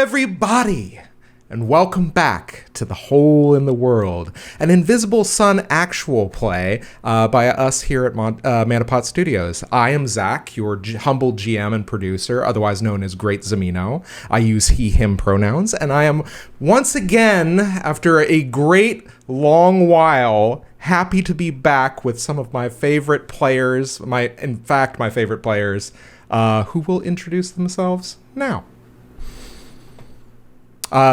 everybody, and welcome back to The Hole in the World, an Invisible Sun actual play by us here at Manapot Studios. I am Zach, your humble GM and producer, otherwise known as Great Zamino. I use he, him pronouns, and I am once again, after a great long while, happy to be back with some of my favorite players, my favorite players, who will introduce themselves now.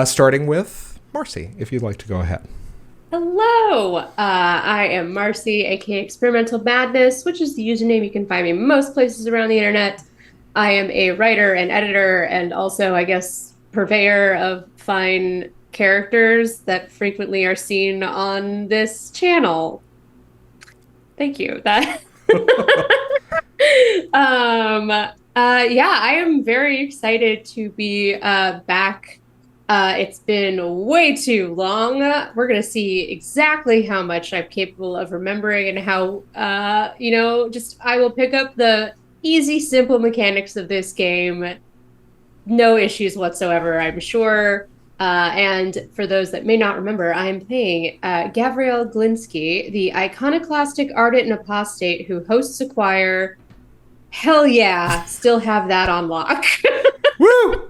Starting with Marcy, if you'd like to go ahead. Hello, I am Marcy, aka Experimental Madness, which is the username you can find me most places around the internet. I am a writer and editor and also, I guess, purveyor of fine characters that frequently are seen on this channel. Thank you. I am very excited to be back. It's been way too long. We're going to see exactly how much I'm capable of remembering and how, I will pick up the easy, simple mechanics of this game. No issues whatsoever, I'm sure. And for those that may not remember, I'm playing Gavriel Glinsky, the iconoclastic ardent and apostate who hosts a choir. Hell yeah, still have that on lock. Woo!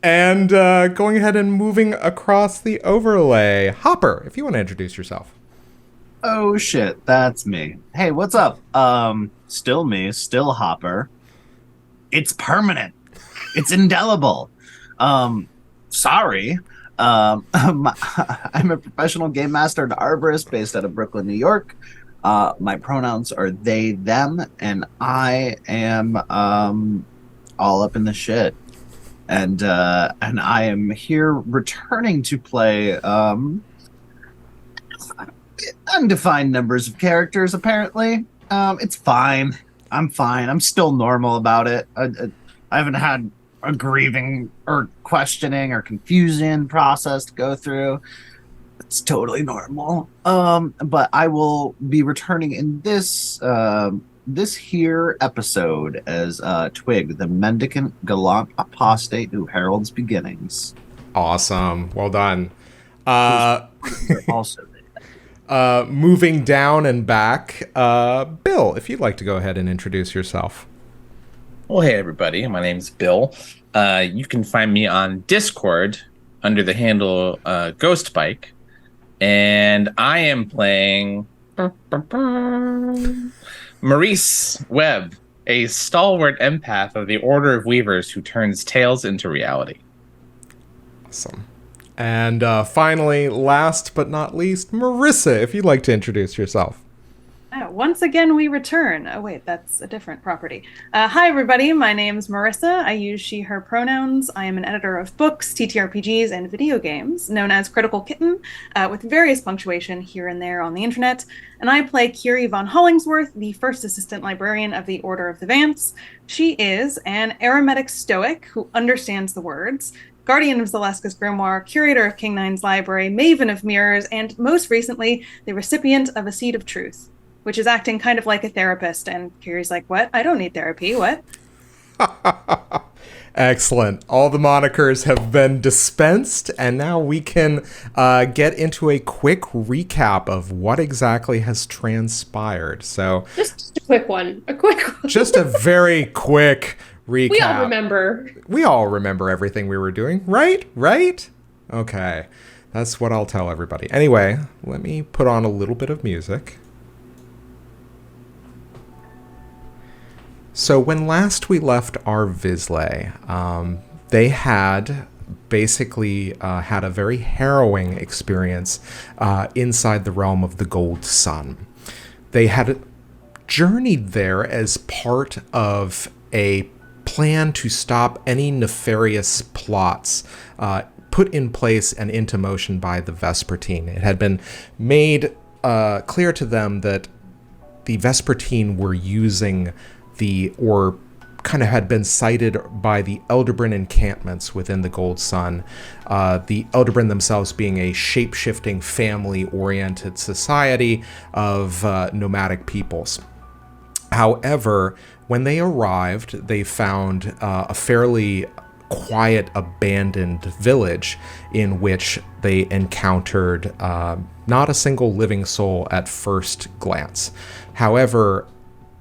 And going ahead and moving across the overlay. Hopper, if you want to introduce yourself. Oh shit, that's me. Hey, what's up? Still me, still Hopper. It's permanent. It's indelible. Sorry. I'm a professional game master and arborist based out of Brooklyn, New York. My pronouns are they, them, and I am all up in the shit. And I am here returning to play undefined numbers of characters, apparently. It's fine. I'm fine. I'm still normal about it. I haven't had a grieving or questioning or confusion process to go through. It's totally normal. But I will be returning in this here episode as Twigg, the mendicant gallant apostate who heralds beginnings. Awesome. Well done. Also moving down and back, Bill, if you'd like to go ahead and introduce yourself. Well, hey, everybody. My name's Bill. You can find me on Discord under the handle Ghost Bike. And I am playing Maurice Webb, a stalwart empath of the Order of Weavers who turns tales into reality. Awesome. And finally, last but not least, Marissa, if you'd like to introduce yourself. Once again, we return. Oh, wait, that's a different property. Hi, everybody. My name's Marissa. I use she, her pronouns. I am an editor of books, TTRPGs, and video games, known as Critical Kitten, with various punctuation here and there on the internet. And I play Kyrrie von Hollingsworth, the first assistant librarian of the Order of the Vance. She is an aromatic stoic who understands the words, guardian of Zaleska's grimoire, curator of King Nine's library, maven of mirrors, and most recently, the recipient of a seed of truth, which is acting kind of like a therapist. And Kyrie's like, what? I don't need therapy. What? Excellent. All the monikers have been dispensed, and now we can get into a quick recap of what exactly has transpired. So, just a quick one. Just a very quick recap. We all remember everything we were doing, right? Okay. That's what I'll tell everybody. Anyway, let me put on a little bit of music. So when last we left our vislae, they had basically had a very harrowing experience inside the realm of the Gold Sun. They had journeyed there as part of a plan to stop any nefarious plots put in place and into motion by the Vespertine. It had been made clear to them that the Vespertine were using or kind of had been cited by the Elderbryn encampments within the Gold Sun, the Elderbryn themselves being a shape-shifting, family-oriented society of nomadic peoples. However, when they arrived, they found a fairly quiet, abandoned village in which they encountered not a single living soul at first glance. However,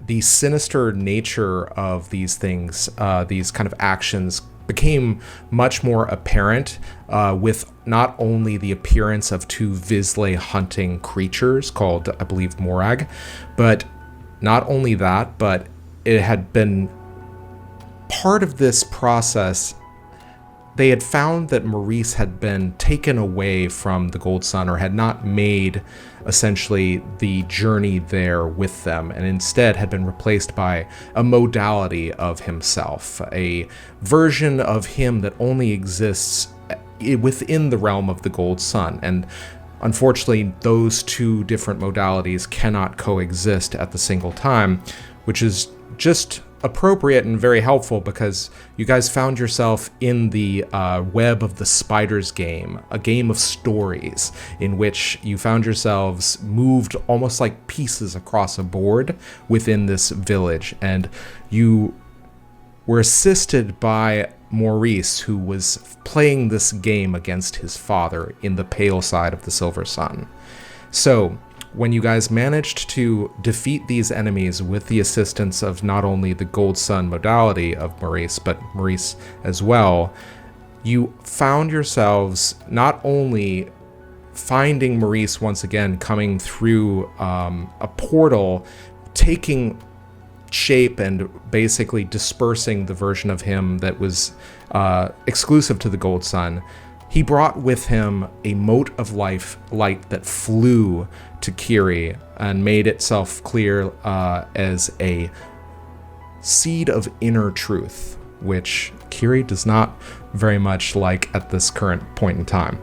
the sinister nature of these things, these kind of actions, became much more apparent with not only the appearance of two vislae hunting creatures called, I believe, Morag, but not only that, but it had been part of this process. They had found that Maurice had been taken away from the Gold Sun, or had not made essentially the journey there with them, and instead had been replaced by a modality of himself, a version of him that only exists within the realm of the Gold Sun. And unfortunately, those two different modalities cannot coexist at the single time, which is just appropriate and very helpful, because you guys found yourself in the web of the spiders game, a game of stories in which you found yourselves moved almost like pieces across a board within this village, and you were assisted by Maurice, who was playing this game against his father in the pale side of the Silver Sun. So when you guys managed to defeat these enemies with the assistance of not only the Gold Sun modality of Maurice, but Maurice as well, you found yourselves not only finding Maurice once again coming through a portal, taking shape and basically dispersing the version of him that was exclusive to the Gold Sun. He brought with him a mote of light that flew to Kyrrie and made itself clear as a seed of inner truth, which Kyrrie does not very much like at this current point in time.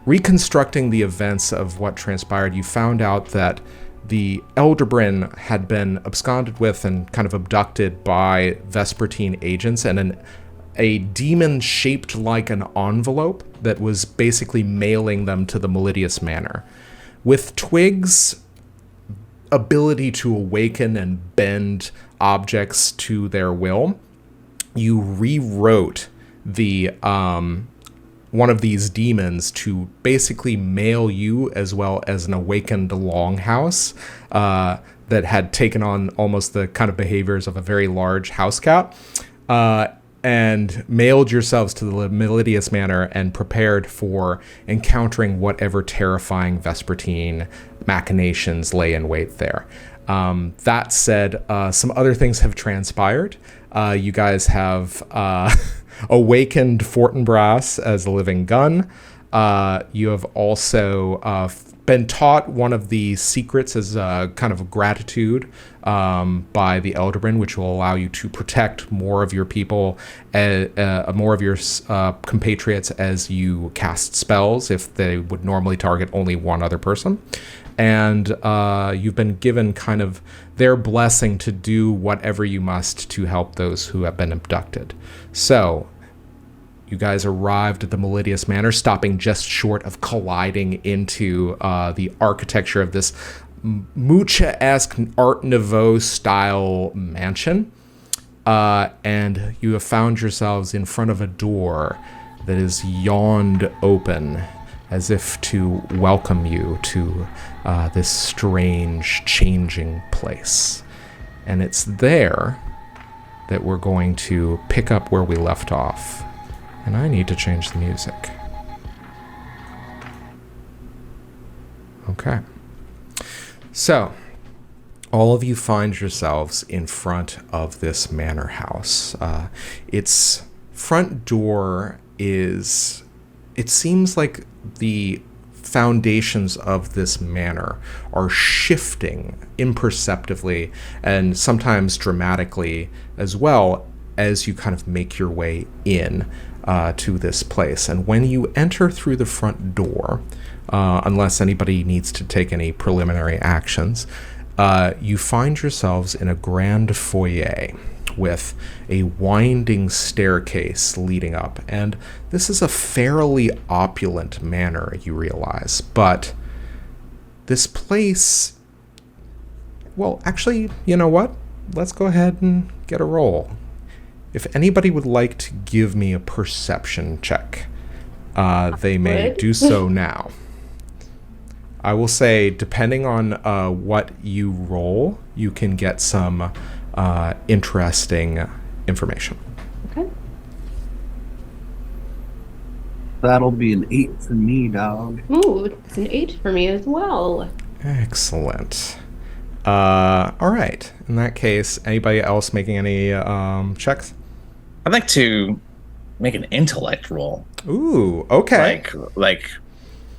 Reconstructing the events of what transpired, you found out that the Elderbryn had been absconded with and kind of abducted by Vespertine agents, and a demon shaped like an envelope that was basically mailing them to the Mollitious Manor. With Twigg's ability to awaken and bend objects to their will, you rewrote the one of these demons to basically mail you, as well as an awakened longhouse that had taken on almost the kind of behaviors of a very large house cat, and mailed yourselves to the Mollitious Manor and prepared for encountering whatever terrifying Vespertine machinations lay in wait there. That said, some other things have transpired. You guys have awakened Fortinbras as a living gun. You have also been taught one of the secrets as a kind of gratitude by the Elderbryn, which will allow you to protect more of your people, more of your compatriots as you cast spells, if they would normally target only one other person. And you've been given kind of their blessing to do whatever you must to help those who have been abducted. So you guys arrived at the Mollitious Manor, stopping just short of colliding into the architecture of this Mucha-esque Art Nouveau style mansion. And you have found yourselves in front of a door that is yawned open, as if to welcome you to this strange, changing place. And it's there that we're going to pick up where we left off. And I need to change the music. Okay. So, all of you find yourselves in front of this manor house. Its front door is... It seems like the foundations of this manor are shifting imperceptibly and sometimes dramatically as well as you kind of make your way in to this place. And when you enter through the front door, unless anybody needs to take any preliminary actions, you find yourselves in a grand foyer with a winding staircase leading up. And this is a fairly opulent manor, you realize. But this place... Well, actually, you know what? Let's go ahead and get a roll. if anybody would like to give me a perception check, they may do so now. I will say, depending on what you roll, you can get some interesting information. Okay. That'll be an 8 for me, dog. Ooh, it's an 8 for me as well. Excellent. All right. In that case, anybody else making any checks? I'd like to make an intellect roll. Ooh, okay.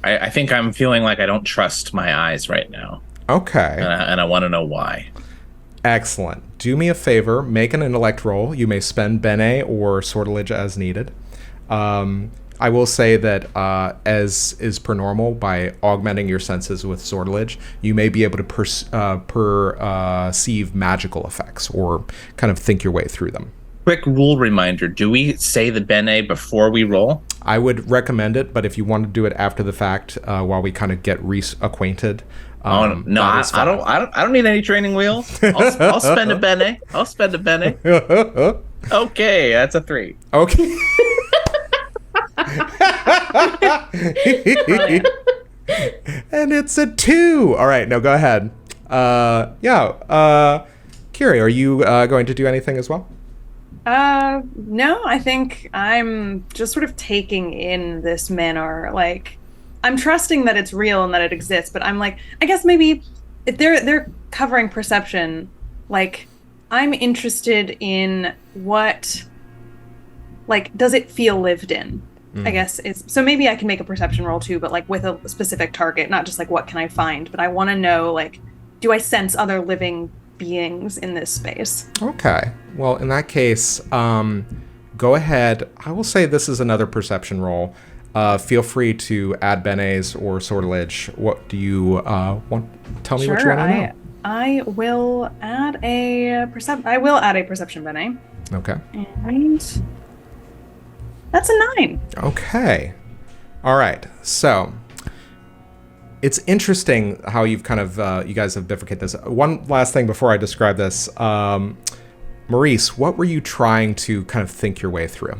I think I'm feeling like I don't trust my eyes right now. Okay. And I want to know why. Excellent. Do me a favor, make an intellect roll. You may spend bene or sortilege as needed. I will say that, as is per normal, by augmenting your senses with sortilege, you may be able to perceive magical effects or kind of think your way through them. Quick rule reminder, do we say the bene before we roll? I would recommend it, but if you want to do it after the fact, while we kind of get reacquainted, no, I don't need any training wheels. I'll spend a bene. I'll spend a bene. Okay, that's a 3. Okay. And it's a 2. All right, no, go ahead. Kyrrie, are you going to do anything as well? No, I think I'm just sort of taking in this manor. Like, I'm trusting that it's real and that it exists, but I'm like, I guess maybe if they're covering perception, like, I'm interested in what, like, does it feel lived in? I guess so maybe I can make a perception roll too, but like with a specific target, not just like what can I find, but I want to know, like, do I sense other living beings in this space? Okay. Well, in that case, go ahead. I will say this is another perception roll. Feel free to add benes or sortilege. What do you want? Tell me what you want to know. I will add a perception bene. Okay. And that's a 9. Okay. All right. So it's interesting how you've kind of, you guys have bifurcated this. One last thing before I describe this. Maurice, what were you trying to kind of think your way through?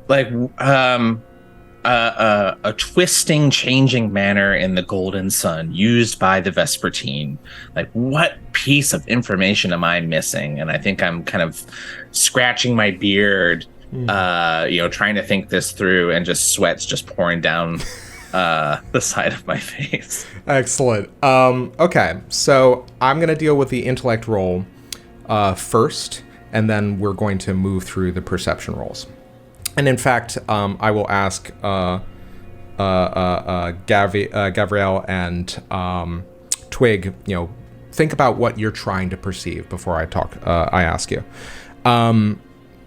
Like, a twisting, changing manner in the Golden Sun used by the Vespertine. Like, what piece of information am I missing? And I think I'm kind of scratching my beard, trying to think this through, and just sweat's just pouring down the side of my face. Excellent. Okay, so I'm going to deal with the intellect roll first, and then we're going to move through the perception rolls. And in fact, I will ask Gavriel and Twigg, think about what you're trying to perceive before I ask you.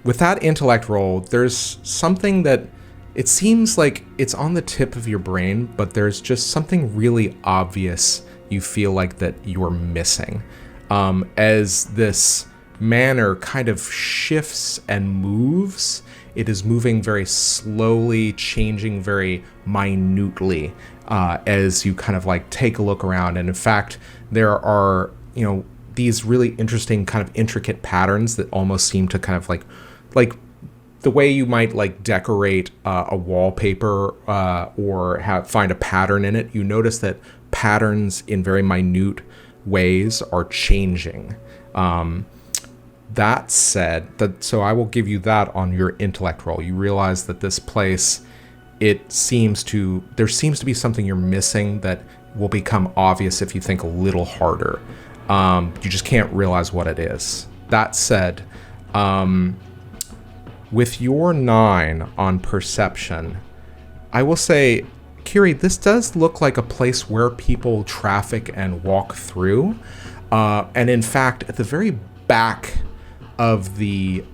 With that intellect roll, there's something that it seems like it's on the tip of your brain, but there's just something really obvious you feel like that you're missing. As this manor kind of shifts and moves, it is moving very slowly, changing very minutely as you kind of like take a look around. And in fact, there are, these really interesting kind of intricate patterns that almost seem to kind of like the way you might like decorate a wallpaper or find a pattern in it. You notice that patterns in very minute ways are changing. That said, so I will give you that on your intellect roll. You realize that this place, there seems to be something you're missing that will become obvious if you think a little harder. You just can't realize what it is. That said, with your 9 on perception, I will say, Kyrrie, this does look like a place where people traffic and walk through. And in fact, at the very back of the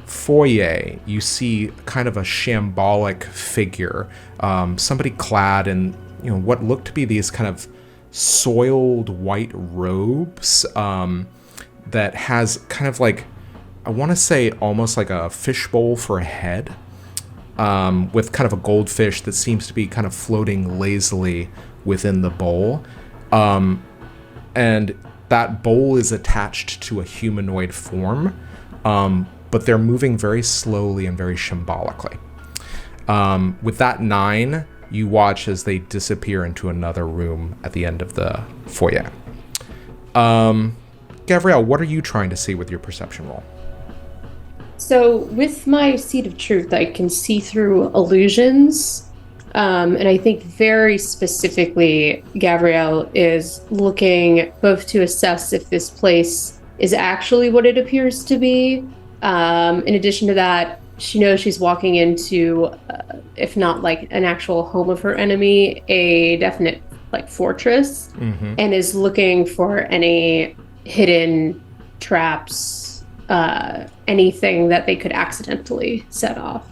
foyer, you see kind of a shambolic figure, somebody clad in what look to be these kind of soiled white robes that has kind of like, I want to say almost like a fishbowl for a head, with kind of a goldfish that seems to be kind of floating lazily within the bowl. And that bowl is attached to a humanoid form, but they're moving very slowly and very symbolically. With that 9, you watch as they disappear into another room at the end of the foyer. Gavriel, what are you trying to see with your perception roll? So with my seed of truth, I can see through illusions. And I think very specifically, Gavriel is looking both to assess if this place is actually what it appears to be. In addition to that, she knows she's walking into, if not like an actual home of her enemy, a definite like fortress, and is looking for any hidden traps, anything that they could accidentally set off.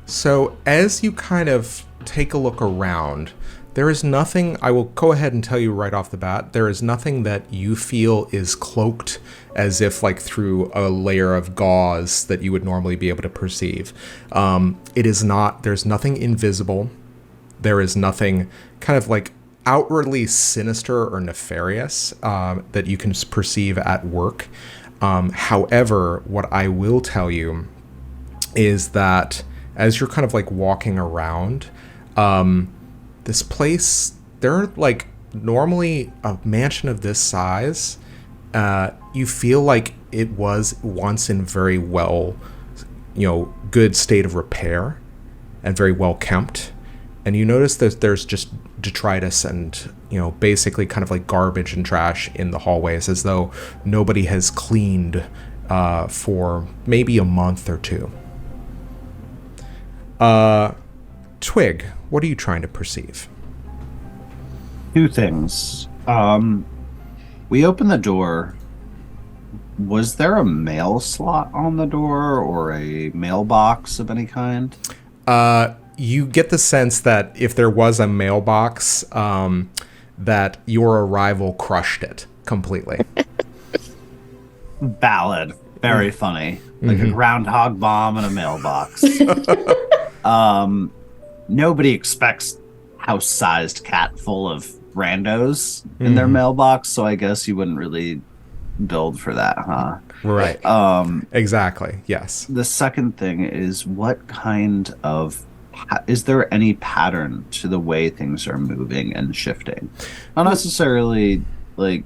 So as you kind of take a look around, there is nothing, I will go ahead and tell you right off the bat, there is nothing that you feel is cloaked as if like through a layer of gauze that you would normally be able to perceive. It is not, there's nothing invisible. There is nothing kind of like outwardly sinister or nefarious that you can perceive at work. However, what I will tell you is that as you're kind of like walking around, this place, they're like normally a mansion of this size. You feel like it was once in very well, good state of repair and very well kept. And you notice that there's just detritus and, basically kind of like garbage and trash in the hallways, as though nobody has cleaned for maybe a month or two. Twigg, what are you trying to perceive? 2 things. We opened the door. Was there a mail slot on the door or a mailbox of any kind? You get the sense that if there was a mailbox, that your arrival crushed it completely. Valid. Very funny. Like a groundhog bomb in a mailbox. Nobody expects house-sized cat full of randos in their mailbox, so I guess you wouldn't really build for that, huh? Right. Exactly. Yes. The second thing is, what kind of is there any pattern to the way things are moving and shifting? Not necessarily like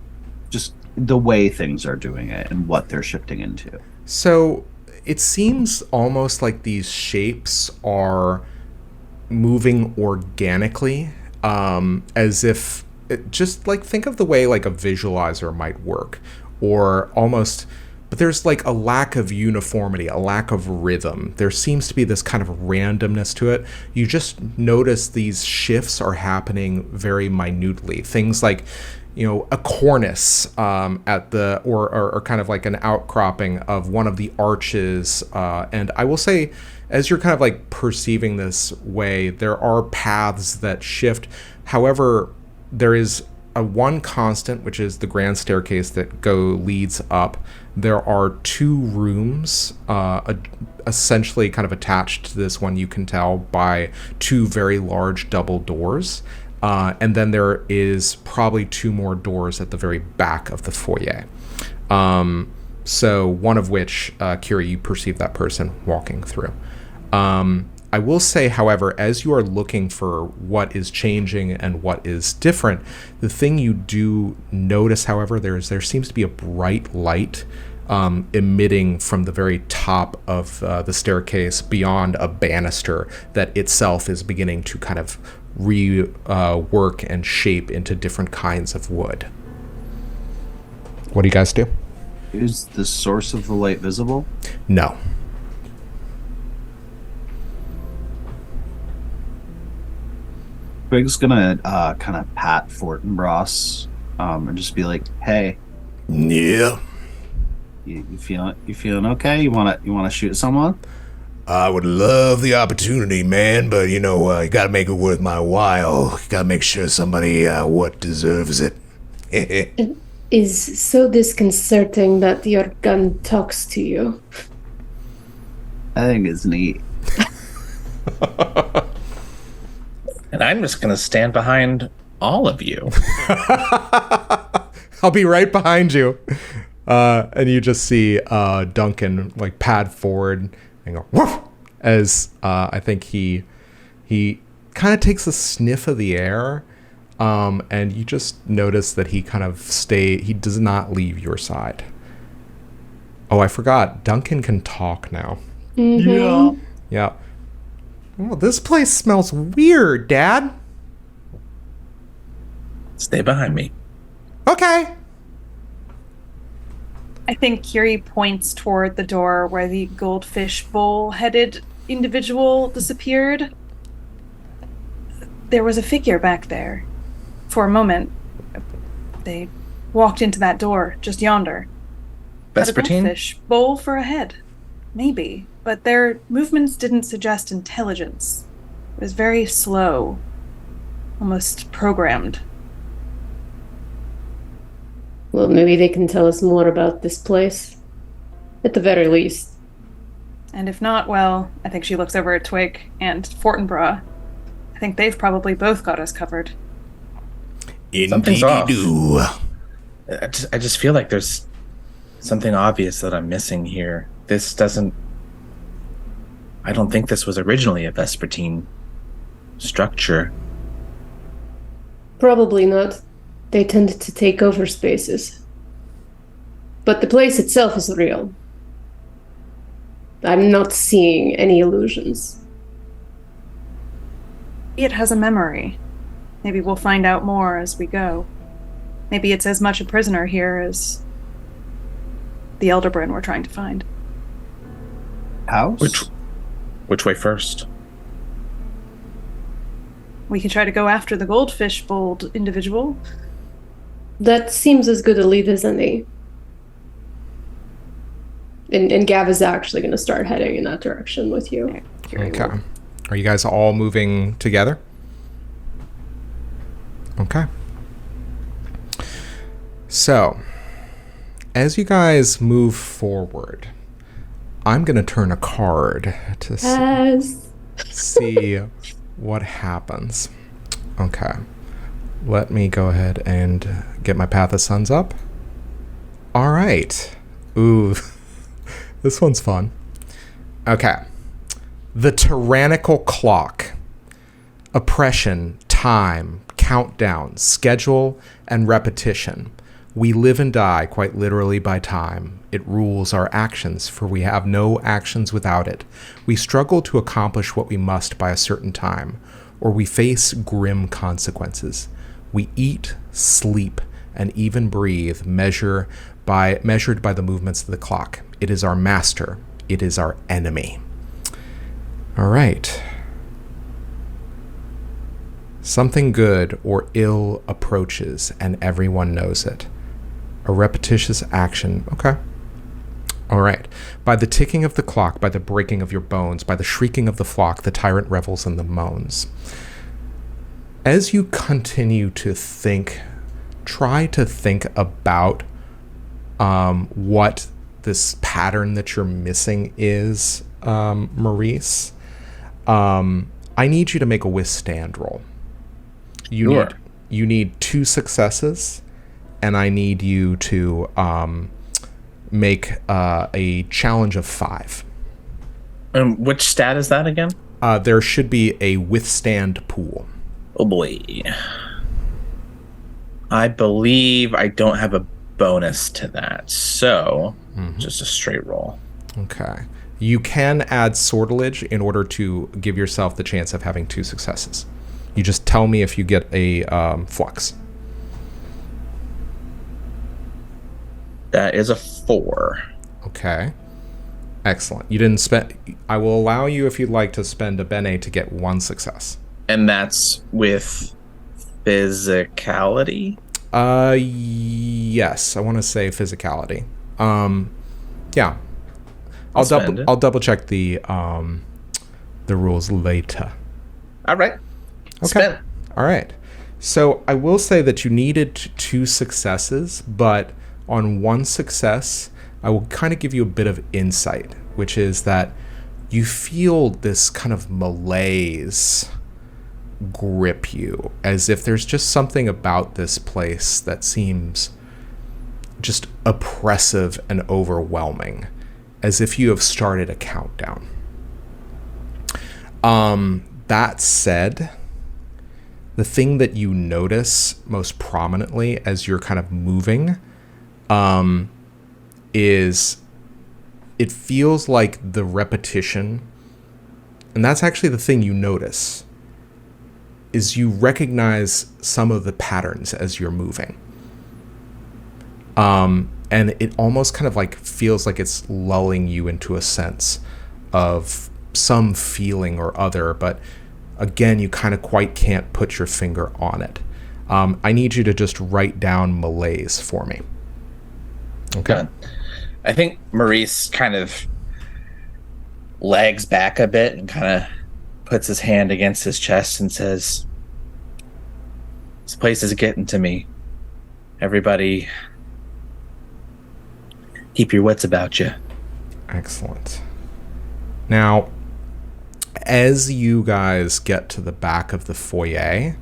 just the way things are doing it and what they're shifting into. So it seems almost like these shapes are moving organically, as if just like think of the way like a visualizer might work, or almost, but there's like a lack of uniformity, a lack of rhythm. There seems to be this kind of randomness to it. You just notice these shifts are happening very minutely. Things like, a cornice at the, or kind of like an outcropping of one of the arches. And I will say, as you're kind of like perceiving this way, there are paths that shift. However, there is a one constant, which is the grand staircase that leads up. There are 2 rooms, essentially kind of attached to this one, you can tell, by 2 very large double doors. And then there is probably 2 more doors at the very back of the foyer. So one of which, Kyrrie, you perceive that person walking through. I will say, however, as you are looking for what is changing and what is different, the thing you do notice, however, there seems to be a bright light emitting from the very top of the staircase beyond a banister that itself is beginning to kind of rework and shape into different kinds of wood. What do you guys do? Is the source of the light visible? No. Twigg's gonna kind of pat Fortinbras and just be like, "Hey, Yeah. you feeling okay? You wanna shoot someone?" I would love the opportunity, man, but you gotta make it worth my while. You gotta make sure somebody what deserves it. It is so disconcerting that your gun talks to you. I think it's neat. And I'm just going to stand behind all of you. I'll be right behind you. And you just see Duncan like pad forward and go woof as I think he kind of takes a sniff of the air, and you just notice that he kind of he does not leave your side. Oh, I forgot. Duncan can talk now. Mm-hmm. Yeah. Oh, this place smells weird, Dad. Stay behind me. Okay. I think Kyrrie points toward the door where the goldfish bowl-headed individual disappeared. There was a figure back there. For a moment, they walked into that door, just yonder. Had a Vespertine? goldfish bowl for a head. Maybe. But their movements didn't suggest intelligence. It was very slow. Almost programmed. Well, maybe they can tell us more about this place. At the very least. And if not, well, I think she looks over at Twigg and Fortinbras. I think they've probably both got us covered. Something's off. Indeedy-doo. I just feel like there's something obvious that I'm missing here. I don't think this was originally a Vespertine structure. Probably not. They tend to take over spaces. But the place itself is real. I'm not seeing any illusions. It has a memory. Maybe we'll find out more as we go. Maybe it's as much a prisoner here as the Elderbrand we're trying to find. House? Which way first? We can try to go after the goldfish bold individual. That seems as good a lead as any. And Gav is actually going to start heading in that direction with you. Okay. Are you guys all moving together? Okay. So, as you guys move forward, I'm going to turn a card to see what happens. Okay. Let me go ahead and get my Path of Suns up. All right. Ooh, this one's fun. Okay. The tyrannical clock. Oppression, time, countdown, schedule, and repetition. We live and die quite literally by time. It rules our actions, for we have no actions without it. We struggle to accomplish what we must by a certain time, or we face grim consequences. We eat, sleep, and even breathe, measured by the movements of the clock. It is our master. It is our enemy. All right. Something good or ill approaches, and everyone knows it. A repetitious action. Okay. All right. By the ticking of the clock, by the breaking of your bones, by the shrieking of the flock, the tyrant revels in the moans. As you continue to think, try to think about what this pattern that you're missing is, Maurice. I need you to make a withstand roll. You need 2 successes, and I need you to make a challenge of 5. And which stat is that again? There should be a withstand pool. Oh boy. I believe I don't have a bonus to that, so just a straight roll. Okay. You can add sortilege in order to give yourself the chance of having 2 successes. You just tell me if you get a flux. That is a 4. Okay. Excellent. You didn't spend... I will allow you, if you'd like, to spend a bene to get 1 success. And that's with physicality? Yes. I want to say physicality. Yeah. I'll double check the rules later. All right. Okay. Spent. All right. So I will say that you needed 2 successes, but on 1 success, I will kind of give you a bit of insight, which is that you feel this kind of malaise grip you, as if there's just something about this place that seems just oppressive and overwhelming, as if you have started a countdown. That said, the thing that you notice most prominently as you're kind of moving is it feels like the repetition, and that's actually the thing you notice, is you recognize some of the patterns as you're moving. And it almost kind of like feels like it's lulling you into a sense of some feeling or other, but again, you kind of quite can't put your finger on it. I need you to just write down malaise for me. Okay. I think Maurice kind of lags back a bit and kind of puts his hand against his chest and says, "This place is getting to me. Everybody, keep your wits about you." Excellent. Now, as you guys get to the back of the foyer,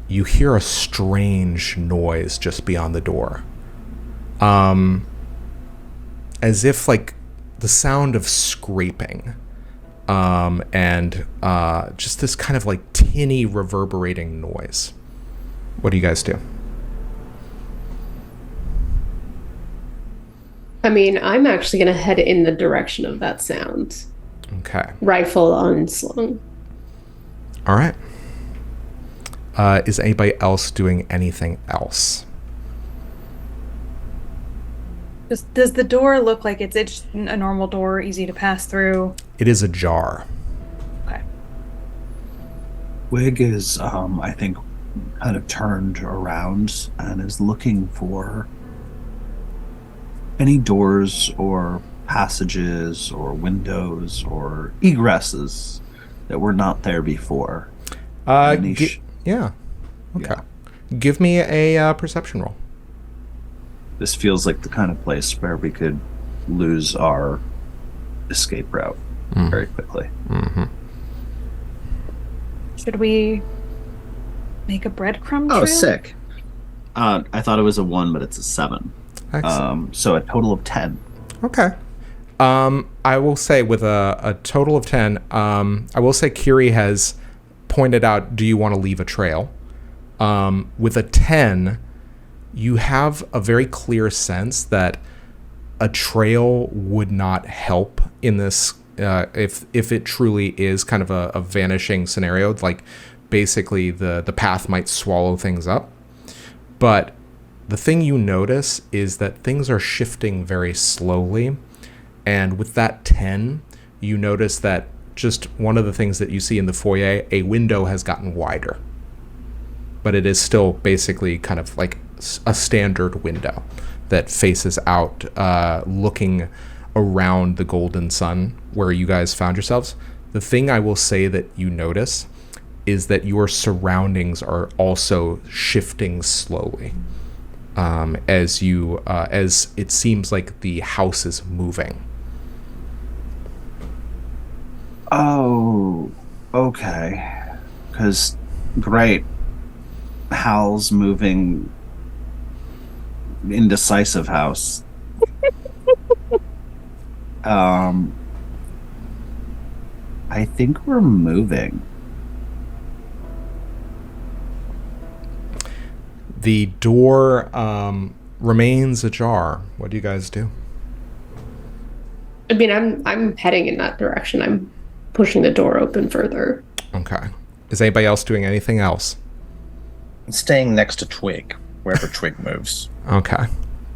you hear a strange noise just beyond the door. As if like the sound of scraping, and just this kind of like tinny reverberating noise. What do you guys do? I mean, I'm actually going to head in the direction of that sound. Okay. Rifle unslung. All right. Is anybody else doing anything else? Does the door look like it's a normal door, easy to pass through? It is ajar. Okay. Twigg is, I think, kind of turned around and is looking for any doors or passages or windows or egresses that were not there before. Yeah. Okay. Yeah. Give me a perception roll. This feels like the kind of place where we could lose our escape route very quickly. Mm-hmm. Should we make a breadcrumb trail? Oh, sick. I thought it was a 1, but it's a 7. Excellent. So a total of 10. Okay. I will say with a total of 10, I will say Kyrrie has pointed out, do you want to leave a trail? With a 10, you have a very clear sense that a trail would not help in this, if it truly is kind of a vanishing scenario. Like basically the path might swallow things up. But the thing you notice is that things are shifting very slowly. And with that 10, you notice that just one of the things that you see in the foyer, a window has gotten wider. But it is still basically kind of like a standard window that faces out, looking around the Golden Sun where you guys found yourselves. The thing I will say that you notice is that your surroundings are also shifting slowly, as it seems like the house is moving. Oh, okay. Because, great. Hal's moving indecisive house. I think we're moving. The door remains ajar. What do you guys do? I mean, I'm heading in that direction. I'm pushing the door open further. Okay. Is anybody else doing anything else? Staying next to Twigg, wherever Twigg moves. Okay.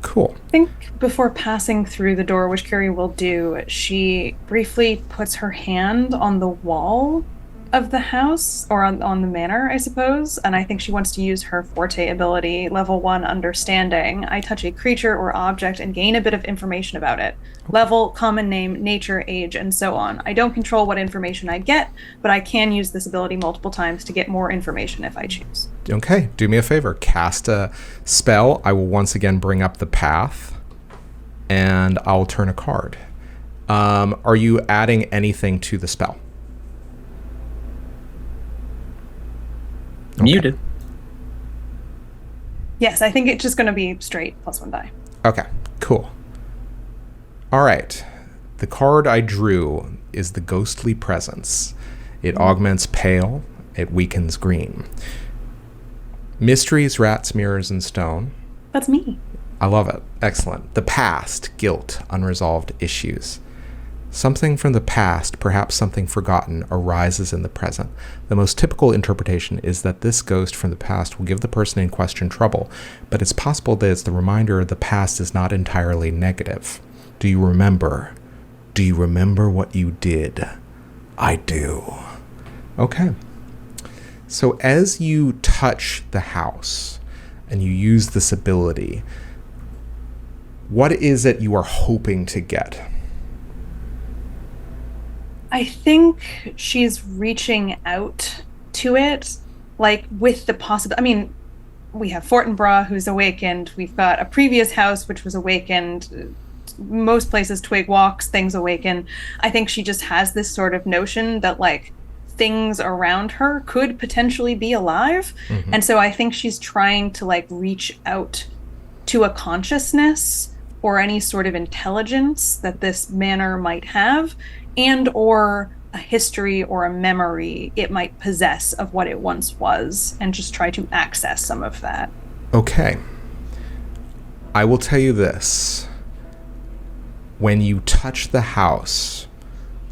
Cool. I think before passing through the door, which Kyrrie will do, she briefly puts her hand on the wall of the house, or on the manor, I suppose, and I think she wants to use her forte ability, level 1 understanding. I touch a creature or object and gain a bit of information about it. Level, common name, nature, age, and so on. I don't control what information I get, but I can use this ability multiple times to get more information if I choose. Okay, do me a favor. Cast a spell. I will once again bring up the path, and I'll turn a card. Are you adding anything to the spell? Okay. Muted. Yes, I think it's just going to be straight +1 die. Okay, cool. All right. The card I drew is the Ghostly Presence. It augments pale. It weakens green. Mysteries, rats, mirrors, and stone. That's me. I love it. Excellent. The past, guilt, unresolved issues. Something from the past, perhaps something forgotten, arises in the present. The most typical interpretation is that this ghost from the past will give the person in question trouble, but it's possible that it's the reminder the past is not entirely negative. Do you remember? Do you remember what you did? I do. Okay. So as you touch the house and you use this ability, what is it you are hoping to get? I think she's reaching out to it, like with the possible. I mean, we have Fortinbras who's awakened. We've got a previous house which was awakened. Most places Twigg walks, things awaken. I think she just has this sort of notion that like things around her could potentially be alive. Mm-hmm. And so I think she's trying to like reach out to a consciousness or any sort of intelligence that this manor might have, and or a history or a memory it might possess of what it once was, and just try to access some of that. Okay. I will tell you this. When you touch the house,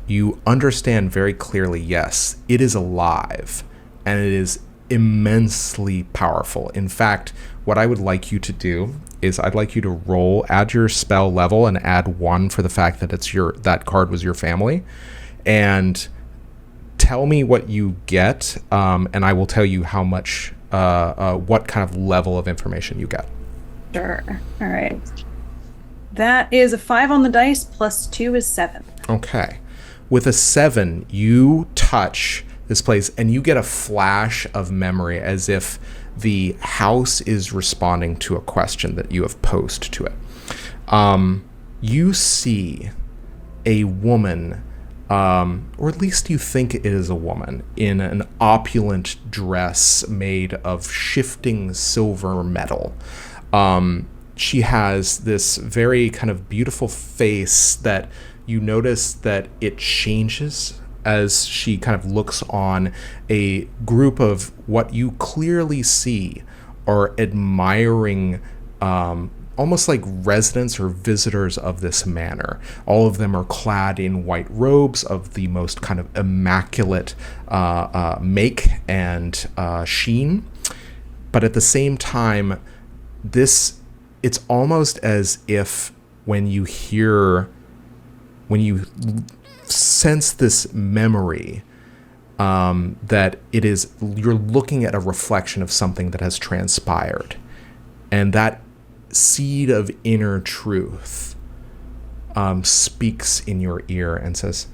you understand very clearly, yes, it is alive, and it is immensely powerful. In fact, what I would like you to do is I'd like you to roll, add your spell level, and add 1 for the fact that that card was your family, and tell me what you get, and I will tell you how much, what kind of level of information you get. Sure. All right. That is a 5 on the dice, plus 2 is 7. Okay. With a 7, you touch this place, and you get a flash of memory as if the house is responding to a question that you have posed to it. You see a woman, or at least you think it is a woman, in an opulent dress made of shifting silver metal. She has this very kind of beautiful face that you notice that it changes as she kind of looks on a group of what you clearly see are admiring, almost like residents or visitors of this manor. All of them are clad in white robes of the most kind of immaculate make and sheen. But at the same time, it's almost as if when you sense this memory, that you're looking at a reflection of something that has transpired, and that seed of inner truth speaks in your ear and says,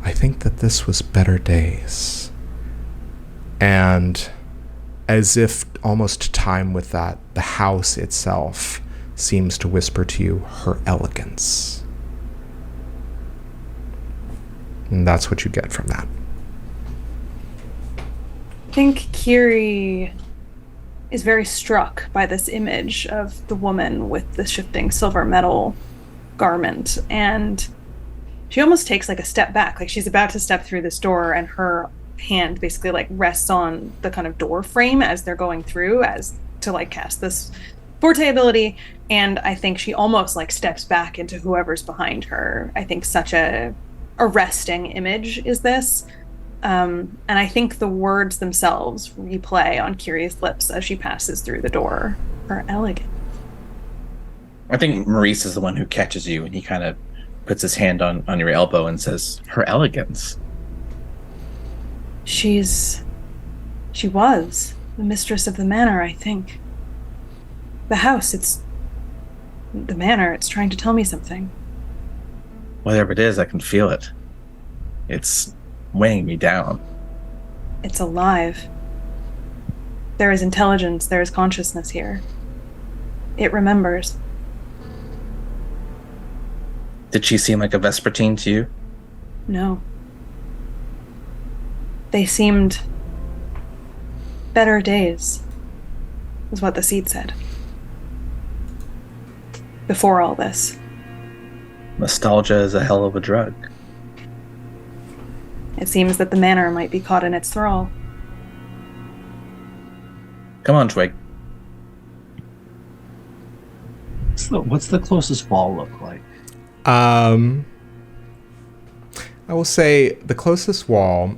I think that this was better days. And as if almost to time with that, the house itself seems to whisper to you her elegance. And that's what you get from that. I think Kyrrie is very struck by this image of the woman with the shifting silver metal garment, and she almost takes like a step back, like she's about to step through this door, and her hand basically like rests on the kind of door frame as they're going through, as to like cast this forte ability. And I think she almost like steps back into whoever's behind her. I think such a arresting image is this. And I think the words themselves replay on Kyrrie's lips as she passes through the door. Her elegant. I think Maurice is the one who catches you, and he kind of puts his hand on your elbow and says, her elegance. She was the mistress of the manor, I think. The house, the manor, it's trying to tell me something. Whatever it is, I can feel it. It's weighing me down. It's alive. There is intelligence, there is consciousness here. It remembers. Did she seem like a Vespertine to you? No. They seemed better days, is what the seed said. before all this. Nostalgia is a hell of a drug. It seems that the manor might be caught in its thrall. Come on, Twig. What's the closest wall look like? I will say the closest wall,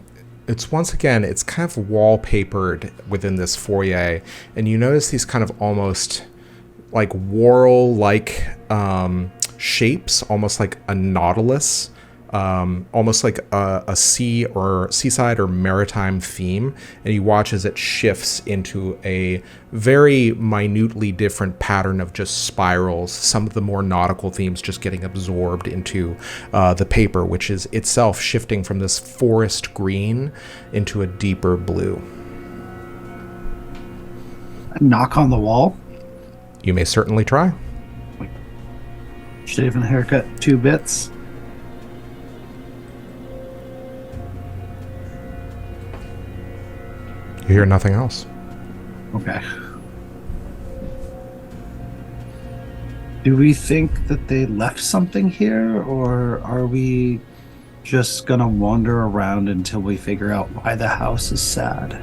it's kind of wallpapered within this foyer, and you notice these kind of almost like whorl-like shapes, almost like a nautilus, almost like a sea or seaside or maritime theme, and you watch as it shifts into a very minutely different pattern of just spirals, some of the more nautical themes just getting absorbed into the paper, which is itself shifting from this forest green into a deeper blue. Knock on the wall? You may certainly try. Shave and haircut 2 bits. You hear nothing else. Okay. Do we think that they left something here, or are we just gonna wander around until we figure out why the house is sad?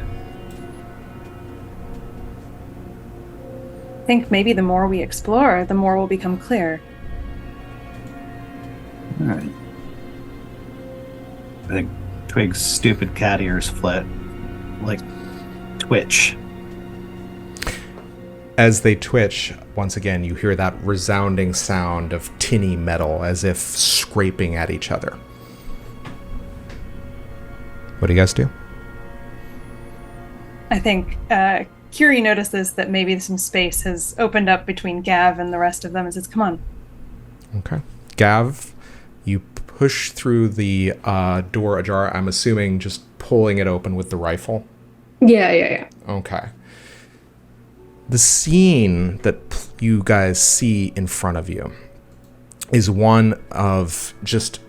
I think maybe the more we explore, the more will become clear. Alright. I think Twig's stupid cat ears flit. Like, twitch. As they twitch, once again, you hear that resounding sound of tinny metal as if scraping at each other. What do you guys do? I think Kyrrie notices that maybe some space has opened up between Gav and the rest of them and says, come on. Okay. Gav, you push through the door ajar, I'm assuming just pulling it open with the rifle. Yeah. Okay. The scene that you guys see in front of you is one of just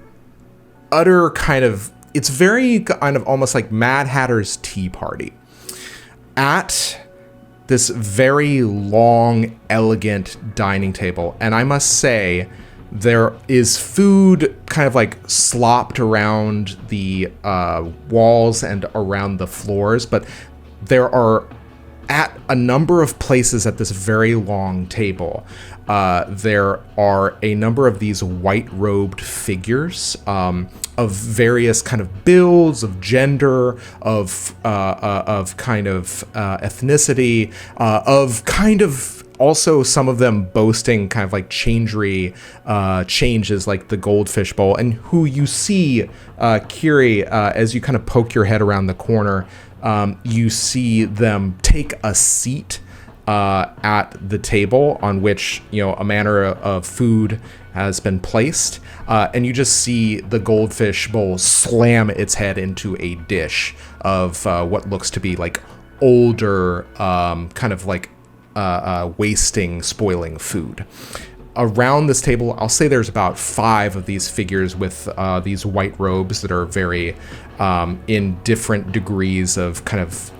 utter kind of, it's very kind of almost like Mad Hatter's tea party. At this very long, elegant dining table, and I must say, there is food kind of like slopped around the walls and around the floors, but there are at a number of places at this very long table, there are a number of these white-robed figures of various kind of builds, of gender, of kind of ethnicity, of kind of also some of them boasting kind of like changery changes like the goldfish bowl, and who you see, Kyrrie, as you kind of poke your head around the corner, you see them take a seat at the table on which, a manner of food has been placed, and you just see the goldfish bowl slam its head into a dish of what looks to be like older, kind of like wasting, spoiling food. Around this table, I'll say there's about 5 of these figures with these white robes that are very in different degrees of kind of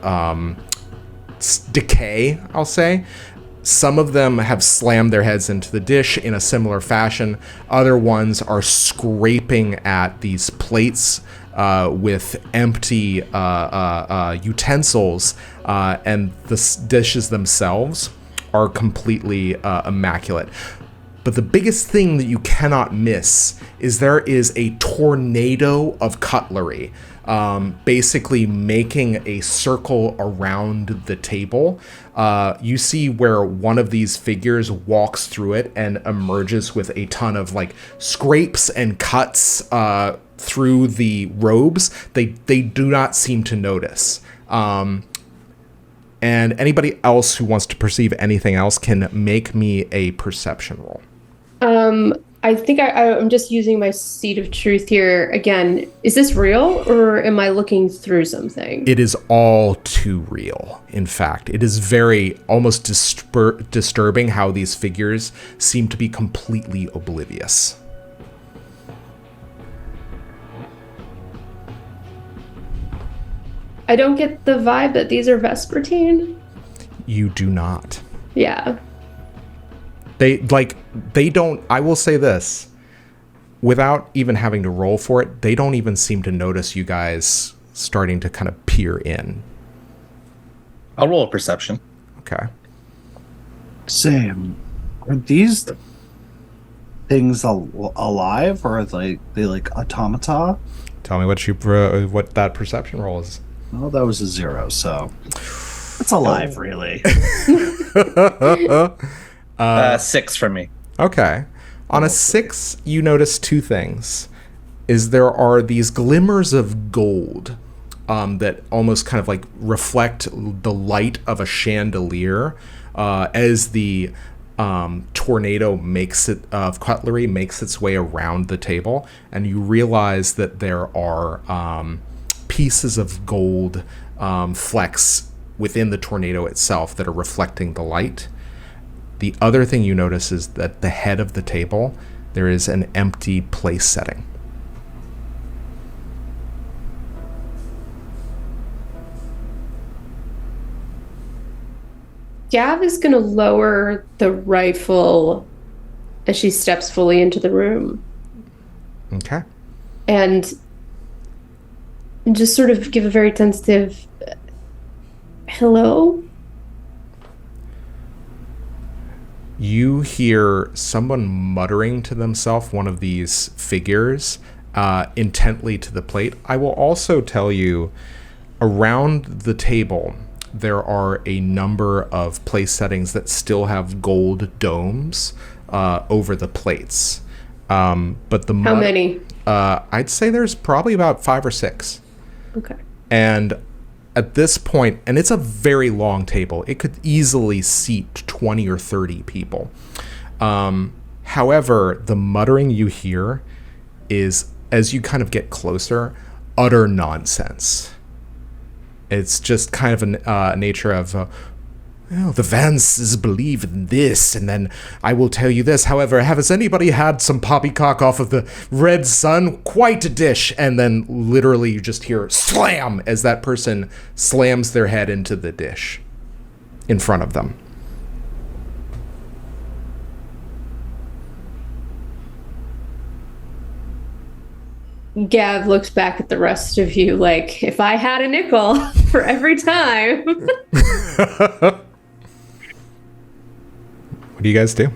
decay, I'll say. Some of them have slammed their heads into the dish in a similar fashion. Other ones are scraping at these plates with empty utensils, and the dishes themselves are completely immaculate. But the biggest thing that you cannot miss is there is a tornado of cutlery, basically making a circle around the table. You see where one of these figures walks through it and emerges with a ton of like scrapes and cuts through the robes. They do not seem to notice. And anybody else who wants to perceive anything else can make me a perception roll. I think I'm just using my seed of truth here again. Is this real, or am I looking through something? It is all too real. In fact, it is very almost disturbing how these figures seem to be completely oblivious. I don't get the vibe that these are Vespertine. You do not. Yeah. They don't. I will say this, without even having to roll for it, they don't even seem to notice you guys starting to kind of peer in. I'll roll a perception. Okay. Sam, are these things alive, or are they like automata? Tell me what that perception roll is. Well, that was a 0, so it's alive, really. 6 for me. Okay. On a 6, you notice two things. There are these glimmers of gold that almost kind of like reflect the light of a chandelier as the tornado of cutlery makes its way around the table, and you realize that there are pieces of gold flecks within the tornado itself that are reflecting the light. The other thing you notice is that at the head of the table, there is an empty place setting. Gav is going to lower the rifle as she steps fully into the room. Okay. And just sort of give a very tentative hello. You hear someone muttering to themselves, one of these figures, intently to the plate. I will also tell you, around the table, there are a number of place settings that still have gold domes over the plates. But the How many? I'd say there's probably about 5 or 6. Okay. And at this point, and it's a very long table, it could easily seat 20 or 30 people. However, the muttering you hear is, as you kind of get closer, utter nonsense. It's just kind of a nature of, the Vances believe in this, and then I will tell you this. However, has anybody had some poppycock off of the Red Sun? Quite a dish. And then literally you just hear slam as that person slams their head into the dish in front of them. Gav looks back at the rest of you like, if I had a nickel for every time. What do you guys do?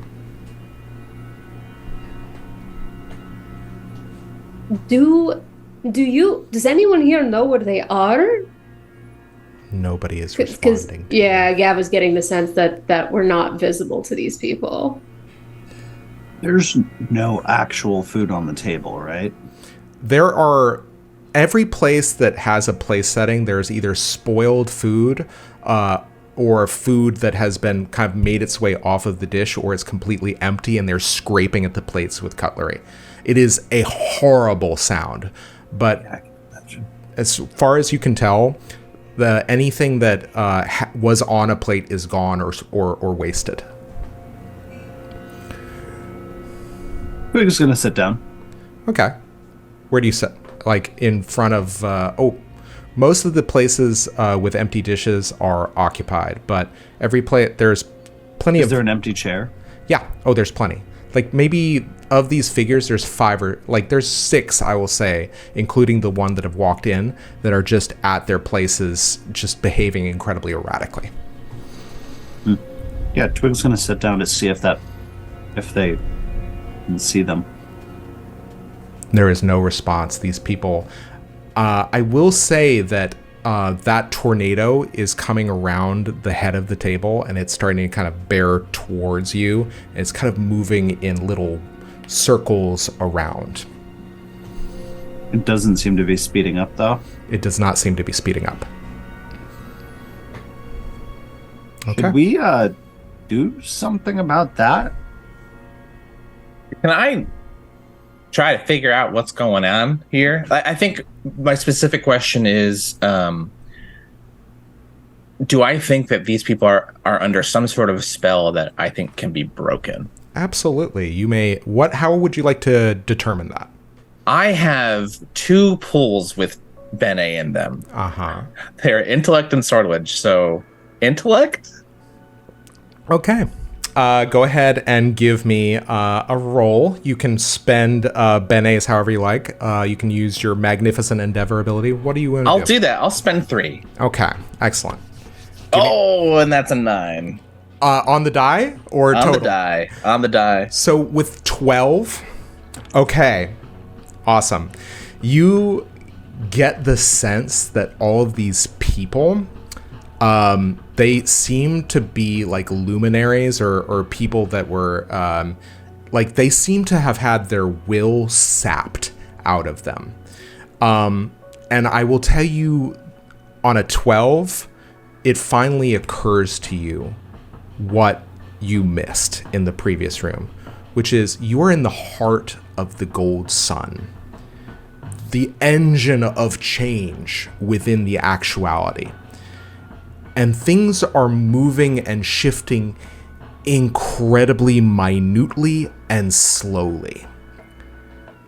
Does anyone here know where they are? Nobody is responding. Yeah, Gav is getting the sense that we're not visible to these people. There's no actual food on the table, right? There are, every place that has a place setting, there's either spoiled food or food that has been kind of made its way off of the dish, or it's completely empty and they're scraping at the plates with cutlery. It is a horrible sound, but as far as you can tell, anything that was on a plate is gone or wasted. Twig's gonna sit down. Okay. Where do you sit? Like in front of... most of the places with empty dishes are occupied, but every plate, there's plenty of... Is there an empty chair? Yeah. Oh, there's plenty. Like maybe of these figures, there's 5 or... Like there's 6, I will say, including the one that have walked in, that are just at their places, just behaving incredibly erratically. Yeah, Twig's gonna sit down to see if they can see them. There is no response. These people... I will say that that tornado is coming around the head of the table, and it's starting to kind of bear towards you. It's kind of moving in little circles around. It doesn't seem to be speeding up, though. It does not seem to be speeding up. Okay. Should we do something about that? Can I try to figure out what's going on here? I think my specific question is, do I think that these people are under some sort of spell that I think can be broken? Absolutely. You may... How would you like to determine that? I have 2 pulls with Bene in them. Uh-huh. They're intellect and swordwedge, so intellect? Okay. go ahead and give me a roll. You can spend benes however you like. You can use your magnificent endeavor ability. What do you want to do? I'll do that. I'll spend 3. Okay, excellent. And that's a 9. On the die or On total? the die. On the die. So with 12, okay, awesome. You get the sense that all of these people, they seem to be like luminaries or people that were, like they seem to have had their will sapped out of them. And I will tell you, on a 12, it finally occurs to you what you missed in the previous room, which is you are in the heart of the Gold Sun, the engine of change within the actuality. And things are moving and shifting incredibly minutely and slowly.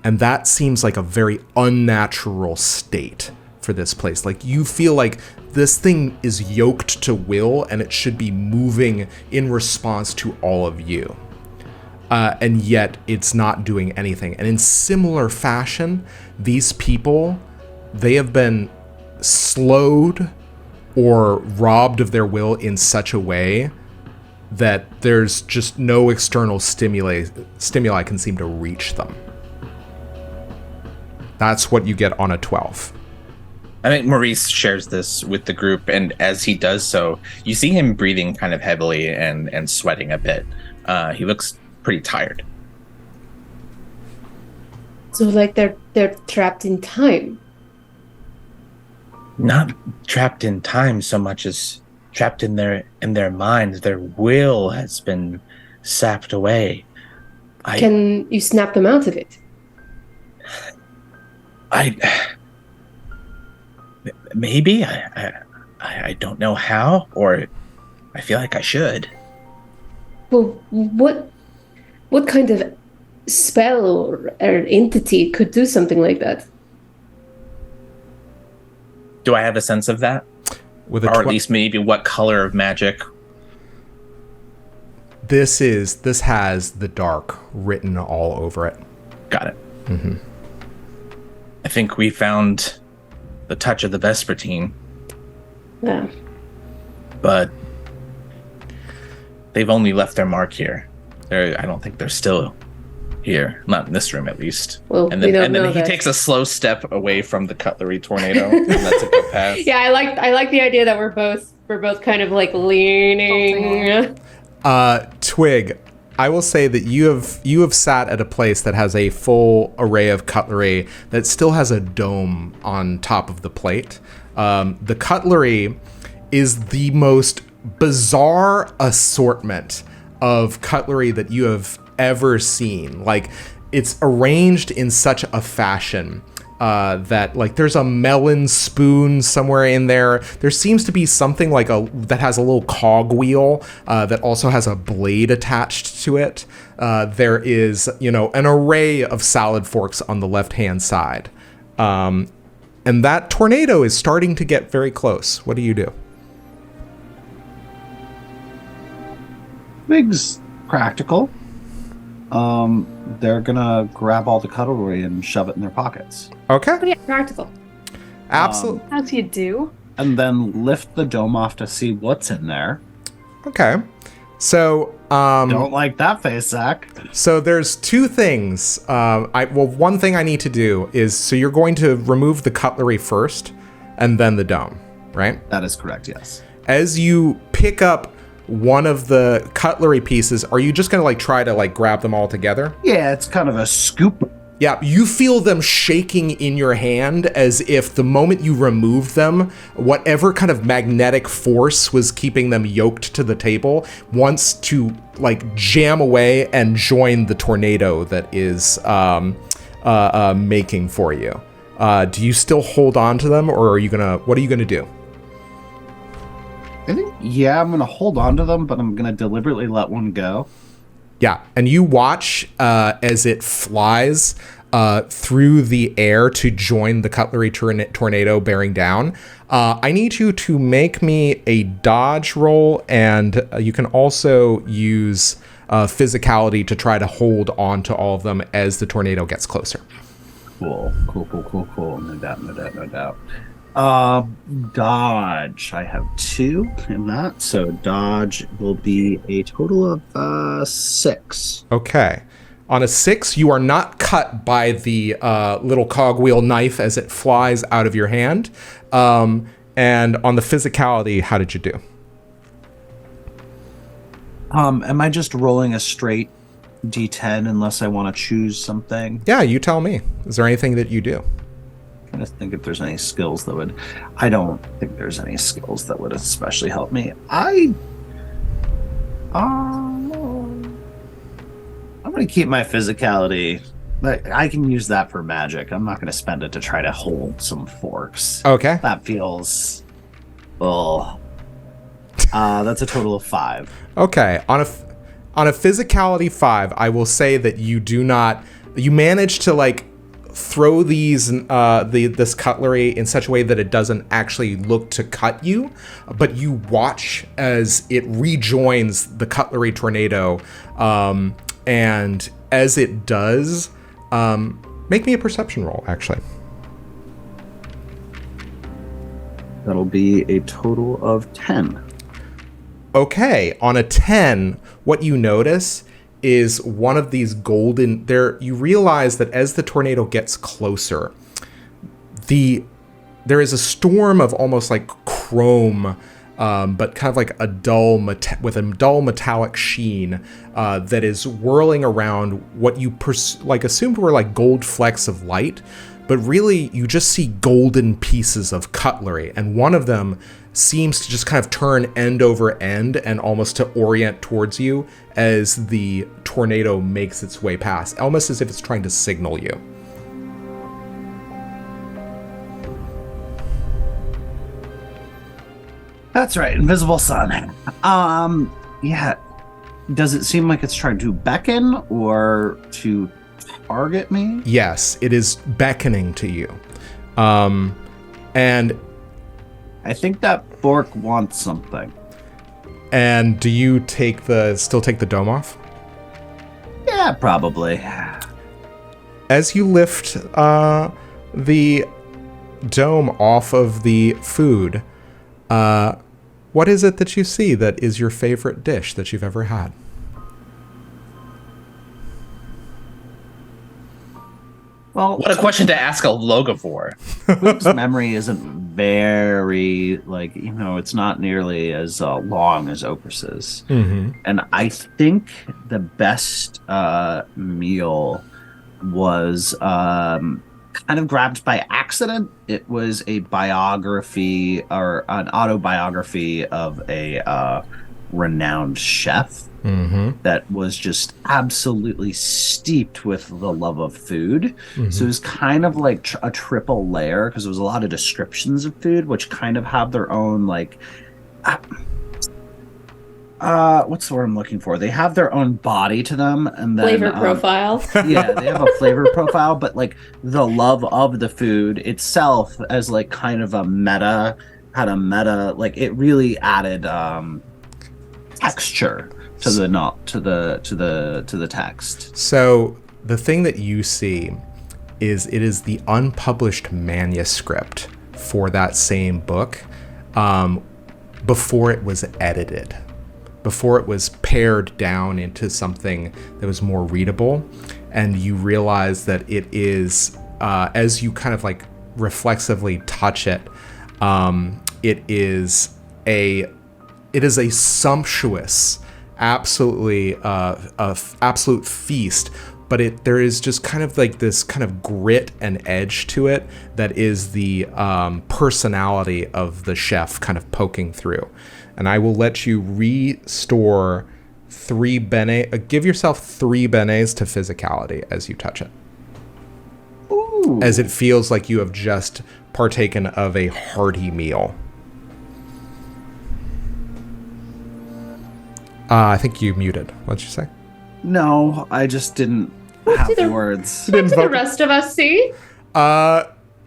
And that seems like a very unnatural state for this place. Like you feel like this thing is yoked to will and it should be moving in response to all of you. And yet it's not doing anything. And in similar fashion, these people, they have been slowed or robbed of their will in such a way that there's just no external stimuli can seem to reach them. That's what you get on a 12. I think Maurice shares this with the group, and as he does so, you see him breathing kind of heavily and sweating a bit. He looks pretty tired. So like they're trapped in time. Not trapped in time so much as trapped in their minds. Their will has been sapped away. Can you snap them out of it? Maybe I don't know how, or I feel like I should. Well, what kind of spell or entity could do something like that? Do I have a sense of that? With or at least maybe what color of magic? This has the dark written all over it. Got it. Mm-hmm. I think we found the touch of the Vespertine. Yeah. But they've only left their mark here. I don't think they're still here. Not in this room, at least. Well, and then he takes a slow step away from the cutlery tornado. And that's a good pass. Yeah, I like the idea that we're both kind of like leaning. Twigg, I will say that you have sat at a place that has a full array of cutlery that still has a dome on top of the plate. The cutlery is the most bizarre assortment of cutlery that you have ever seen. Like, it's arranged in such a fashion that, like, there's a melon spoon somewhere in there. There seems to be something like that has a little cog wheel that also has a blade attached to it. There is, an array of salad forks on the left-hand side. And that tornado is starting to get very close. What do you do? Twig's practical. They're gonna grab all the cutlery and shove it in their pockets. Okay. Yeah, practical. Absolutely. How do you do? And then lift the dome off to see what's in there. Okay. So, Don't like that face, Zach. So there's two things. One thing I need to do is, so you're going to remove the cutlery first and then the dome, right? That is correct, yes. As you pick up one of the cutlery pieces, are you just going to try to grab them all together? Yeah, it's kind of a scoop. Yeah, you feel them shaking in your hand as if the moment you removed them, whatever kind of magnetic force was keeping them yoked to the table wants to jam away and join the tornado that is making for you. Do you still hold on to them, or what are you gonna do? I think, I'm going to hold on to them, but I'm going to deliberately let one go. Yeah, and you watch as it flies through the air to join the cutlery tornado bearing down. I need you to make me a dodge roll, and you can also use physicality to try to hold on to all of them as the tornado gets closer. Cool. No doubt. Dodge. I have 2 in that, so dodge will be a total of 6. Okay. On a 6, you are not cut by the little cogwheel knife as it flies out of your hand. And on the physicality, how did you do? Am I just rolling a straight D10 unless I want to choose something? Yeah, you tell me. Is there anything that you do? I'm trying to think if there's any skills that would... I don't think there's any skills that would especially help me. I'm going to keep my physicality. I can use that for magic. I'm not going to spend it to try to hold some forks. Okay. That feels... Oh. That's a total of 5. Okay. On a physicality 5, I will say that you do not... You manage to, like, throw these this cutlery in such a way that it doesn't actually look to cut you, but you watch as it rejoins the cutlery tornado, and as it does, make me a perception roll, actually. That'll be a total of 10. Okay, on a 10, what you notice is one of these golden... You realize that as the tornado gets closer, there is a storm of almost like chrome, but kind of like a dull with a dull metallic sheen that is whirling around what you assumed were like gold flecks of light, but really you just see golden pieces of cutlery, and one of them seems to just kind of turn end over end and almost to orient towards you as the tornado makes its way past, almost as if it's trying to signal you. That's right, Invisible Sun. Yeah. Does it seem like it's trying to beckon or to target me? Yes, it is beckoning to you. And I think that fork wants something. And do you still take the dome off? Yeah, probably. As you lift the dome off of the food, what is it that you see that is your favorite dish that you've ever had? Well, What a question to ask a logo for. Twig's memory isn't very, it's not nearly as long as Opus's. Mm-hmm. And I think the best meal was kind of grabbed by accident. It was a biography or an autobiography of a renowned chef. Mm-hmm. That was just absolutely steeped with the love of food. Mm-hmm. So it was kind of like a triple layer because there was a lot of descriptions of food, which kind of have their own what's the word I'm looking for? They have their own body to them, and then Flavor profile. Yeah, they have a flavor profile, but like the love of the food itself as like kind of a meta, like it really added texture to the text. So the thing that you see is it is the unpublished manuscript for that same book before it was edited, before it was pared down into something that was more readable. And you realize that it is, as you kind of like reflexively touch it, it is a sumptuous, absolutely absolute feast, but there is just kind of like this kind of grit and edge to it that is the personality of the chef kind of poking through. And I will let you restore 3 bene. Give yourself 3 benes to physicality as you touch it. Ooh. As it feels like you have just partaken of a hearty meal. I think you muted. What'd you say? No, I just didn't Half the- words. What do the rest of us see?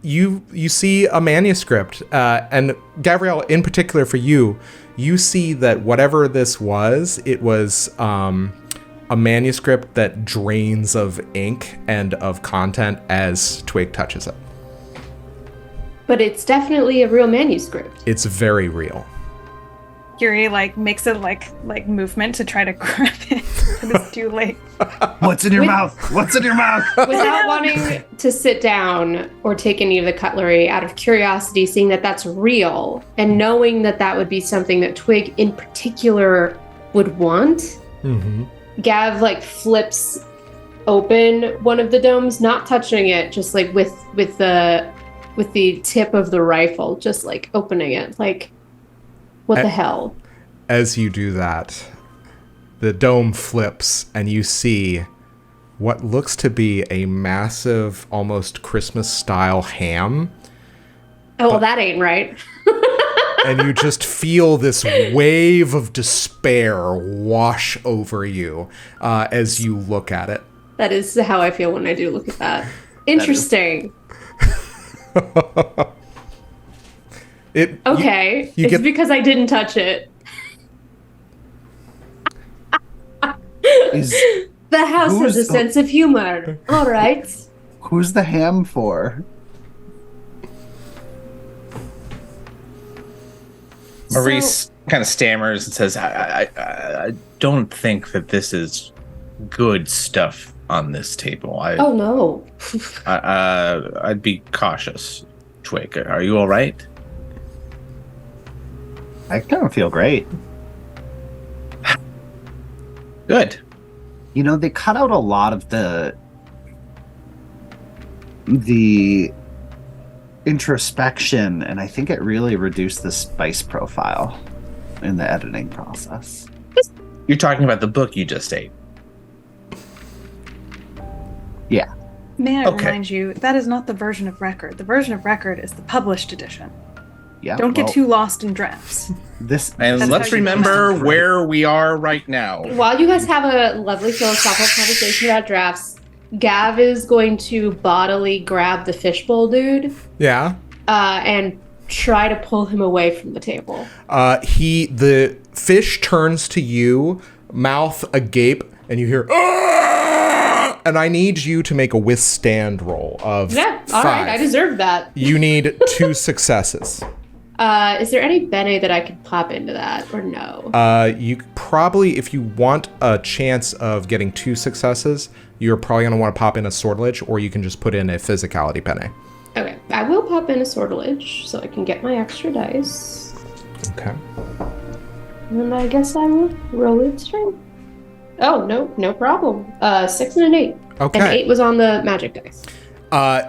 You see a manuscript, and Gavriel, in particular for you, you see that whatever this was, it was a manuscript that drains of ink and of content as Twigg touches it. But it's definitely a real manuscript. It's very real. Kyrrie makes a movement to try to grab it, but it's too late. What's in your mouth? What's in your mouth? Without wanting to sit down or take any of the cutlery, out of curiosity, seeing that that's real and knowing that that would be something that Twigg in particular would want, Gav flips open one of the domes, not touching it, just with the tip of the rifle, just opening it, what the hell? As you do that, the dome flips and you see what looks to be a massive, almost Christmas-style ham. Oh, well, that ain't right. And you just feel this wave of despair wash over you as you look at it. That is how I feel when I do look at that. Interesting. Okay, it's because I didn't touch it. The house has a sense of humor. All right. Who's the ham for? Maurice kind of stammers and says, I don't think that this is good stuff on this table. Oh, no. I'd be cautious. Twigg, are you all right? I don't feel great. Good. You know, they cut out a lot of the introspection, and I think it really reduced the spice profile in the editing process. You're talking about the book you just ate. Yeah. May I remind you, that is not the version of record. The version of record is the published edition. Yeah. Don't get too lost in drafts. Let's remember where we are right now. While you guys have a lovely philosophical conversation about drafts, Gav is going to bodily grab the fishbowl dude. Yeah. And try to pull him away from the table. The fish turns to you, mouth agape, and you hear, "Ah!" And I need you to make a withstand roll of 5. All right, I deserve that. You need 2 successes. Is there any bene that I could pop into that, or no? You probably, if you want a chance of getting 2 successes, you're probably going to want to pop in a swordledge, or you can just put in a physicality penne. Okay, I will pop in a swordledge so I can get my extra dice. Okay. And I guess I will roll it straight. Oh, no problem. 6 and an 8. Okay. And 8 was on the magic dice.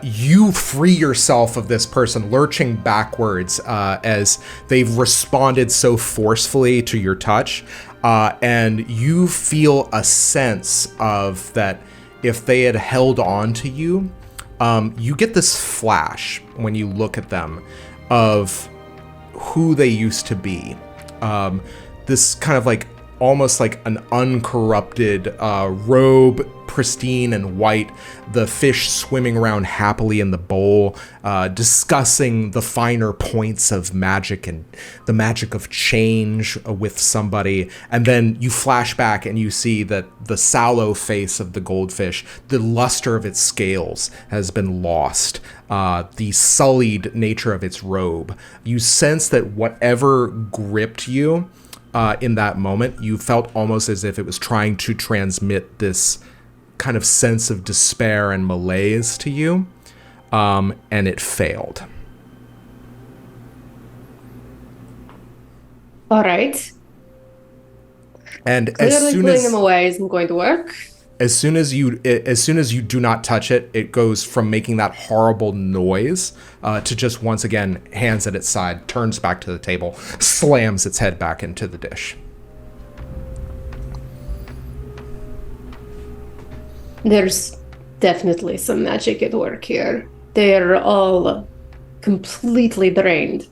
You free yourself of this person lurching backwards as they've responded so forcefully to your touch. And you feel a sense of that if they had held on to you, you get this flash when you look at them of who they used to be. This kind of almost like an uncorrupted robe, pristine and white, the fish swimming around happily in the bowl, discussing the finer points of magic and the magic of change with somebody. And then you flash back and you see that the sallow face of the goldfish, the luster of its scales has been lost. The sullied nature of its robe. You sense that whatever gripped you in that moment, you felt almost as if it was trying to transmit this kind of sense of despair and malaise to you, and it failed. All right. And Clearly pulling him away isn't going to work. As soon as you do not touch it, it goes from making that horrible noise to just once again hands at its side, turns back to the table, slams its head back into the dish. There's definitely some magic at work here. They're all completely drained.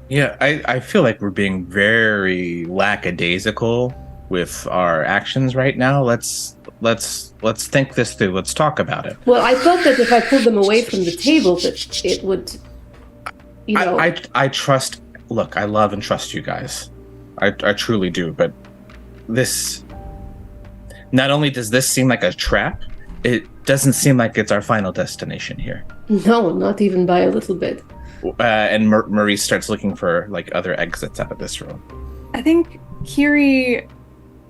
Yeah, I feel like we're being very lackadaisical with our actions right now. Let's let's think this through. Let's talk about it. Well, I thought that if I pulled them away from the table, that it would, you know. I trust. Look, I love and trust you guys. I truly do. But this, not only does this seem like a trap, it doesn't seem like it's our final destination here. No, not even by a little bit. And Maurice starts looking for like other exits out of this room. I think Kyrrie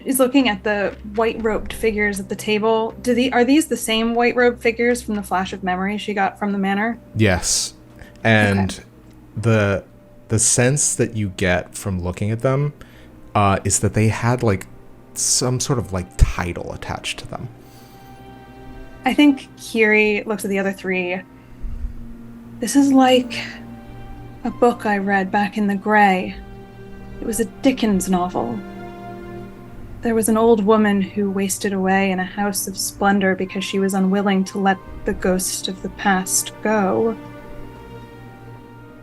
is looking at the white-robed figures at the table. Are these the same white-robed figures from the flash of memory she got from the manor? Yes. And the sense that you get from looking at them is that they had like some sort of like title attached to them. I think Kyrrie looks at the other three. This is like a book I read back in the Grey. It was a Dickens novel. There was an old woman who wasted away in a house of splendor because she was unwilling to let the ghost of the past go.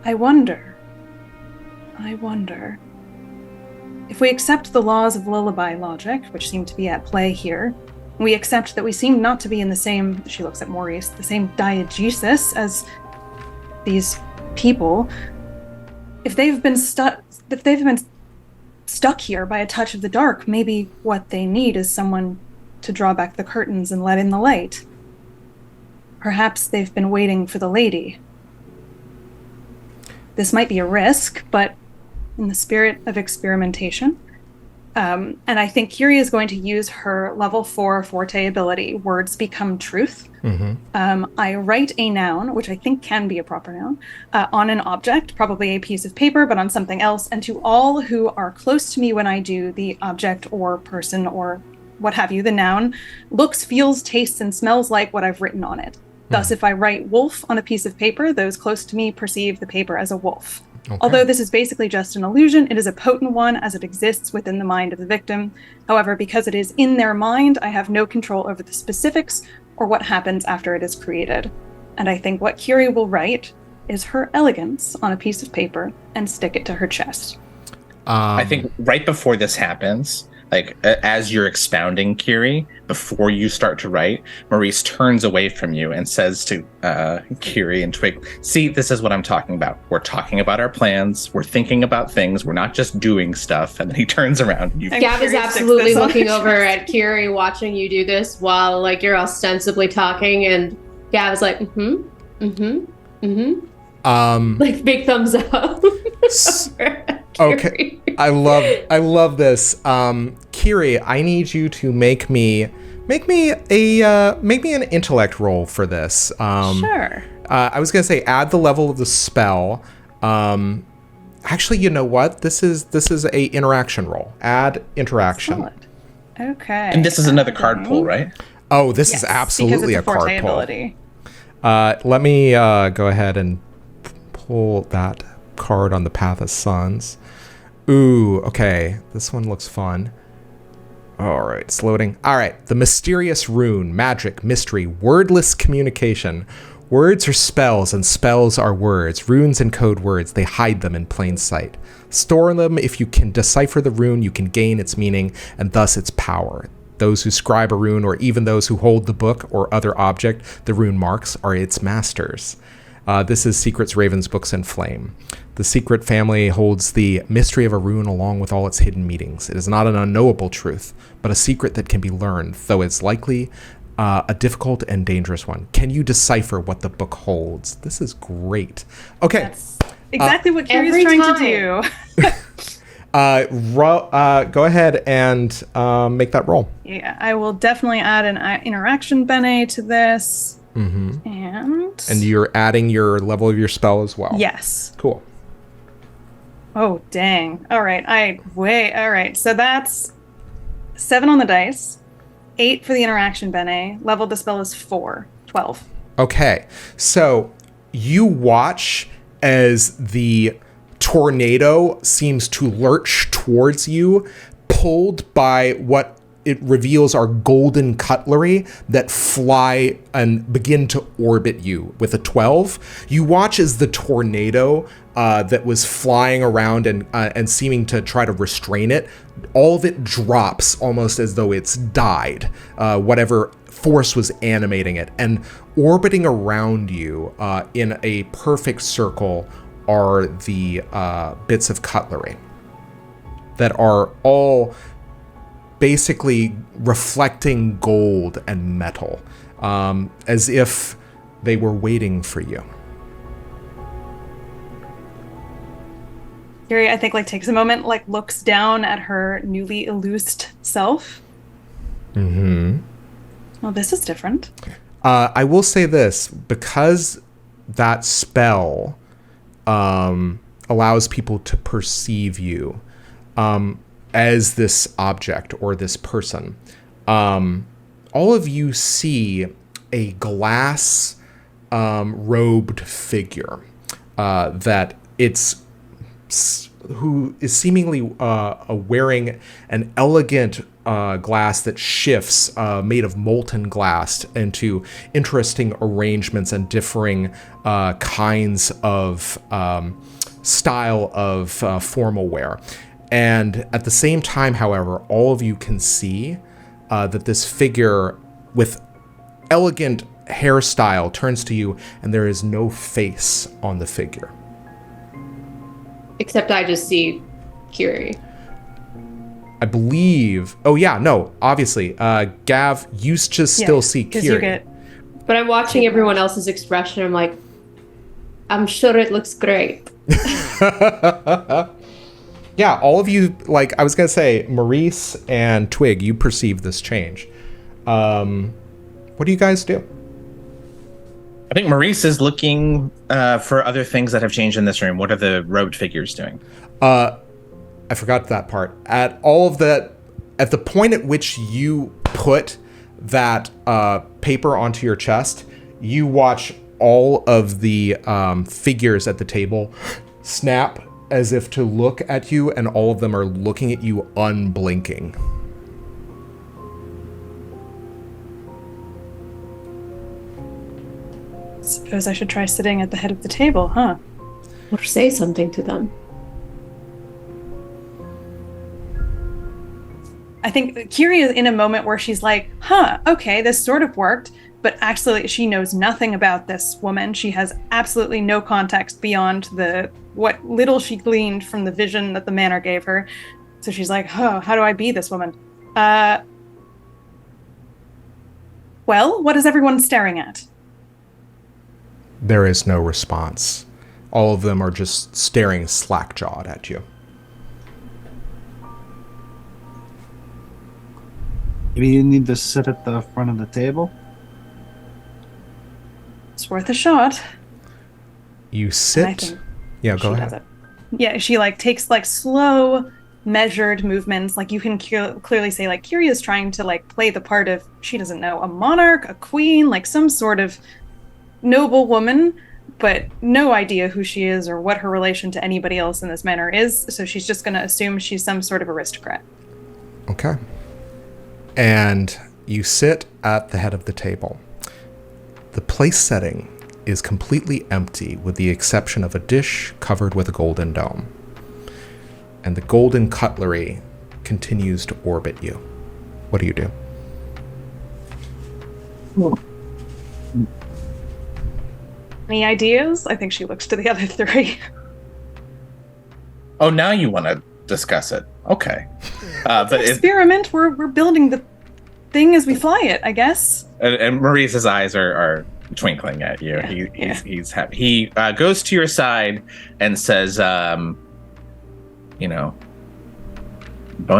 I wonder, if we accept the laws of lullaby logic, which seem to be at play here, we accept that we seem not to be in the same, she looks at Maurice, the same diegesis as these people. If they've been stuck here by a touch of the dark, maybe what they need is someone to draw back the curtains and let in the light. Perhaps they've been waiting for the lady. This might be a risk, but in the spirit of experimentation, and I think Kyrrie is going to use her level 4 Forte ability, Words Become Truth. Mm-hmm. I write a noun, which I think can be a proper noun, on an object, probably a piece of paper, but on something else, and to all who are close to me when I do, the object or person or what have you, the noun, looks, feels, tastes, and smells like what I've written on it. Thus, if I write wolf on a piece of paper, those close to me perceive the paper as a wolf. Okay. Although this is basically just an illusion, it is a potent one as it exists within the mind of the victim. However, because it is in their mind, I have no control over the specifics or what happens after it is created. And I think what Kyrrie will write is her elegance on a piece of paper and stick it to her chest. I think right before this happens, like as you're expounding, Kyrrie, before you start to write, Maurice turns away from you and says to Kyrrie and Twigg, see, this is what I'm talking about. We're talking about our plans. We're thinking about things. We're not just doing stuff. And then he turns around. Gav is absolutely looking over at Kyrrie, watching you do this while like you're ostensibly talking, and Gav is like, like big thumbs up. Okay, I love this. Kyrrie, I need you to make me an intellect roll for this. Sure. I was gonna say add the level of the spell. Actually, you know what? This is a interaction roll. Add interaction. Excellent. Okay. And this is another card pull, right? Oh, this is absolutely a card pull. Ability. Let me go ahead and pull that card on the Path of Suns. Ooh, okay. This one looks fun. All right, it's loading. All right, the mysterious rune, magic, mystery, wordless communication. Words are spells, and spells are words. Runes encode words. They hide them in plain sight. Store them. If you can decipher the rune, you can gain its meaning, and thus its power. Those who scribe a rune, or even those who hold the book or other object the rune marks, are its masters. This is Secrets, Ravens, Books, and Flame. The secret family holds the mystery of a rune along with all its hidden meanings. It is not an unknowable truth, but a secret that can be learned, though it's likely a difficult and dangerous one. Can you decipher what the book holds? This is great. Okay. That's exactly what Kyrrie's trying to do. Go ahead and make that roll. Yeah, I will definitely add an interaction bene to this. Mm-hmm. And you're adding your level of your spell as well. Yes. Cool. Oh, dang. All right. All right. So that's 7 on the dice, 8 for the interaction bene. Level of the spell is 4. 12. Okay. So you watch as the tornado seems to lurch towards you, pulled by what it reveals are golden cutlery that fly and begin to orbit you with a 12. You watch as the tornado that was flying around and seeming to try to restrain it, all of it drops almost as though it's died, whatever force was animating it. And orbiting around you in a perfect circle are the bits of cutlery that are all basically reflecting gold and metal, as if they were waiting for you. Kyrrie, I think, takes a moment, looks down at her newly illused self. Mm-hmm. Well, this is different. I will say this, because that spell allows people to perceive you as this object or this person. All of you see a glass robed figure that who is seemingly wearing an elegant glass that shifts, made of molten glass, into interesting arrangements and differing kinds of style of formal wear. And at the same time, however, all of you can see that this figure with elegant hairstyle turns to you, and there is no face on the figure. Except I just see Kyrrie. I believe. Oh yeah, no. Obviously, Gav, you just still see Kyrrie. But I'm watching everyone else's expression. I'm like, I'm sure it looks great. Yeah, all of you, I was gonna say, Maurice and Twig, you perceive this change. What do you guys do? I think Maurice is looking for other things that have changed in this room. What are the robed figures doing? I forgot that part. At the point at which you put that paper onto your chest, you watch all of the figures at the table snap as if to look at you, and all of them are looking at you unblinking. Suppose I should try sitting at the head of the table, huh? Or say something to them. I think Kyrrie is in a moment where she's like, okay, this sort of worked, but actually she knows nothing about this woman. She has absolutely no context beyond what little she gleaned from the vision that the manor gave her. So she's like, how do I be this woman? Well, what is everyone staring at? There is no response. All of them are just staring slack-jawed at you. Maybe you need to sit at the front of the table? It's worth a shot. You sit? Yeah, go ahead. Yeah, she takes slow, measured movements. You can clearly say Kyrrie is trying to play the part of, she doesn't know, a monarch, a queen, some sort of noble woman, but no idea who she is or what her relation to anybody else in this manor is. So she's just going to assume she's some sort of aristocrat. Okay. And you sit at the head of the table. The place setting is completely empty with the exception of a dish covered with a golden dome. And the golden cutlery continues to orbit you. What do you do? Any ideas? I think she looks to the other three. Oh, now you want to discuss it. Okay. But experiment. We're building the thing as we fly it, I guess. And Maurice's eyes are twinkling at you. Yeah, he's happy. He goes to your side and says, bon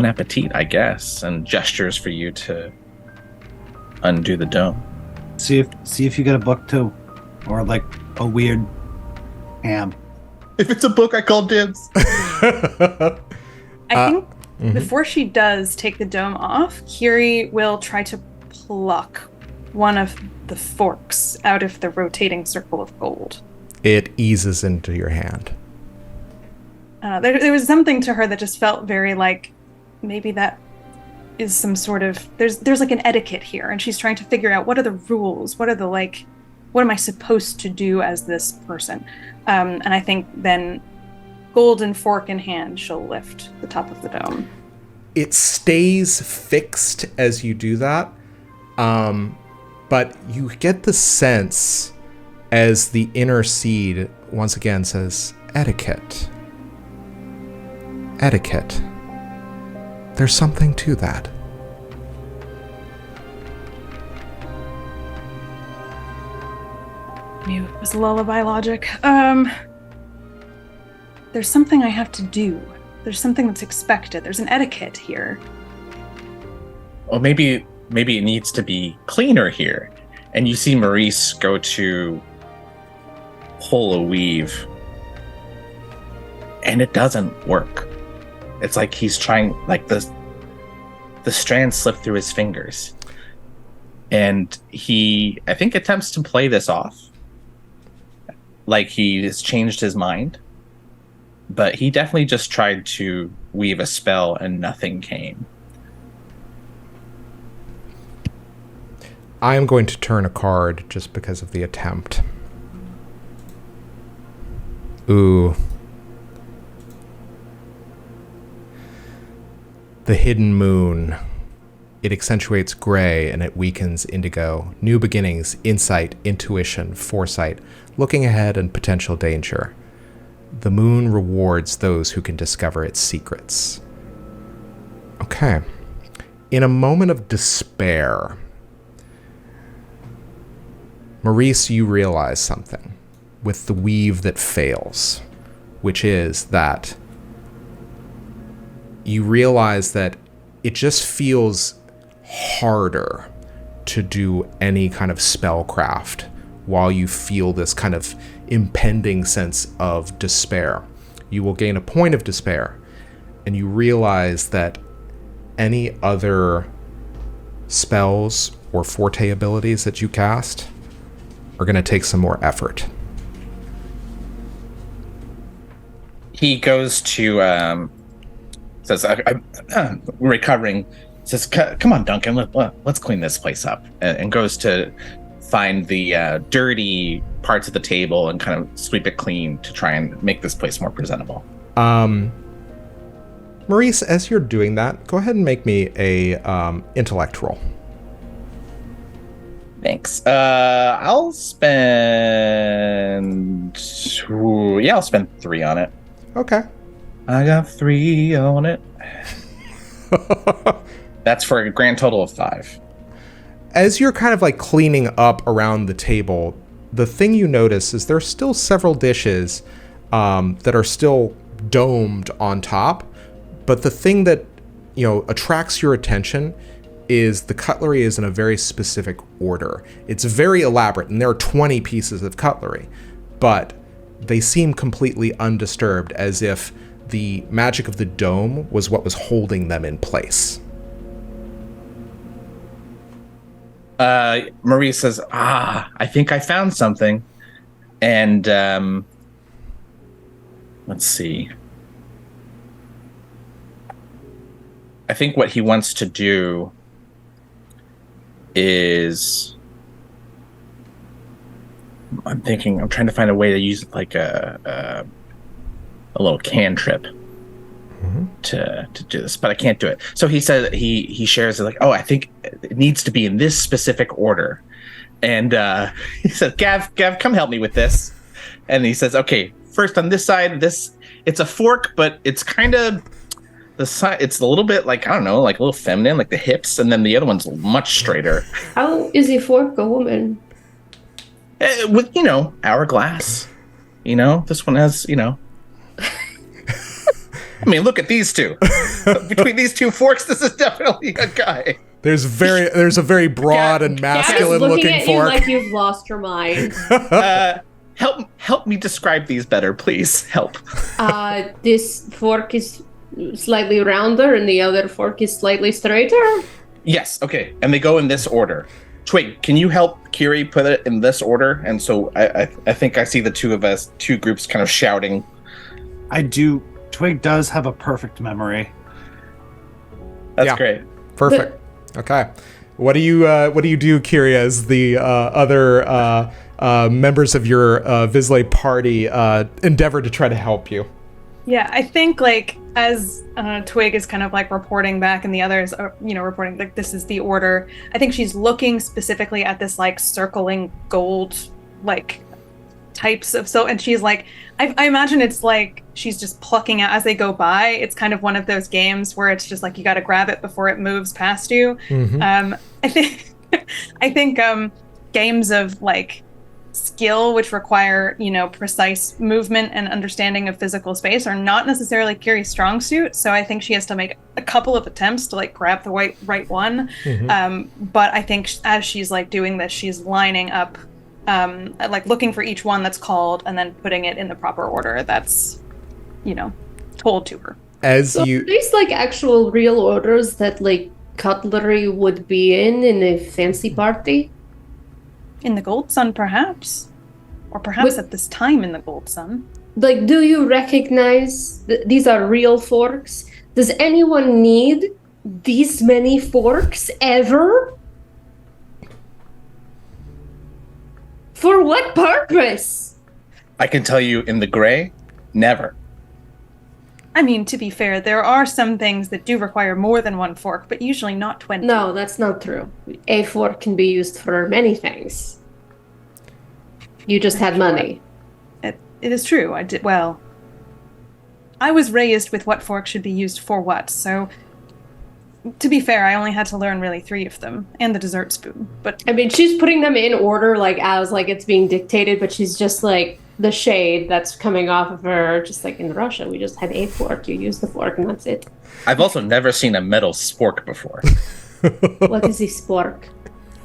appetit, I guess, and gestures for you to undo the dome. See if you get a book too, or a weird ham. If it's a book, I call dibs. I think before she does take the dome off, Kyrrie will try to pluck one of the forks out of the rotating circle of gold. It eases into your hand. There was something to her that just felt very maybe that is some sort of there's like an etiquette here, and she's trying to figure out what are the rules, what am I supposed to do as this person, and I think then golden fork in hand she'll lift the top of the dome. It stays fixed as you do that, but you get the sense as the inner seed once again says etiquette. There's something to that. Knew it was lullaby logic. There's something I have to do. There's something that's expected. There's an etiquette here. Well, maybe it needs to be cleaner here. And you see Maurice go to pull a weave, and it doesn't work. It's like he's trying, like the strands slip through his fingers. And he, I think, attempts to play this off like he has changed his mind. But he definitely just tried to weave a spell and nothing came. I am going to turn a card just because of the attempt. Ooh. The Hidden Moon. It accentuates gray and it weakens indigo. New beginnings, insight, intuition, foresight, looking ahead and potential danger. The moon rewards those who can discover its secrets. Okay. In a moment of despair, Maurice, you realize something with the weave that fails, which is that you realize that it just feels harder to do any kind of spellcraft while you feel this kind of impending sense of despair. You will gain a point of despair, and you realize that any other spells or forte abilities that you cast are going to take some more effort. He goes to says, I'm recovering. Says, come on, Duncan, let's clean this place up. And goes to find the dirty parts of the table and kind of sweep it clean to try and make this place more presentable. Maurice, as you're doing that, go ahead and make me a intellect roll. Thanks. I'll spend 3 on it. Okay. I got 3 on it. That's for a grand total of 5. As you're kind of like cleaning up around the table, the thing you notice is there's still several dishes that are still domed on top. But the thing that, attracts your attention is the cutlery is in a very specific order. It's very elaborate, and there are 20 pieces of cutlery, but they seem completely undisturbed, as if the magic of the dome was what was holding them in place. Maurice says, I think I found something. And let's see. I think what he wants to do is, I'm trying to find a way to use like a little cantrip to do this, but I can't do it. So he said he shares it like, I think it needs to be in this specific order. And he says, Gav, come help me with this. And he says, okay, first on this side, it's a fork, but it's kind of the side. It's a little bit like, I don't know, like a little feminine, like the hips, and then the other one's much straighter. How is a fork a woman? With hourglass. This one has I mean, look at these two. Between these two forks, this is definitely a guy. There's a very broad and masculine-looking fork. You like you've lost your mind. Help me describe these better, please. Help. This fork is slightly rounder, and the other fork is slightly straighter. Yes. Okay. And they go in this order. Twig, can you help Kyrrie put it in this order? And so I think I see the two groups kind of shouting. I do. Twig does have a perfect memory. That's great. Perfect. Okay. What do you do, Kyrrie, as the other members of your vislae party endeavor to try to help you? Yeah, I think like as Twigg is kind of like reporting back and the others are, reporting like this is the order. I think she's looking specifically at this like circling gold like types of and she's like I imagine it's like she's just plucking out as they go by. It's kind of one of those games where it's just like you got to grab it before it moves past you. Mm-hmm. I think games of like skill which require precise movement and understanding of physical space are not necessarily Kyrrie's strong suit, so I think she has to make a couple of attempts to like grab the right one. But I think as she's like doing this, she's lining up like looking for each one that's called and then putting it in the proper order that's told to her. There's like actual real orders that like cutlery would be in a fancy party. In the Gold Sun, perhaps. Or perhaps at this time in the Gold Sun. Like, do you recognize these are real forks? Does anyone need these many forks ever? For what purpose? I can tell you in the gray, never. I mean, to be fair, there are some things that do require more than one fork, but usually not 20. No, that's not true. A fork can be used for many things. You just had money. It is true. I was raised with what fork should be used for what, so to be fair, I only had to learn really 3 of them, and the dessert spoon. But I mean, she's putting them in order, like as like it's being dictated, but she's just like the shade that's coming off of her, just like in Russia, we just have a fork. You use the fork, and that's it. I've also never seen a metal spork before. What is a spork?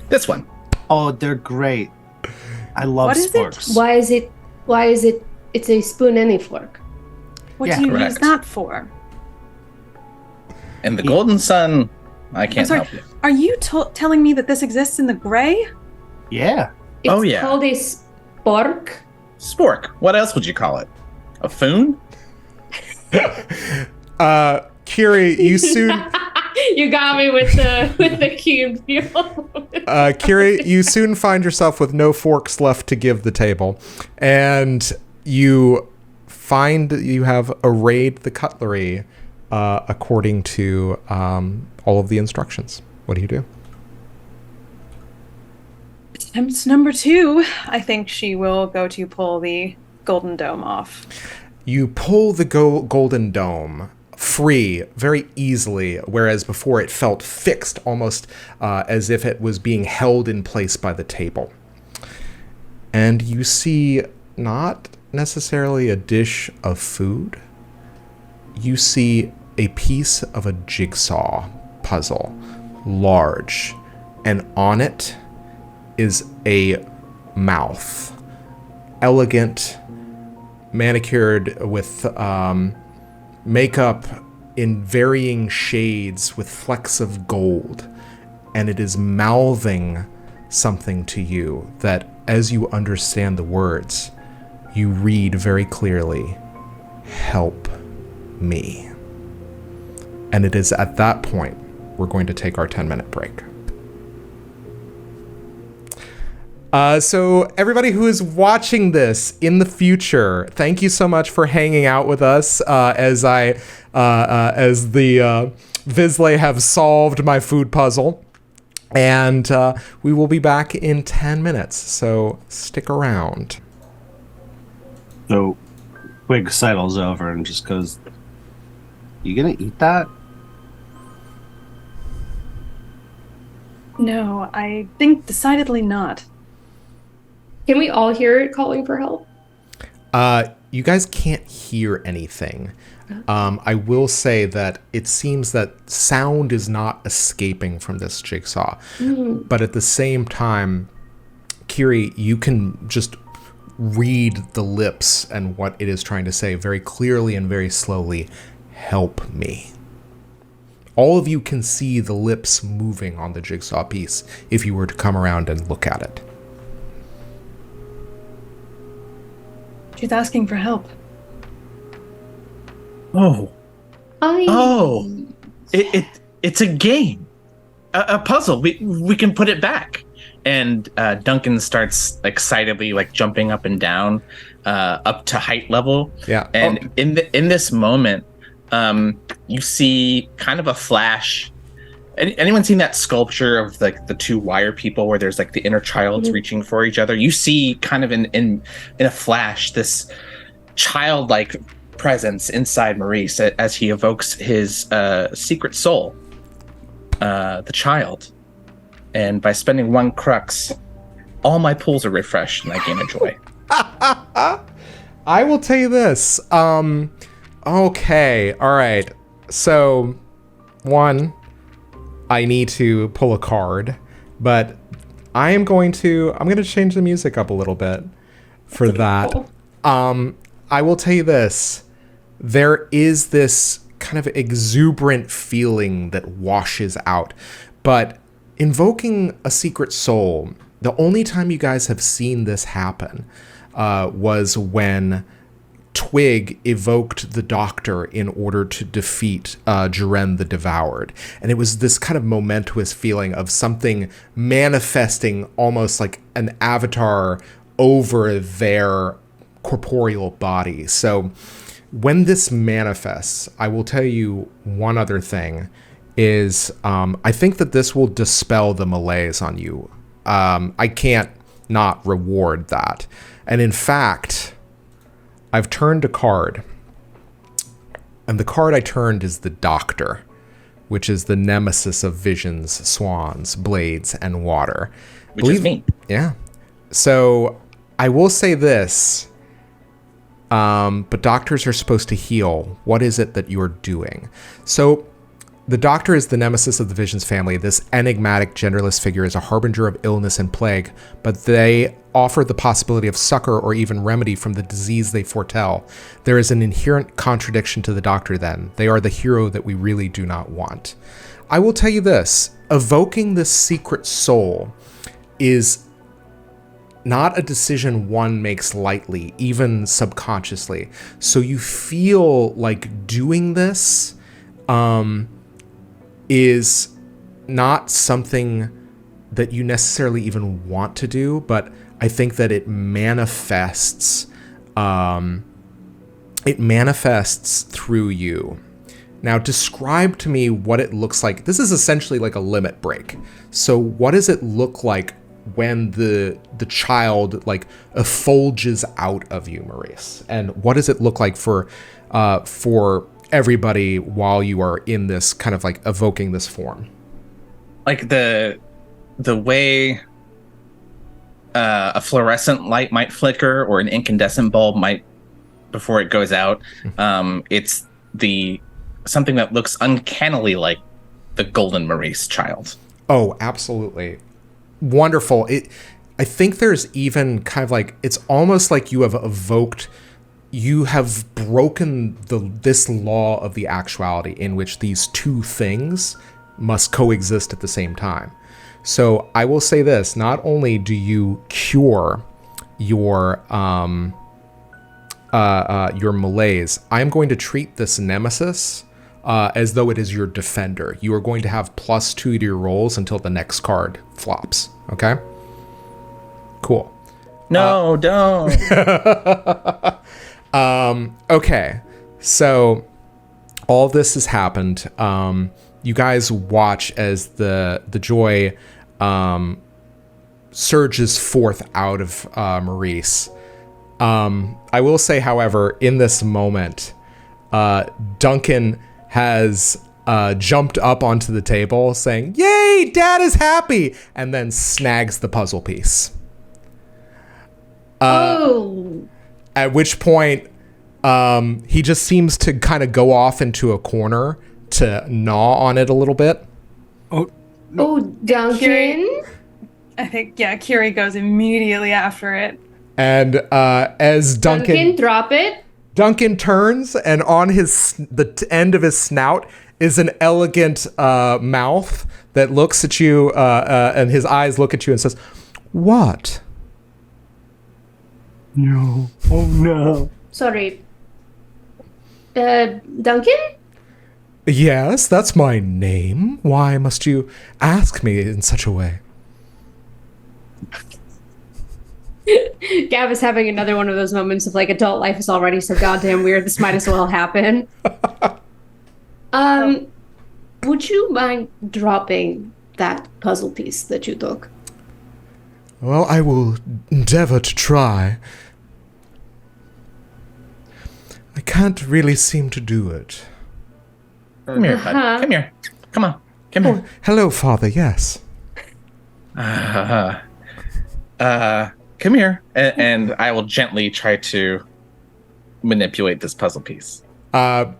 This one. Oh, they're great. I love What is sporks. Why is it? It's a spoon and a fork. what Yeah, do you use correct. that for? In the Golden Sun, I can't sorry. help you. Are you telling me that this exists in the gray? Yeah. It's Oh, yeah. called a spork. Spork. What else would you call it? A foon? Kyrrie, you soon You got me with the cube. Kyrrie, you soon find yourself with no forks left to give the table, and you find that you have arrayed the cutlery according to all of the instructions. What do you do? Attempt number 2. I think she will go to pull the golden dome off. You pull the golden dome free very easily, whereas before it felt fixed, almost as if it was being held in place by the table. And you see not necessarily a dish of food. You see a piece of a jigsaw puzzle, large, and on it is a mouth, elegant, manicured with makeup in varying shades with flecks of gold, and it is mouthing something to you that, as you understand the words, you read very clearly, "Help me." And it is at that point we're going to take our 10-minute break. So everybody who is watching this in the future, thank you so much for hanging out with us as the vislae have solved my food puzzle. And we will be back in 10 minutes, so stick around. So Twigg sidles over and just goes, "You gonna eat that?" No, I think decidedly not. Can we all hear it calling for help? You guys can't hear anything. I will say that it seems that sound is not escaping from this jigsaw. But at the same time, Kyrrie, you can just read the lips and what it is trying to say very clearly and very slowly. "Help me." All of you can see the lips moving on the jigsaw piece if you were to come around and look at it. She's asking for help. Oh. It's a game. a puzzle. We can put it back. And Duncan starts excitedly jumping up and down, up to height level. Yeah. And in this moment, you see kind of a flash. Anyone seen that sculpture of the two wire people where there's the inner childs reaching for each other? You see kind of in a flash this childlike presence inside Maurice as he evokes his secret soul, the child. And by spending 1 crux, all my pools are refreshed and I gain a joy. I will tell you this. Okay, all right. So, 1, I need to pull a card, but I'm going to change the music up a little bit for that. I will tell you this. There is this kind of exuberant feeling that washes out, but invoking a secret soul, the only time you guys have seen this happen was when Twigg evoked the Doctor in order to defeat Jiren the Devoured. And it was this kind of momentous feeling of something manifesting almost like an avatar over their corporeal body. So when this manifests, I will tell you one other thing is I think that this will dispel the malaise on you. I can't not reward that. And in fact, I've turned a card. And the card I turned is the Doctor, which is the nemesis of visions, swans, blades, and water. Which is me. Yeah. So I will say this, but doctors are supposed to heal. What is it that you're doing? So the Doctor is the nemesis of the Visions family. This enigmatic, genderless figure is a harbinger of illness and plague, but they offer the possibility of succor or even remedy from the disease they foretell. There is an inherent contradiction to the Doctor then. They are the hero that we really do not want. I will tell you this, evoking this secret soul is not a decision one makes lightly, even subconsciously. So you feel like doing this is not something that you necessarily even want to do, but I think that it manifests through you. Now, describe to me what it looks like. This is essentially like a limit break. So what does it look like when the child effulges out of you, Maurice? And what does it look like for everybody while you are in this kind of evoking this form? The way a fluorescent light might flicker or an incandescent bulb might before it goes out. It's something that looks uncannily like the golden Maurice child. Oh, absolutely. Wonderful. I think there's even kind of it's almost like you have evoked, you have broken this law of the actuality in which these two things must coexist at the same time. So I will say this, not only do you cure your malaise, I'm going to treat this nemesis as though it is your defender. You are going to have +2 to your rolls until the next card flops. Okay? Cool. No, don't. Okay. So all this has happened. You guys watch as the joy surges forth out of Maurice. I will say, however, in this moment, Duncan has jumped up onto the table saying, "Yay, Dad is happy!" and then snags the puzzle piece. At which point, he just seems to kind of go off into a corner to gnaw on it a little bit. Oh, Duncan? Kyrrie, I think, Kyrrie goes immediately after it. And as Duncan, drop it. Duncan turns, and on the end of his snout is an elegant mouth that looks at you, and his eyes look at you and says, "What?" No. Oh, no. Sorry. Duncan? Yes, that's my name. Why must you ask me in such a way? Gav is having another one of those moments of like adult life is already so goddamn weird. This might as well happen. Would you mind dropping that puzzle piece that you took? Well, I will endeavor to try. I can't really seem to do it. Come here, bud. Come here. Come on. Come here. Hello, Father, yes. Come here, and I will gently try to manipulate this puzzle piece.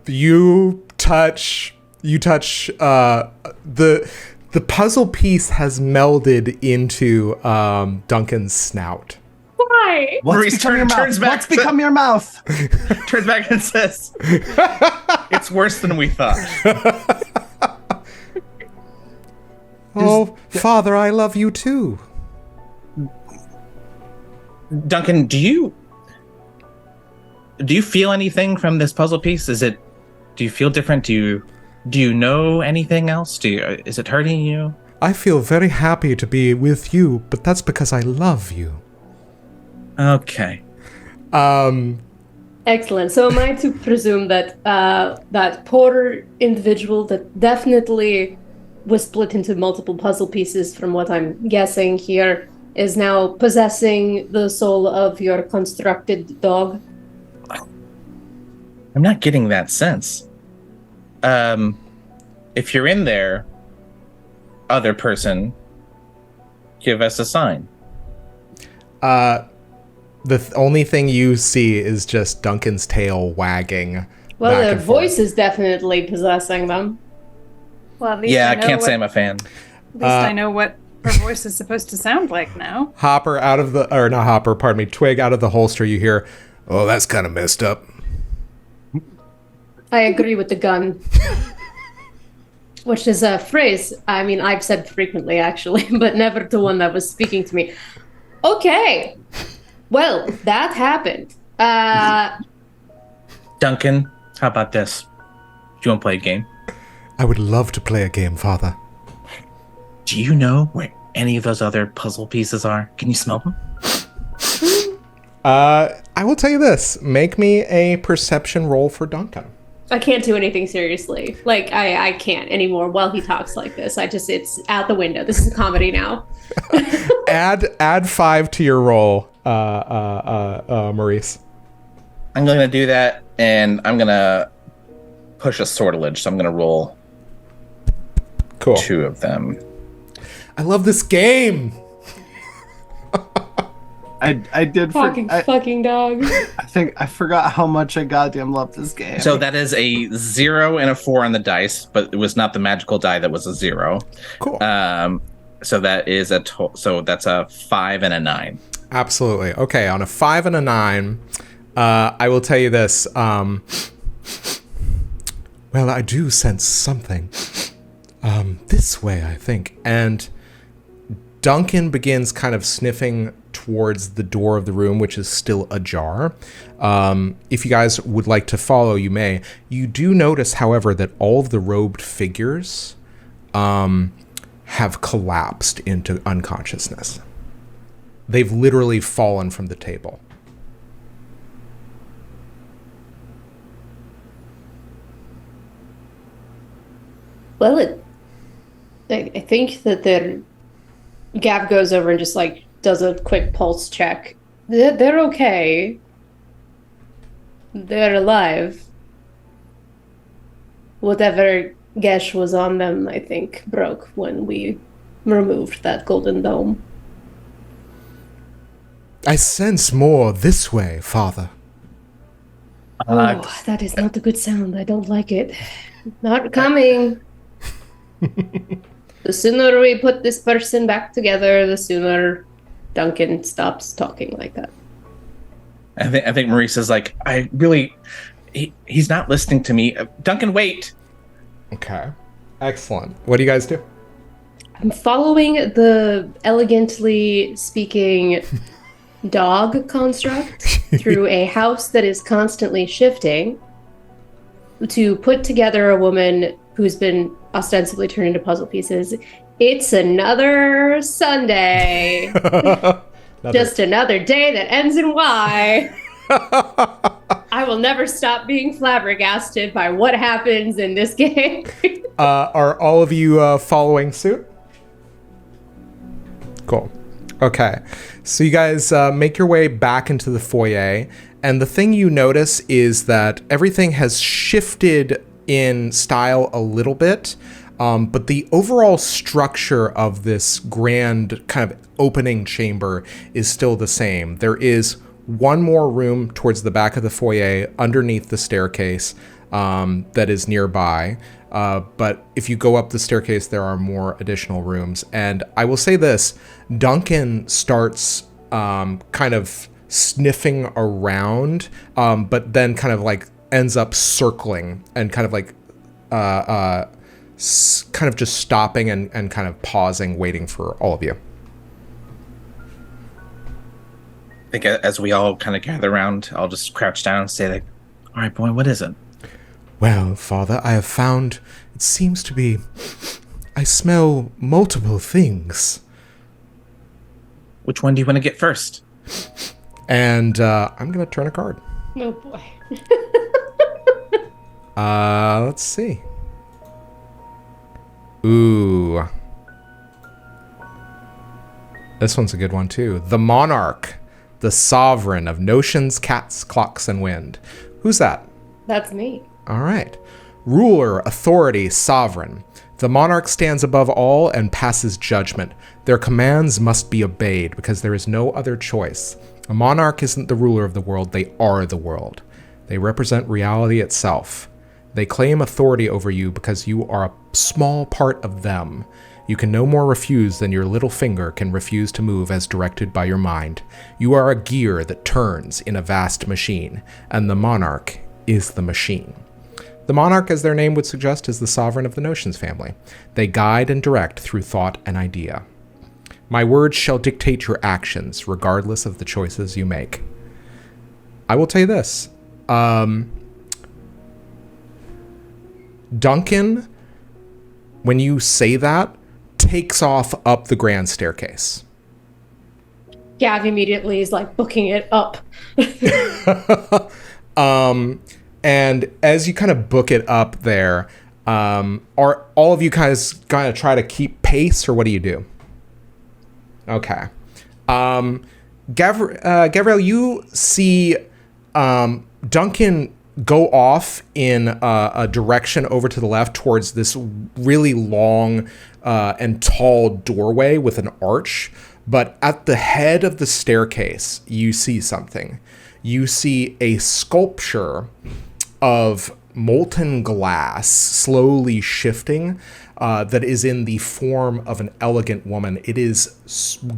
You touch the puzzle piece has melded into Duncan's snout. Why? Maurice turns back. What's become your mouth? Turns back and says, "It's worse than we thought." Oh, Father, I love you too. Duncan, do you feel anything from this puzzle piece? Do you feel different? Do you know anything else? Is it hurting you? I feel very happy to be with you, but that's because I love you. Okay. Excellent. So am I to presume that that poor individual that definitely was split into multiple puzzle pieces, from what I'm guessing here, is now possessing the soul of your constructed dog? I'm not getting that sense. If you're in there, other person, give us a sign. The only thing you see is just Duncan's tail wagging. Well, back their and forth. voice is definitely possessing them. Well, at least Yeah, I know can't say what- I'm a fan. At least I know what her voice is supposed to sound like now. Hopper out of the, or not Hopper, pardon me, Twig out of the holster, you hear, Oh, that's kind of messed up. I agree with the gun. Which is a phrase, I mean, I've said frequently, actually, but never to one that was speaking to me. Okay. Well, that happened. Duncan, how about this? Do you want to play a game? I would love to play a game, Father. Do you know where any of those other puzzle pieces are? Can you smell them? I will tell you this. Make me a perception roll for Duncan. I can't do anything seriously. Like, I can't anymore while he talks like this. It's out the window. This is a comedy now. Add 5 to your roll, Maurice. I'm going to do that, and I'm going to push a sortilege, so I'm going to roll Cool. 2 of them. I love this game. I did Fucking dog. I think I forgot how much I goddamn love this game. So that is a 0 and a 4 on the dice, but it was not the magical die that was a 0. Cool. So that is so that's a 5 and a 9. Absolutely. Okay, on a 5 and a 9, I will tell you this. Well, I do sense something. This way, I think. And Duncan begins kind of sniffing towards the door of the room, which is still ajar. If you guys would like to follow, you may. You do notice, however, that all of the robed figures have collapsed into unconsciousness. They've literally fallen from the table. Well, I think that Gav goes over and just like does a quick pulse check. They're okay. They're alive. Whatever gash was on them, I think, broke when we removed that golden dome. I sense more this way, Father. Oh, that is not a good sound. I don't like it. Not coming. The sooner we put this person back together, the sooner Duncan stops talking like that. I think Maurice is like, he's not listening to me. Duncan, wait. Okay. Excellent. What do you guys do? I'm following the elegantly speaking dog construct through a house that is constantly shifting. to put together a woman who's been ostensibly turned into puzzle pieces. It's another Sunday. Just another day that ends in Y. I will never stop being flabbergasted by what happens in this game. Are all of you following suit? Cool. Okay. So you guys make your way back into the foyer, and the thing you notice is that everything has shifted in style a little bit, but the overall structure of this grand kind of opening chamber is still the same. There is one more room towards the back of the foyer underneath the staircase that is nearby. But if you go up the staircase, there are more additional rooms. And I will say this, Duncan starts kind of sniffing around, but then kind of like ends up circling and kind of like kind of just stopping and kind of pausing, waiting for all of you. I think as we all kind of gather around, I'll just crouch down and say, like, all right, boy, what is it? Well, Father, I have found, it seems to be, I smell multiple things. Which one do you want to get first? And I'm going to turn a card. Oh, boy. Let's see. Ooh. This one's a good one, too. The Monarch, the Sovereign of Notions, Cats, Clocks, and Wind. Who's that? That's me. All right. Ruler, authority, sovereign. The monarch stands above all and passes judgment. Their commands must be obeyed because there is no other choice. A monarch isn't the ruler of the world, they are the world. They represent reality itself. They claim authority over you because you are a small part of them. You can no more refuse than your little finger can refuse to move as directed by your mind. You are a gear that turns in a vast machine, and the monarch is the machine. The monarch, as their name would suggest, is the sovereign of the Notions family. They guide and direct through thought and idea. My words shall dictate your actions, regardless of the choices you make. I will tell you this. Duncan, when you say that, takes off up the grand staircase. Gav immediately is like booking it up. And as you kind of book it up there, are all of you guys kind of try to keep pace, or what do you do? Okay. Gavriel, you see Duncan go off in a direction over to the left towards this really long and tall doorway with an arch. But at the head of the staircase, you see something. You see a sculpture of molten glass slowly shifting that is in the form of an elegant woman. It is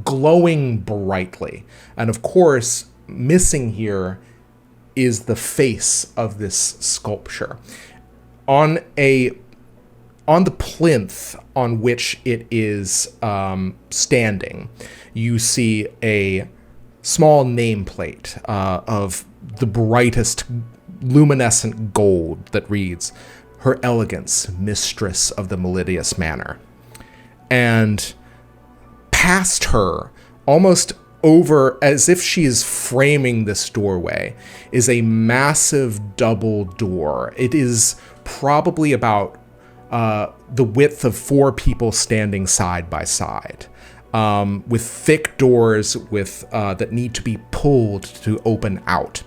glowing brightly. And of course, missing here is the face of this sculpture. On the plinth on which it is standing, you see a small nameplate of the brightest luminescent gold that reads, "Her Elegance, Mistress of the Mollitious Manor." And past her, almost over as if she is framing this doorway, is a massive double door. It is probably about the width of 4 people standing side by side, with thick doors that need to be pulled to open out.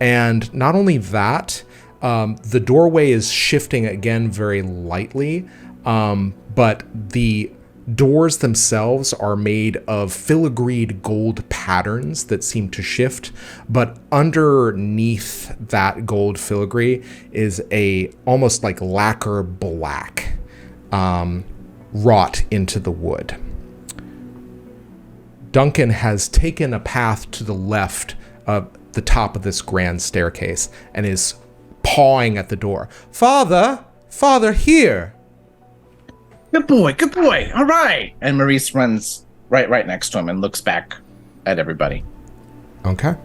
And not only that, the doorway is shifting again very lightly, but the doors themselves are made of filigreed gold patterns that seem to shift, but underneath that gold filigree is a almost like lacquer black wrought into the wood. Duncan has taken a path to the left of the top of this grand staircase and is pawing at the door. Father, here. Good boy. All right. And Maurice runs right next to him and looks back at everybody. Okay.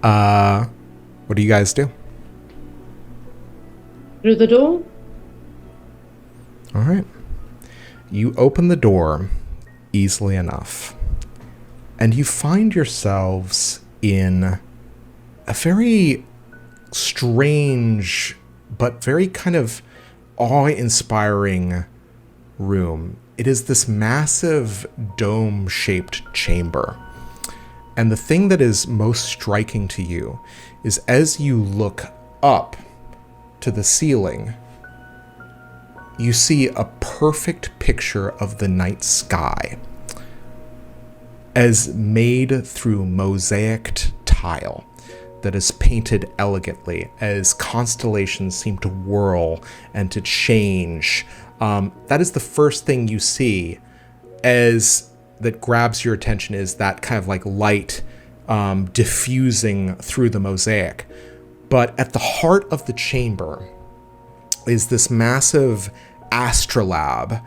What do you guys do? Through the door? All right. You open the door easily enough, and you find yourselves in a very strange but very kind of awe-inspiring room. It is this massive dome-shaped chamber. And the thing that is most striking to you is as you look up to the ceiling, you see a perfect picture of the night sky as made through mosaicked tile that is painted elegantly as constellations seem to whirl and to change. That is the first thing you see as that grabs your attention, is that kind of like light diffusing through the mosaic. But at the heart of the chamber is this massive astrolabe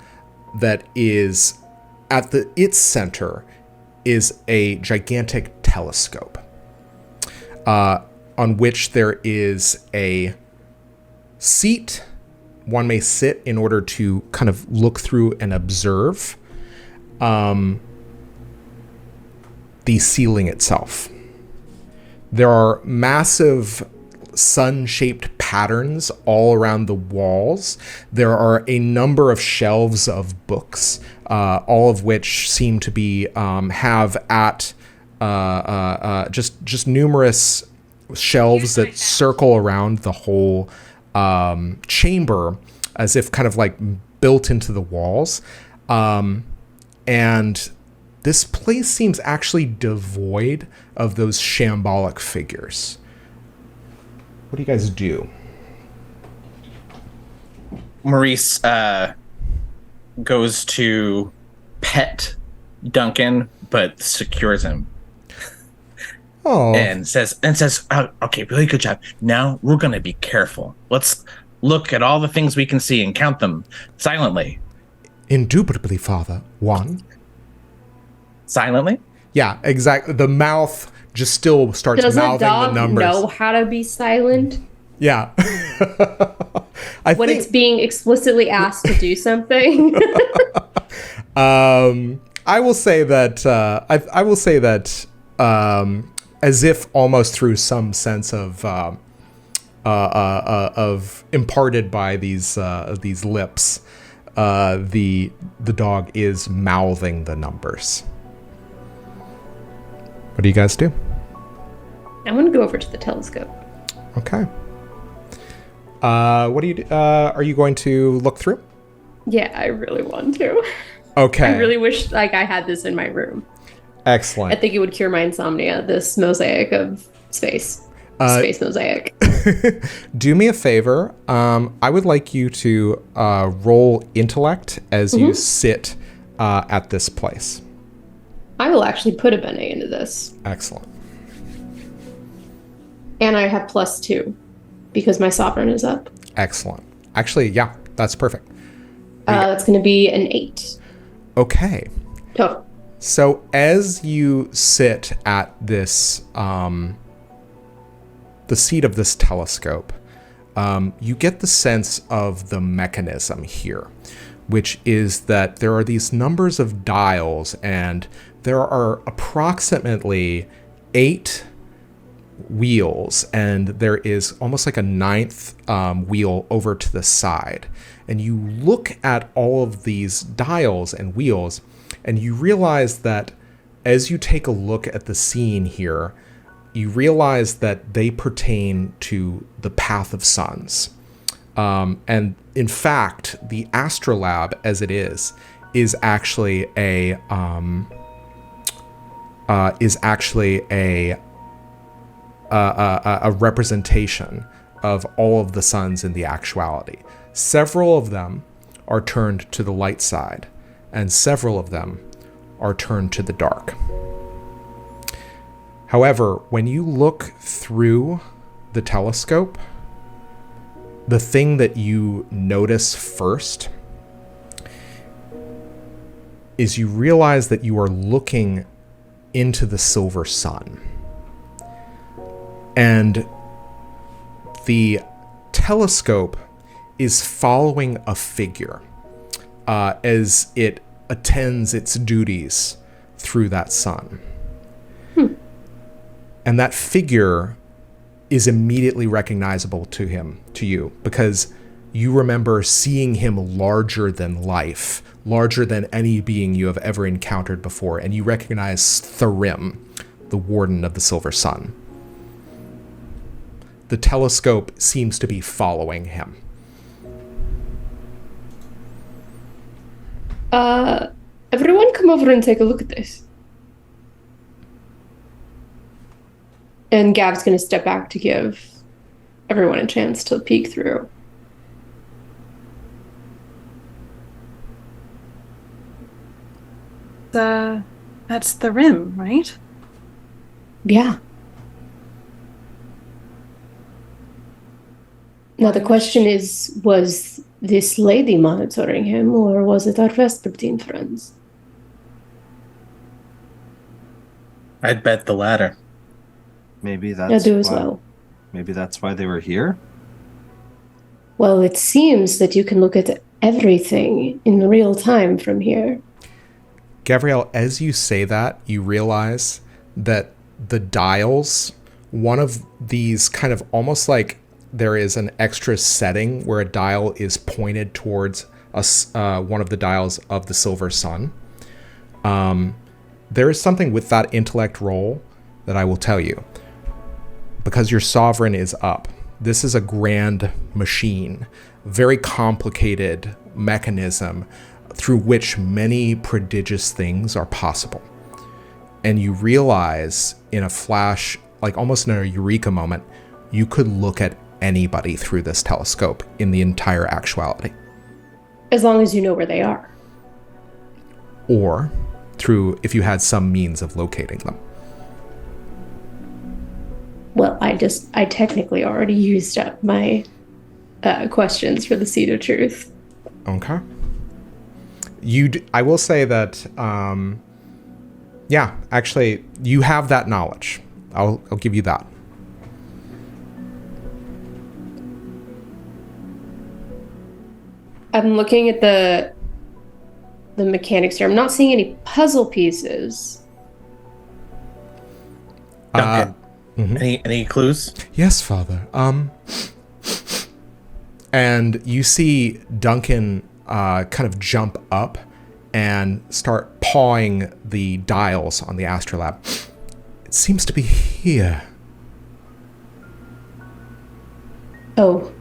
that is at its center is a gigantic telescope on which there is a seat one may sit in order to kind of look through and observe the ceiling itself. There are massive sun-shaped patterns all around the walls. There are a number of shelves of books, all of which seem to be have at just numerous shelves that circle around the whole chamber, as if kind of like built into the walls. And this place seems actually devoid of those shambolic figures. What do you guys do? Maurice goes to pet Duncan, but secures him. Oh. And says, okay, really good job. Now we're going to be careful. Let's look at all the things we can see and count them silently. Indubitably, Father. 1. Silently? Yeah, exactly. The mouth just still starts Does mouthing a dog the numbers. know how to be silent? Yeah. When it's being explicitly asked to do something. I will say that I will say that as if almost through some sense of imparted by these lips, the dog is mouthing the numbers. What do you guys do? I'm going to go over to the telescope. Okay. What do you do? Are you going to look through? Yeah, I really want to. Okay. I really wish I had this in my room. Excellent. I think it would cure my insomnia, this mosaic of space. Space mosaic. Do me a favor. I would like you to roll intellect as you sit at this place. I will actually put a bene into this. Excellent. And I have +2 because my sovereign is up. Excellent. Actually, yeah, that's perfect. That's going to be an 8. Okay. Total. So as you sit at this, the seat of this telescope, you get the sense of the mechanism here, which is that there are these numbers of dials, and there are approximately 8 wheels, and there is almost like a 9th wheel over to the side. And you look at all of these dials and wheels, and you realize that as you take a look at the scene here, you realize that they pertain to the Path of Suns. And in fact, the Astrolabe, as it is actually a representation of all of the suns in the actuality. Several of them are turned to the light side, and several of them are turned to the dark. However, when you look through the telescope, the thing that you notice first is you realize that you are looking into the silver sun. And the telescope is following a figure as it attends its duties through that sun. And that figure is immediately recognizable to you, because you remember seeing him larger than life, larger than any being you have ever encountered before, and you recognize Tharim, the warden of the Silver Sun. The telescope seems to be following him. Everyone come over and take a look at this. And Gav's going to step back to give everyone a chance to peek through. That's the rim, right? Yeah. Now the question is, was this lady monitoring him, or was it our Vespertine friends? I'd bet the latter. Maybe that's I do as well. Maybe that's why they were here. Well, it seems that you can look at everything in real time from here. Gavriel, as you say that, you realize that the dials, one of these kind of almost like there is an extra setting where a dial is pointed towards one of the dials of the Silver Sun. There is something with that intellect roll that I will tell you. Because your sovereign is up. This is a grand machine, very complicated mechanism through which many prodigious things are possible. And you realize in a flash, like almost in a eureka moment, you could look at anybody through this telescope in the entire actuality. As long as you know where they are. Or if you had some means of locating them. Well, I technically already used up my questions for the Seed of Truth. Okay. I will say that, yeah, actually, you have that knowledge. I'll give you that. I'm looking at the mechanics here. I'm not seeing any puzzle pieces. Duncan, Mm-hmm. any clues? Yes, Father. And you see Duncan kind of jump up and start pawing the dials on the Astrolabe. It seems to be here. Oh.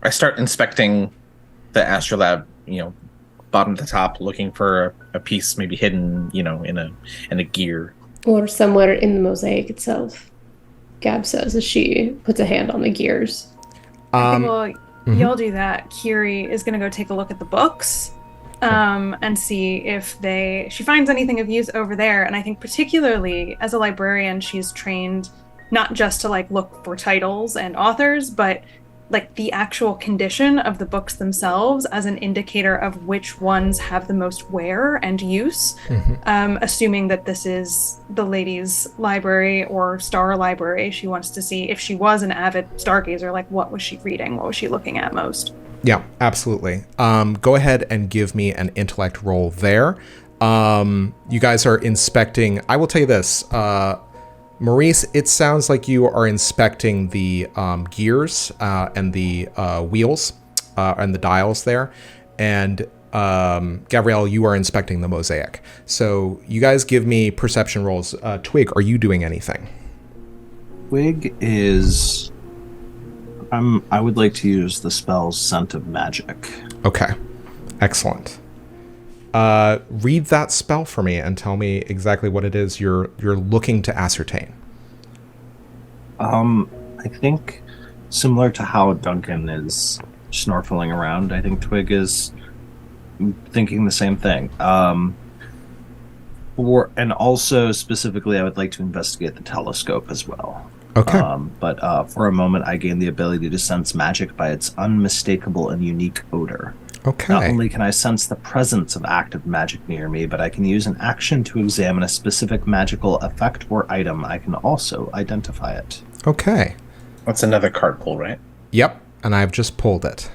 I start inspecting the Astrolabe, bottom to top, looking for a piece maybe hidden, in a gear. Or somewhere in the mosaic itself, Gab says as she puts a hand on the gears. I think while y'all do that, Kyrrie is going to go take a look at the books and see if she finds anything of use over there. And I think particularly as a librarian, she's trained not just to look for titles and authors, but the actual condition of the books themselves as an indicator of which ones have the most wear and use, assuming that this is the lady's library or star library. She wants to see if she was an avid stargazer, what was she reading? What was she looking at most? Yeah, absolutely. Go ahead and give me an intellect roll there. You guys are inspecting. I will tell you this. Maurice, it sounds like you are inspecting the gears and the wheels and the dials there. And Gavriel, you are inspecting the mosaic. So you guys give me perception rolls. Twig, are you doing anything? Twig is... I would like to use the spell Scent of Magic. Okay. Excellent. Read that spell for me and tell me exactly what it is you're looking to ascertain. I think similar to how Duncan is snorkeling around, I think Twig is thinking the same thing. And also specifically, I would like to investigate the telescope as well. Okay. But for a moment, I gain the ability to sense magic by its unmistakable and unique odor. Okay. Not only can I sense the presence of active magic near me, but I can use an action to examine a specific magical effect or item. I can also identify it. Okay. That's another card pull, right? Yep. and I've just pulled it.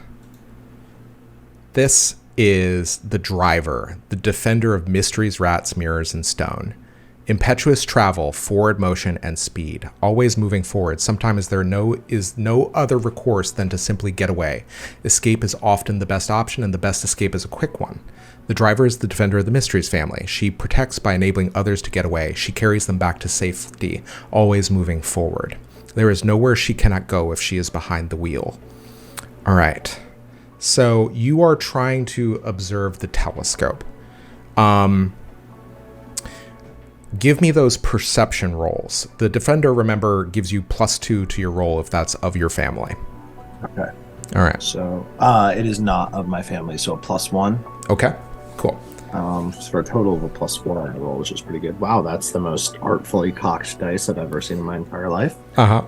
This is the driver, the defender of mysteries, rats, mirrors, and stone. Impetuous travel, forward motion, and speed, always moving forward. Sometimes there is no other recourse than to simply get away. Escape is often the best option, and the best escape is a quick one. The driver is the defender of the mysteries family. She protects by enabling others to get away. She carries them back to safety, always moving forward. There is nowhere she cannot go if she is behind the wheel. All right. So you are trying to observe the telescope. Give me those perception rolls. The defender, remember, gives you +2 to your roll if that's of your family. Okay. All right. So it is not of my family, so a +1. Okay, cool. For a total of a +4 on the roll, which is pretty good. Wow, that's the most artfully cocked dice I've ever seen in my entire life. Uh-huh.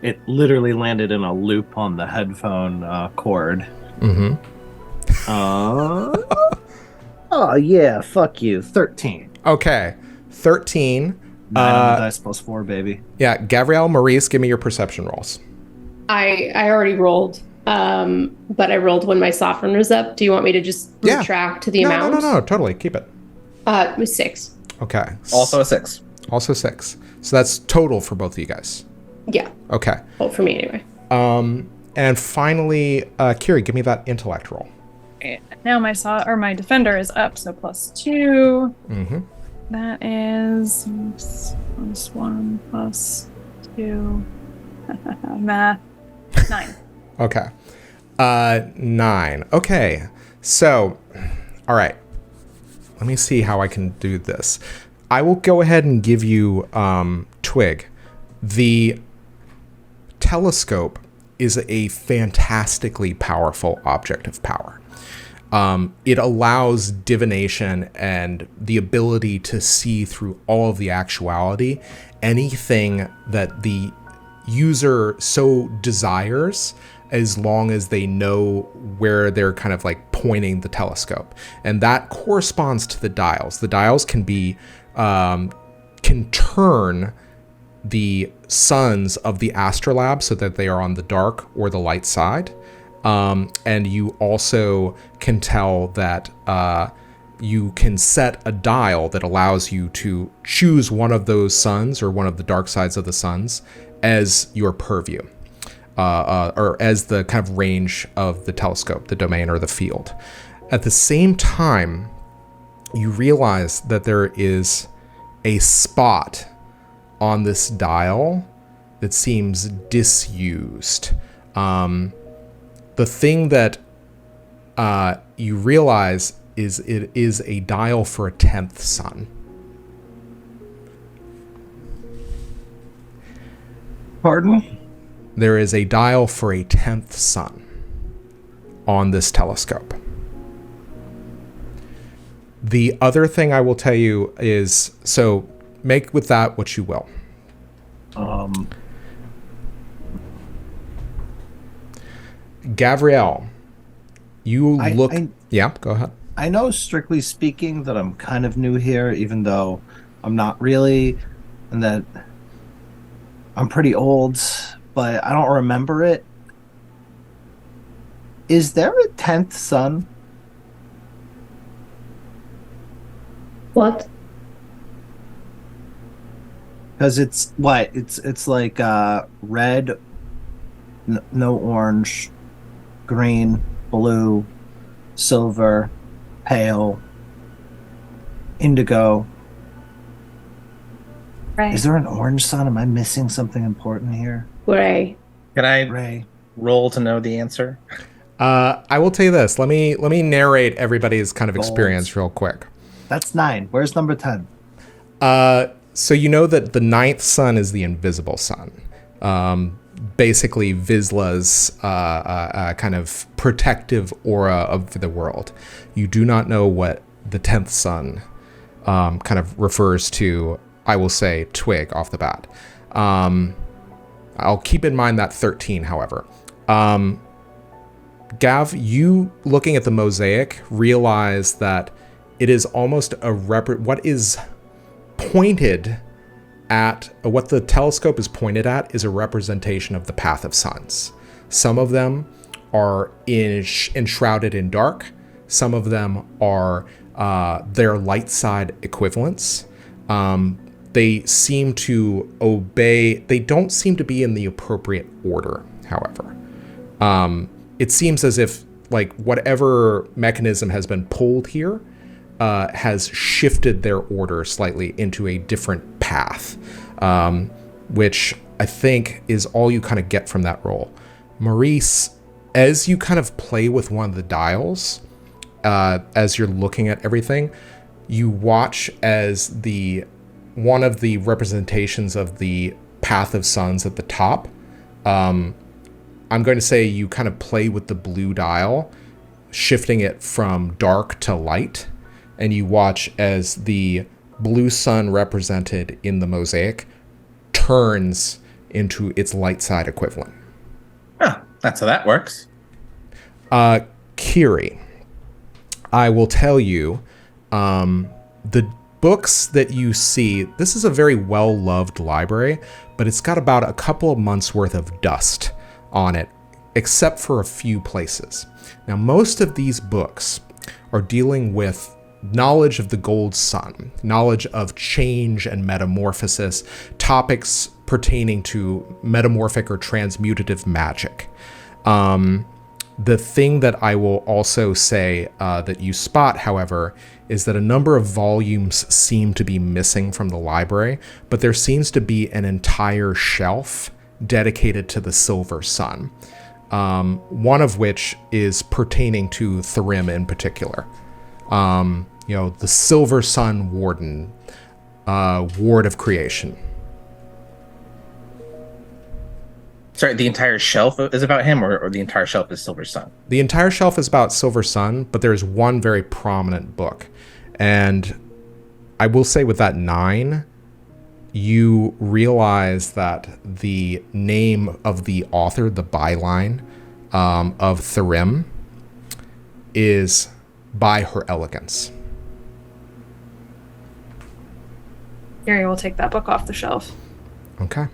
It literally landed in a loop on the headphone cord. Mm-hmm. Oh, yeah, fuck you. 13. Okay, 13. 9 on the dice +4, baby. Yeah, Gavriel, Maurice, give me your perception rolls. I already rolled, but I rolled when my sovereign was up. Do you want me to just retract the amount? No, totally. Keep it. It was 6. Okay. Also a 6. Also 6. So that's total for both of you guys. Yeah. Okay. Well, for me anyway. And finally, Kyrrie, give me that intellect roll. Okay. Now my defender is up, so +2. Mm-hmm. That is +1 +2. Math. 9. Okay. 9. Okay. So, all right. Let me see how I can do this. I will go ahead and give you Twigg. The telescope is a fantastically powerful object of power. It allows divination and the ability to see through all of the actuality, anything that the user so desires, as long as they know where they're kind of like pointing the telescope. And that corresponds to the dials. The dials can be, can turn the suns of the Astrolabe so that they are on the dark or the light side. And you also can tell that you can set a dial that allows you to choose one of those suns or one of the dark sides of the suns as your purview, or as the kind of range of the telescope, the domain or the field. At the same time, you realize that there is a spot on this dial that seems disused. The thing that you realize is it is a dial for a 10th sun. Pardon? There is a dial for a 10th sun on this telescope. The other thing I will tell you is, so make with that what you will. Gavriel, yeah, go ahead. I know, strictly speaking, that I'm kind of new here, even though I'm not really, and that I'm pretty old, but I don't remember it. Is there a 10th sun? What? Because it's what? It's like red, no orange, green, blue, silver, pale, indigo. Right. Is there an orange sun? Am I missing something important here? Gray. Can I Ray. roll to know the answer? I will tell you this. Let me narrate everybody's kind of Goals. experience real quick. That's 9. Where's number 10? So you know that the 9th sun is the invisible sun. Basically Vislae's kind of protective aura of the world. You do not know what the 10th sun kind of refers to. I will say Twigg off the bat. I'll keep in mind that 13, however. Gav, you looking at the mosaic realize that it is almost what is pointed at, what the telescope is pointed at is a representation of the path of suns. Some of them are enshrouded in dark. Some of them are their light side equivalents. They seem to obey. They don't seem to be in the appropriate order, however. It seems as if like whatever mechanism has been pulled here has shifted their order slightly into a different path, which I think is all you kind of get from that roll. Maurice, as you kind of play with one of the dials, as you're looking at everything, you watch as one of the representations of the Path of Suns at the top, I'm going to say you kind of play with the blue dial, shifting it from dark to light, and you watch as the blue sun represented in the mosaic turns into its light side equivalent. Oh, that's how that works. Kyrrie, I will tell you, the books that you see, this is a very well-loved library, but it's got about a couple of months worth of dust on it, except for a few places. Now, most of these books are dealing with knowledge of the Gold Sun, knowledge of change and metamorphosis, topics pertaining to metamorphic or transmutative magic. The thing that I will also say that you spot, however, is that a number of volumes seem to be missing from the library, but there seems to be an entire shelf dedicated to the Silver Sun, one of which is pertaining to Thyrim in particular. The Silver Sun Warden, Ward of Creation. Sorry, the entire shelf is about him, or the entire shelf is Silver Sun? The entire shelf is about Silver Sun, but there's one very prominent book. And I will say with that 9, you realize that the name of the author, the byline of Thyrim, is by Her Elegance. Kyrrie will take that book off the shelf. Okay.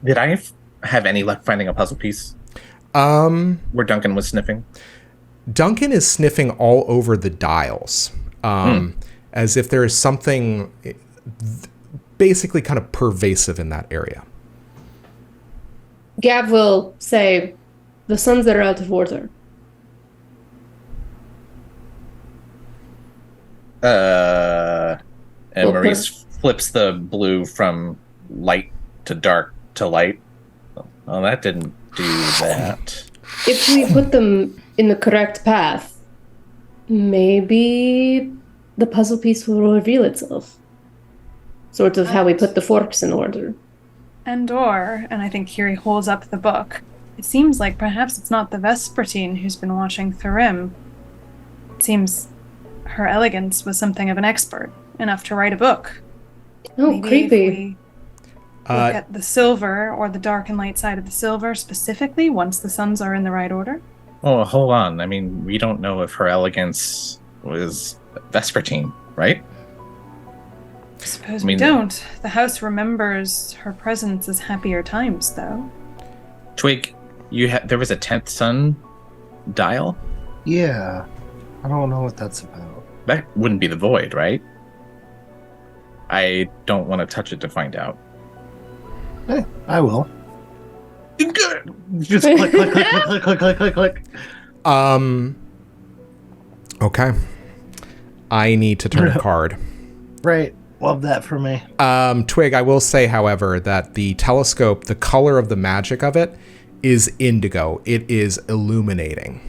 Did I have any luck finding a puzzle piece? Where Duncan was sniffing? Duncan is sniffing all over the dials, as if there is something basically kind of pervasive in that area. Gav will say, the suns that are out of order. And Maurice flips the blue from light to dark to light. Oh, that didn't do that. If we put them in the correct path, maybe the puzzle piece will reveal itself. Sort of how we put the forks in order. And I think Kyrrie holds up the book. It seems like perhaps it's not the Vespertine who's been watching Thyrim. It seems Her Elegance was something of an expert, enough to write a book. Oh, Maybe creepy. If we look at the silver, or the dark and light side of the silver specifically, once the suns are in the right order. Oh, hold on. I mean, we don't know if Her Elegance was Vespertine, right? Suppose we don't. The house remembers her presence as happier times, though. Twigg, there was a 10th sun dial? Yeah. I don't know what that's about. That wouldn't be the void, right? I don't want to touch it to find out. Hey, I will. Good. Just click, click, click, click, click, click, click, click. Okay. I need to turn a card. Right. Love that for me. Twigg, I will say, however, that the telescope, the color of the magic of it is indigo. It is illuminating.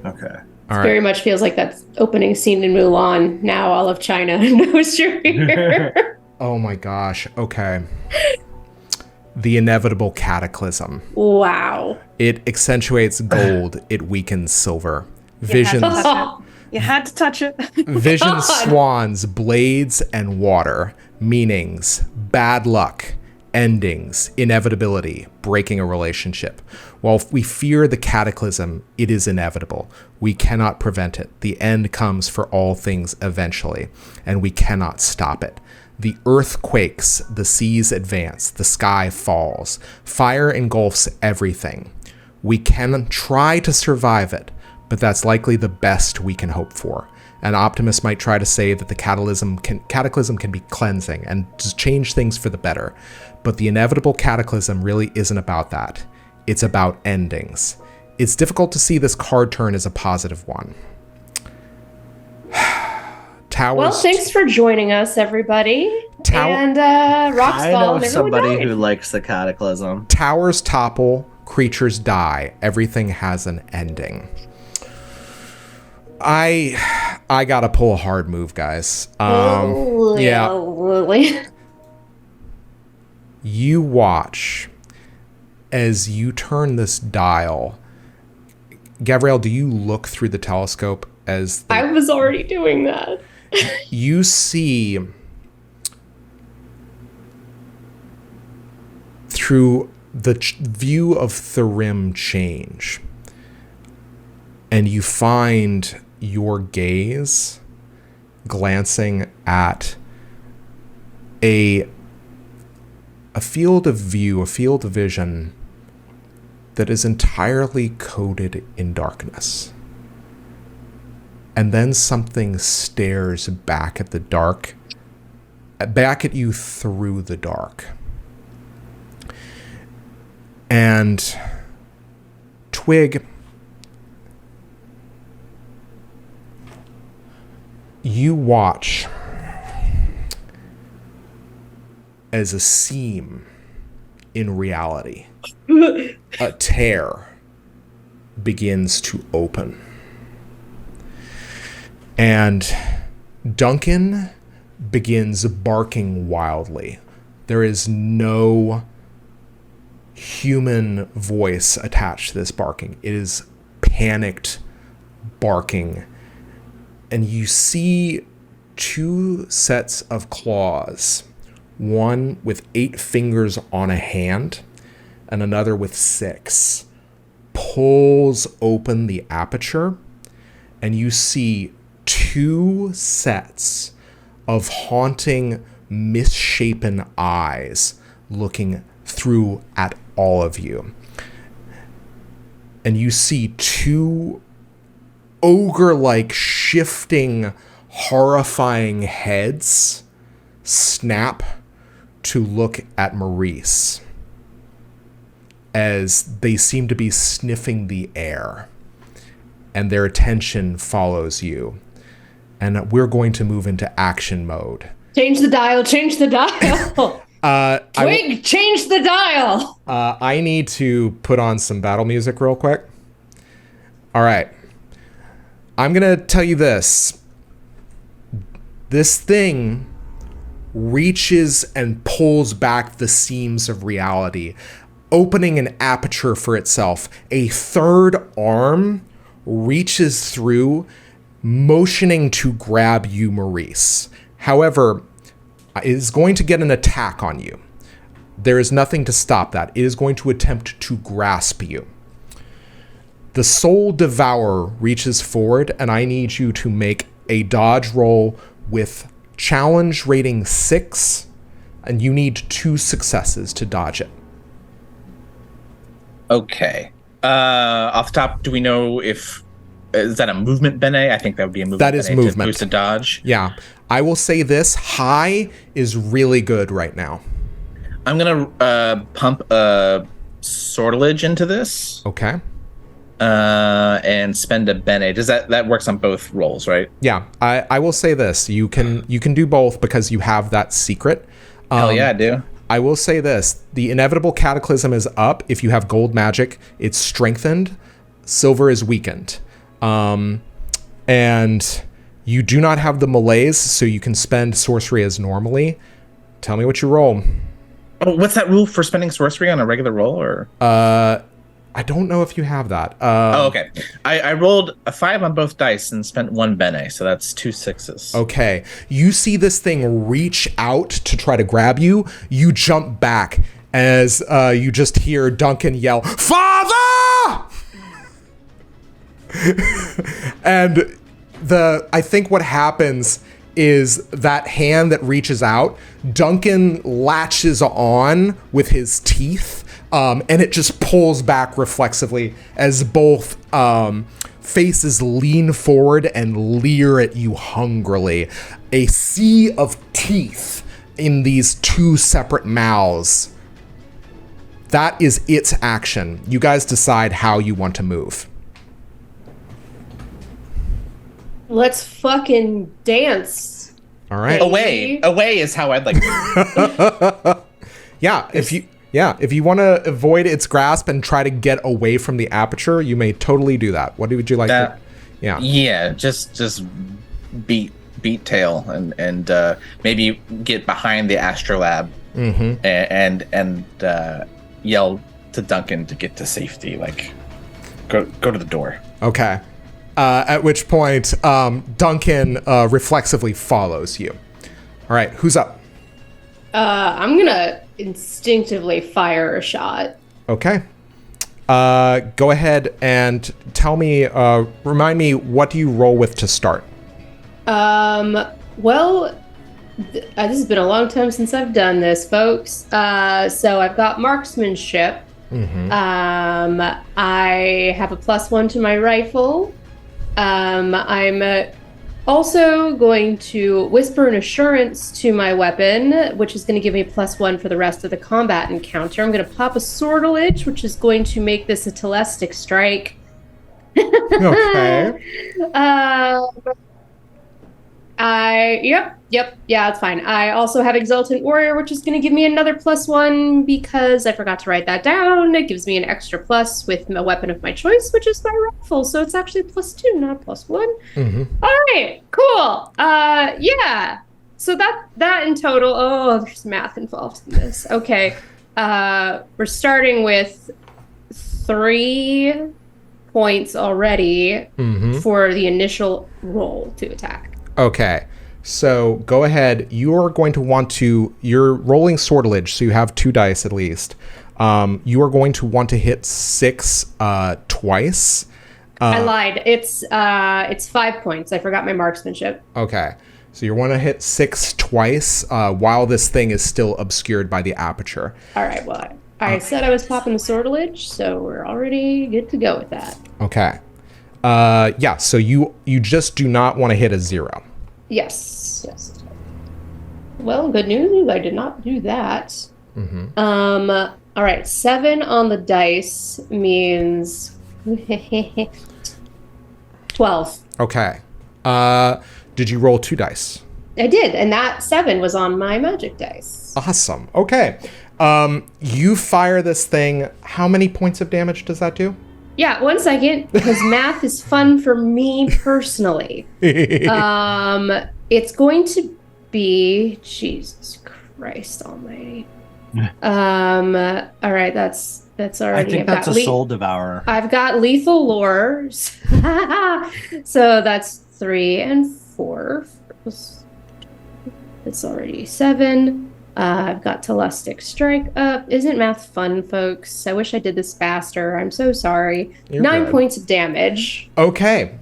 Okay. All right. Very much feels like that opening scene in Mulan. Now all of China knows you're here. Oh my gosh. Okay. The Inevitable Cataclysm. Wow. It accentuates gold. It weakens silver. Visions. You had to touch it. Vision swans, blades, and water. Meanings, bad luck, endings, inevitability, breaking a relationship. While we fear the cataclysm, it is inevitable. We cannot prevent it. The end comes for all things eventually, and we cannot stop it. The earth quakes, the seas advance, the sky falls. Fire engulfs everything. We can try to survive it, but that's likely the best we can hope for. An optimist might try to say that the cataclysm can be cleansing and just change things for the better. But the inevitable cataclysm really isn't about that. It's about endings. It's difficult to see this card turn as a positive one. Towers. Well, thanks for joining us, everybody. And rocks I fall know and everyone somebody died. who likes the cataclysm. Towers topple, creatures die. Everything has an ending. I gotta pull a hard move, guys. Yeah. Really. You watch as you turn this dial. Gavriel, do you look through the telescope as I was already doing that. you see through the view of Thorim change, and you find your gaze glancing at a field of view, a field of vision that is entirely coated in darkness. And then something stares back at the dark, back at you through the dark. And Twigg, you watch as a seam in reality, a tear begins to open. And Duncan begins barking wildly. There is no human voice attached to this barking. It is panicked barking. And you see two sets of claws, one with 8 fingers on a hand and another with 6, pulls open the aperture, and you see 2 sets of haunting, misshapen eyes looking through at all of you. And you see 2 ogre-like, shifting, horrifying heads snap to look at Maurice as they seem to be sniffing the air, and their attention follows you. And we're going to move into action mode. Change the dial, change the dial. Twig, change the dial. I need to put on some battle music real quick. All right. I'm going to tell you this. This thing reaches and pulls back the seams of reality, opening an aperture for itself. A third arm reaches through, motioning to grab you, Maurice. However, it is going to get an attack on you. There is nothing to stop that. It is going to attempt to grasp you. The Soul Devourer reaches forward, and I need you to make a dodge roll with challenge rating 6, and you need 2 successes to dodge it. Okay. Off the top, do we know if is that a movement bene? I think that would be a movement. That is bene movement. to boost a dodge. Yeah. I will say this, high is really good right now. I'm gonna pump a sortilege into this. Okay. And spend a bene. Does that works on both rolls, right? Yeah. I will say this. You can do both because you have that secret. Hell yeah, I do. I will say this. The Inevitable Cataclysm is up. If you have gold magic, it's strengthened. Silver is weakened. And you do not have the malaise, so you can spend sorcery as normally. Tell me what you roll. Oh, what's that rule for spending sorcery on a regular roll? Or I don't know if you have that. okay. I rolled a 5 on both dice and spent 1 bene, so that's 2 6s. Okay. You see this thing reach out to try to grab you. You jump back as you just hear Duncan yell, "Father!" And I think what happens is that hand that reaches out. Duncan latches on with his teeth, and it just pulls back reflexively as both faces lean forward and leer at you hungrily. A sea of teeth in these two separate mouths. That is its action. You guys decide how you want to move. Let's fucking dance. All right. Away is how I'd like to. Yeah, if you want to avoid its grasp and try to get away from the aperture, you may totally do that. What would you like to? Yeah. Yeah, just beat tail and maybe get behind the Astrolabe and yell to Duncan to get to safety. Like, go to the door. Okay. At which point, Duncan reflexively follows you. All right, who's up? I'm gonna instinctively fire a shot. Okay. Go ahead and tell me, remind me, what do you roll with to start? Well, this has been a long time since I've done this, folks. So I've got marksmanship. I have a +1 to my rifle. I'm also going to whisper an assurance to my weapon, which is going to give me +1 for the rest of the combat encounter. I'm going to pop a sortilege, which is going to make this a telestic strike. Okay. Yeah, that's fine. I also have Exultant Warrior, which is going to give me another +1 because I forgot to write that down. It gives me an extra plus with a weapon of my choice, which is my rifle. So it's actually +2, not +1. All right, cool. Yeah. So that in total. Oh, there's math involved in this. Okay. We're starting with 3 points already for the initial roll to attack. Okay, so go ahead. You are going to want to, you're rolling sortilege, so you have 2 dice at least. You are going to want to hit 6 twice. I lied. It's 5 points. I forgot my marksmanship. Okay, so you want to hit 6 twice while this thing is still obscured by the aperture. All right, well, I said I was popping the sortilege, so we're already good to go with that. Okay. Yeah, so you just do not want to hit a 0. Yes. Well, good news, I did not do that. All right, 7 on the dice means 12. Okay. Did you roll 2 dice? I did, and that 7 was on my magic dice. Awesome. Okay. You fire this thing. How many points of damage does that do? Yeah, 1 second, because math is fun for me personally. It's going to be, Jesus Christ almighty. All right, that's already. I think that's a Soul Devourer. I've got lethal lore, so that's 3 and 4. It's already 7. I've got Telestic Strike up. Isn't math fun, folks? I wish I did this faster. I'm so sorry. You're 9 good. points of damage. Okay.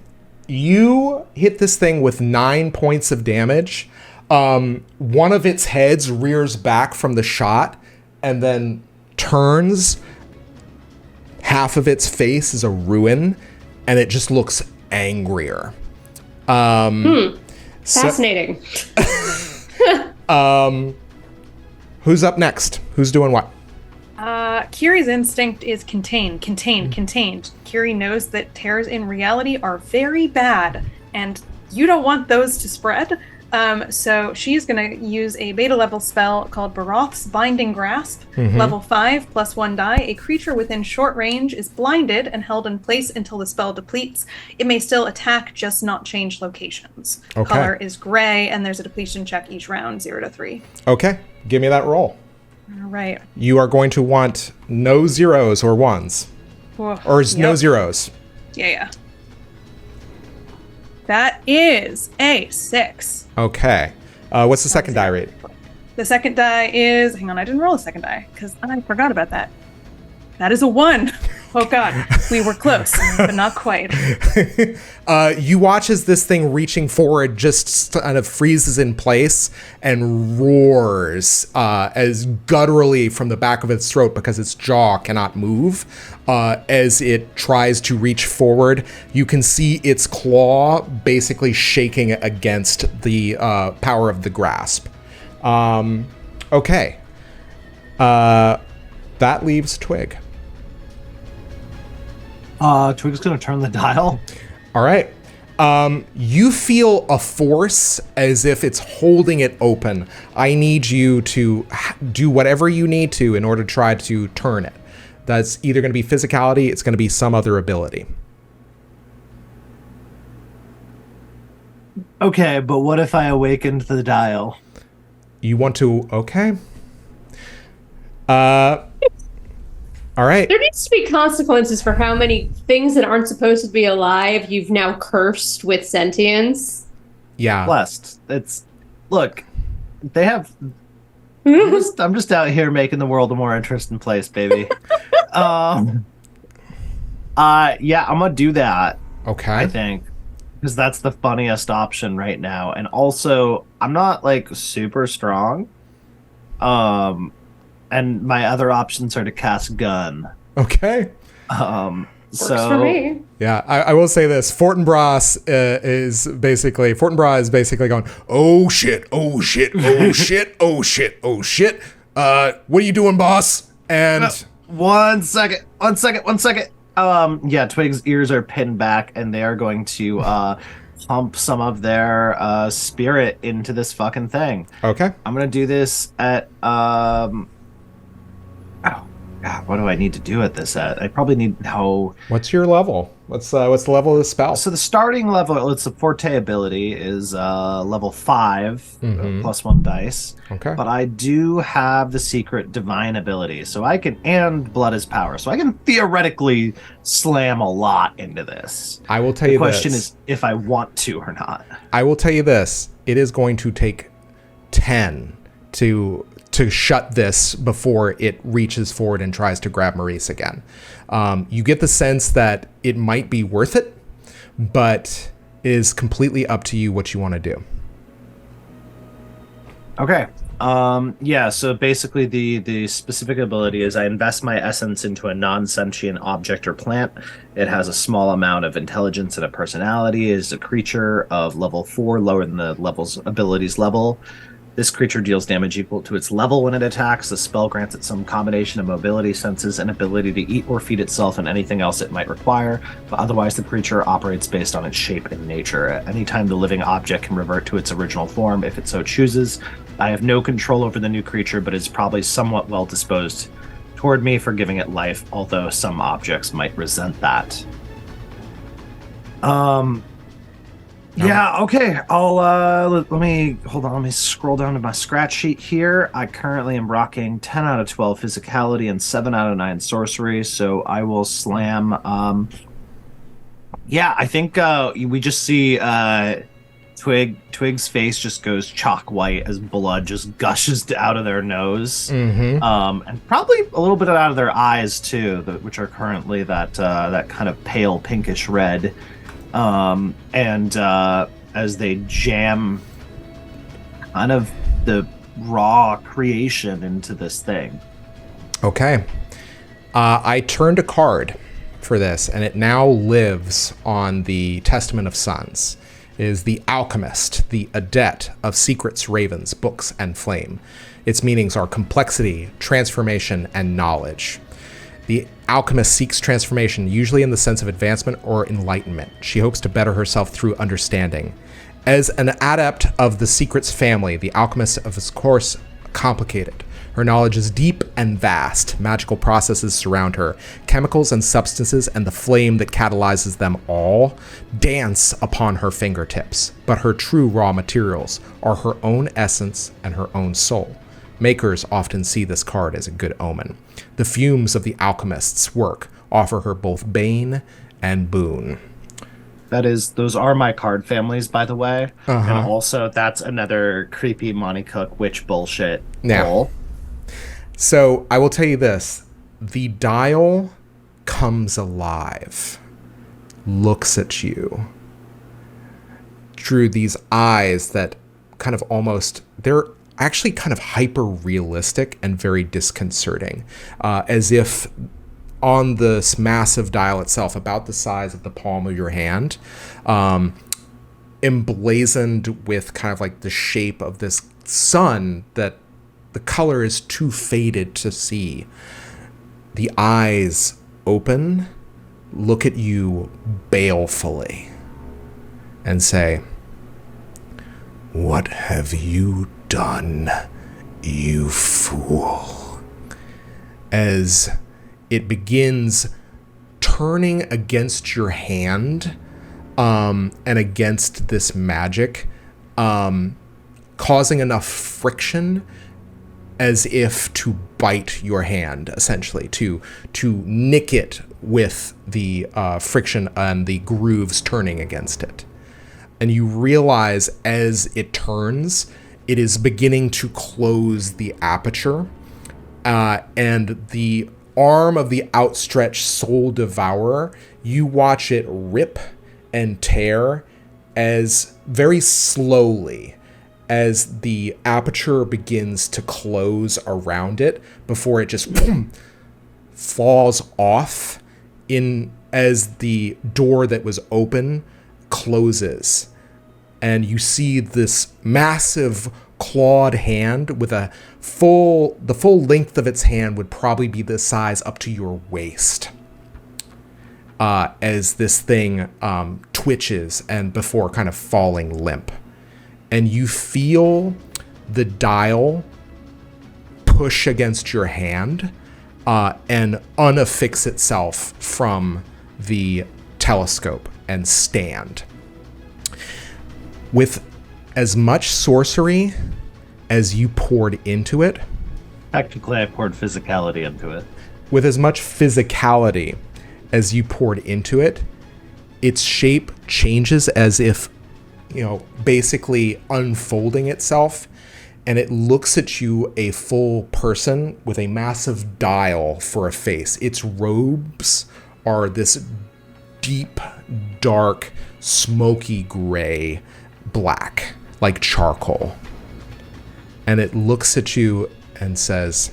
You hit this thing with 9 points of damage. One of its heads rears back from the shot and then turns. Half of its face is a ruin, and it just looks angrier. Fascinating. Who's up next? Who's doing what? Kyrrie's instinct is contained. Kyrrie knows that tears in reality are very bad, and you don't want those to spread. So she's going to use a beta level spell called Baroth's Binding Grasp. Level 5, +1 die. A creature within short range is blinded and held in place until the spell depletes. It may still attack, just not change locations. Okay. Color is gray, and there's a depletion check each round, 0 to 3. Okay, give me that roll. All right. You are going to want no 0s or 1s. Whoa. Or no 0s. Yeah. That is a 6. Okay. What's the second die rate? The second die is... Hang on, I didn't roll a second die because I forgot about that. That is a 1. Oh God, we were close, but not quite. You watch as this thing reaching forward just kind of freezes in place and roars as gutturally from the back of its throat because its jaw cannot move. As it tries to reach forward, you can see its claw basically shaking against the power of the grasp. Okay. That leaves Twig. Twig's gonna turn the dial. All right. You feel a force as if it's holding it open. I need you to do whatever you need to in order to try to turn it. That's either going to be physicality, it's going to be some other ability. Okay, but what if I awakened the dial? You want to... Okay. All right. There needs to be consequences for how many things that aren't supposed to be alive you've now cursed with sentience. Yeah. Blessed. Look, they have... I'm just out here making the world a more interesting place, baby. Yeah, I'm gonna do that. Okay. I think. Because that's the funniest option right now. And also, I'm not, like, super strong. And my other options are to cast gun. Okay. Works for me. Yeah, I will say this. Fortinbras is basically going, oh shit, oh shit, oh shit, oh shit, oh shit. What are you doing, boss? And One second. Yeah, Twig's ears are pinned back, and they are going to pump some of their spirit into this fucking thing. Okay. I'm gonna do this at oh God, what do I need to do at this at? I probably need What's your level? What's the level of the spell? So the starting level, it's a forte ability, is level 5 plus 1 dice. Okay. But I do have the secret divine ability, so I can, and blood is power, so I can theoretically slam a lot into this. I will tell you this. The question is if I want to or not. I will tell you this. It is going to take 10 to shut this before it reaches forward and tries to grab Maurice again. You get the sense that it might be worth it, but it is completely up to you what you want to do. Okay. Yeah, so basically the specific ability is I invest my essence into a non-sentient object or plant. It has a small amount of intelligence and a personality. It is a creature of level 4, lower than the ability's level. This creature deals damage equal to its level when it attacks. The spell grants it some combination of mobility, senses, and ability to eat or feed itself and anything else it might require, but otherwise the creature operates based on its shape and nature. At any time, the living object can revert to its original form if it so chooses. I have no control over the new creature, but is probably somewhat well disposed toward me for giving it life, although some objects might resent that. Yeah, okay. I'll let me scroll down to my scratch sheet here. I currently am rocking 10 out of 12 physicality and 7 out of 9 sorcery, so I will slam yeah, I think we just see Twig's face just goes chalk white as blood just gushes out of their nose. And probably a little bit out of their eyes too, which are currently that kind of pale pinkish red. As they jam kind of the raw creation into this thing. Okay. I turned a card for this, and it now lives on the Testament of Suns. It is the Alchemist, the Adept of Secrets, Ravens, Books, and Flame. Its meanings are complexity, transformation, and knowledge. The alchemist seeks transformation, usually in the sense of advancement or enlightenment. She hopes to better herself through understanding. As an adept of the secrets family, the alchemist is, of course, complicated. Her knowledge is deep and vast. Magical processes surround her. Chemicals and substances and the flame that catalyzes them all dance upon her fingertips. But her true raw materials are her own essence and her own soul. Makers often see this card as a good omen. The fumes of the alchemist's work offer her both bane and boon. Those are my card families, by the way. And also, that's another creepy Monty Cook witch bullshit. Now, so I will tell you this. The dial comes alive, looks at you through these eyes that kind of almost, they're actually kind of hyper realistic and very disconcerting, as if on this massive dial itself, about the size of the palm of your hand, emblazoned with kind of like the shape of this sun that the color is too faded to see. The eyes open, look at you balefully, and say, "What have you done, you fool?" As it begins turning against your hand, and against this magic, causing enough friction as if to bite your hand, essentially, to nick it with the friction and the grooves turning against it. And you realize as it turns, it is beginning to close the aperture, and the arm of the outstretched Soul Devourer, you watch it rip and tear as very slowly as the aperture begins to close around it before it just boom, falls off in as the door that was open closes. And you see this massive clawed hand with the full length of its hand would probably be the size up to your waist, as this thing twitches and before kind of falling limp. And you feel the dial push against your hand and unaffix itself from the telescope and stand. With as much sorcery as you poured into it. Technically, I poured physicality into it. With as much physicality as you poured into it, its shape changes as if, basically unfolding itself, and it looks at you, a full person with a massive dial for a face. Its robes are this deep, dark, smoky gray black, like charcoal. And it looks at you and says,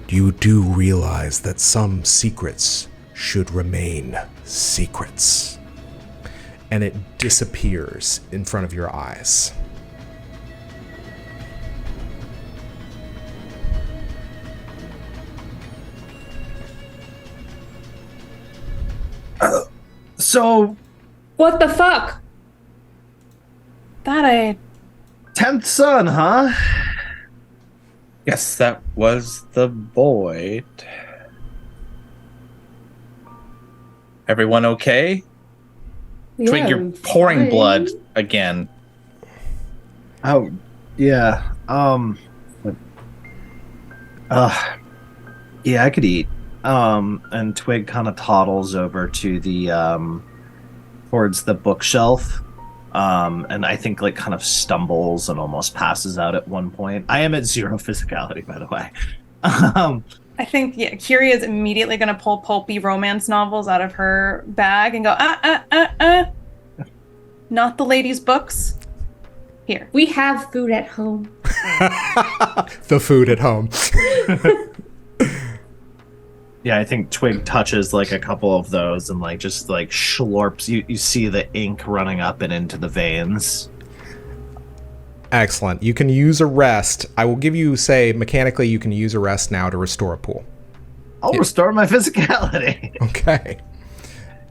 "You do realize that some secrets should remain secrets." And it disappears in front of your eyes. So, What the fuck? That I 10th son, huh? Yes, that was the void. Everyone okay? Twig, you're I'm pouring fine. blood again. Oh, yeah. Yeah, I could eat. And Twig kind of toddles over to the, towards the bookshelf. And I think kind of stumbles and almost passes out at one point. I am at 0 physicality, by the way. I think Kyrrie is immediately going to pull pulpy romance novels out of her bag and go, not the ladies' books. Here. We have food at home. The food at home. Yeah, I think Twig touches a couple of those and just slurps. You see the ink running up and into the veins. Excellent. You can use a rest. I will give you, mechanically, you can use a rest now to restore a pool. I'll restore my physicality. Okay.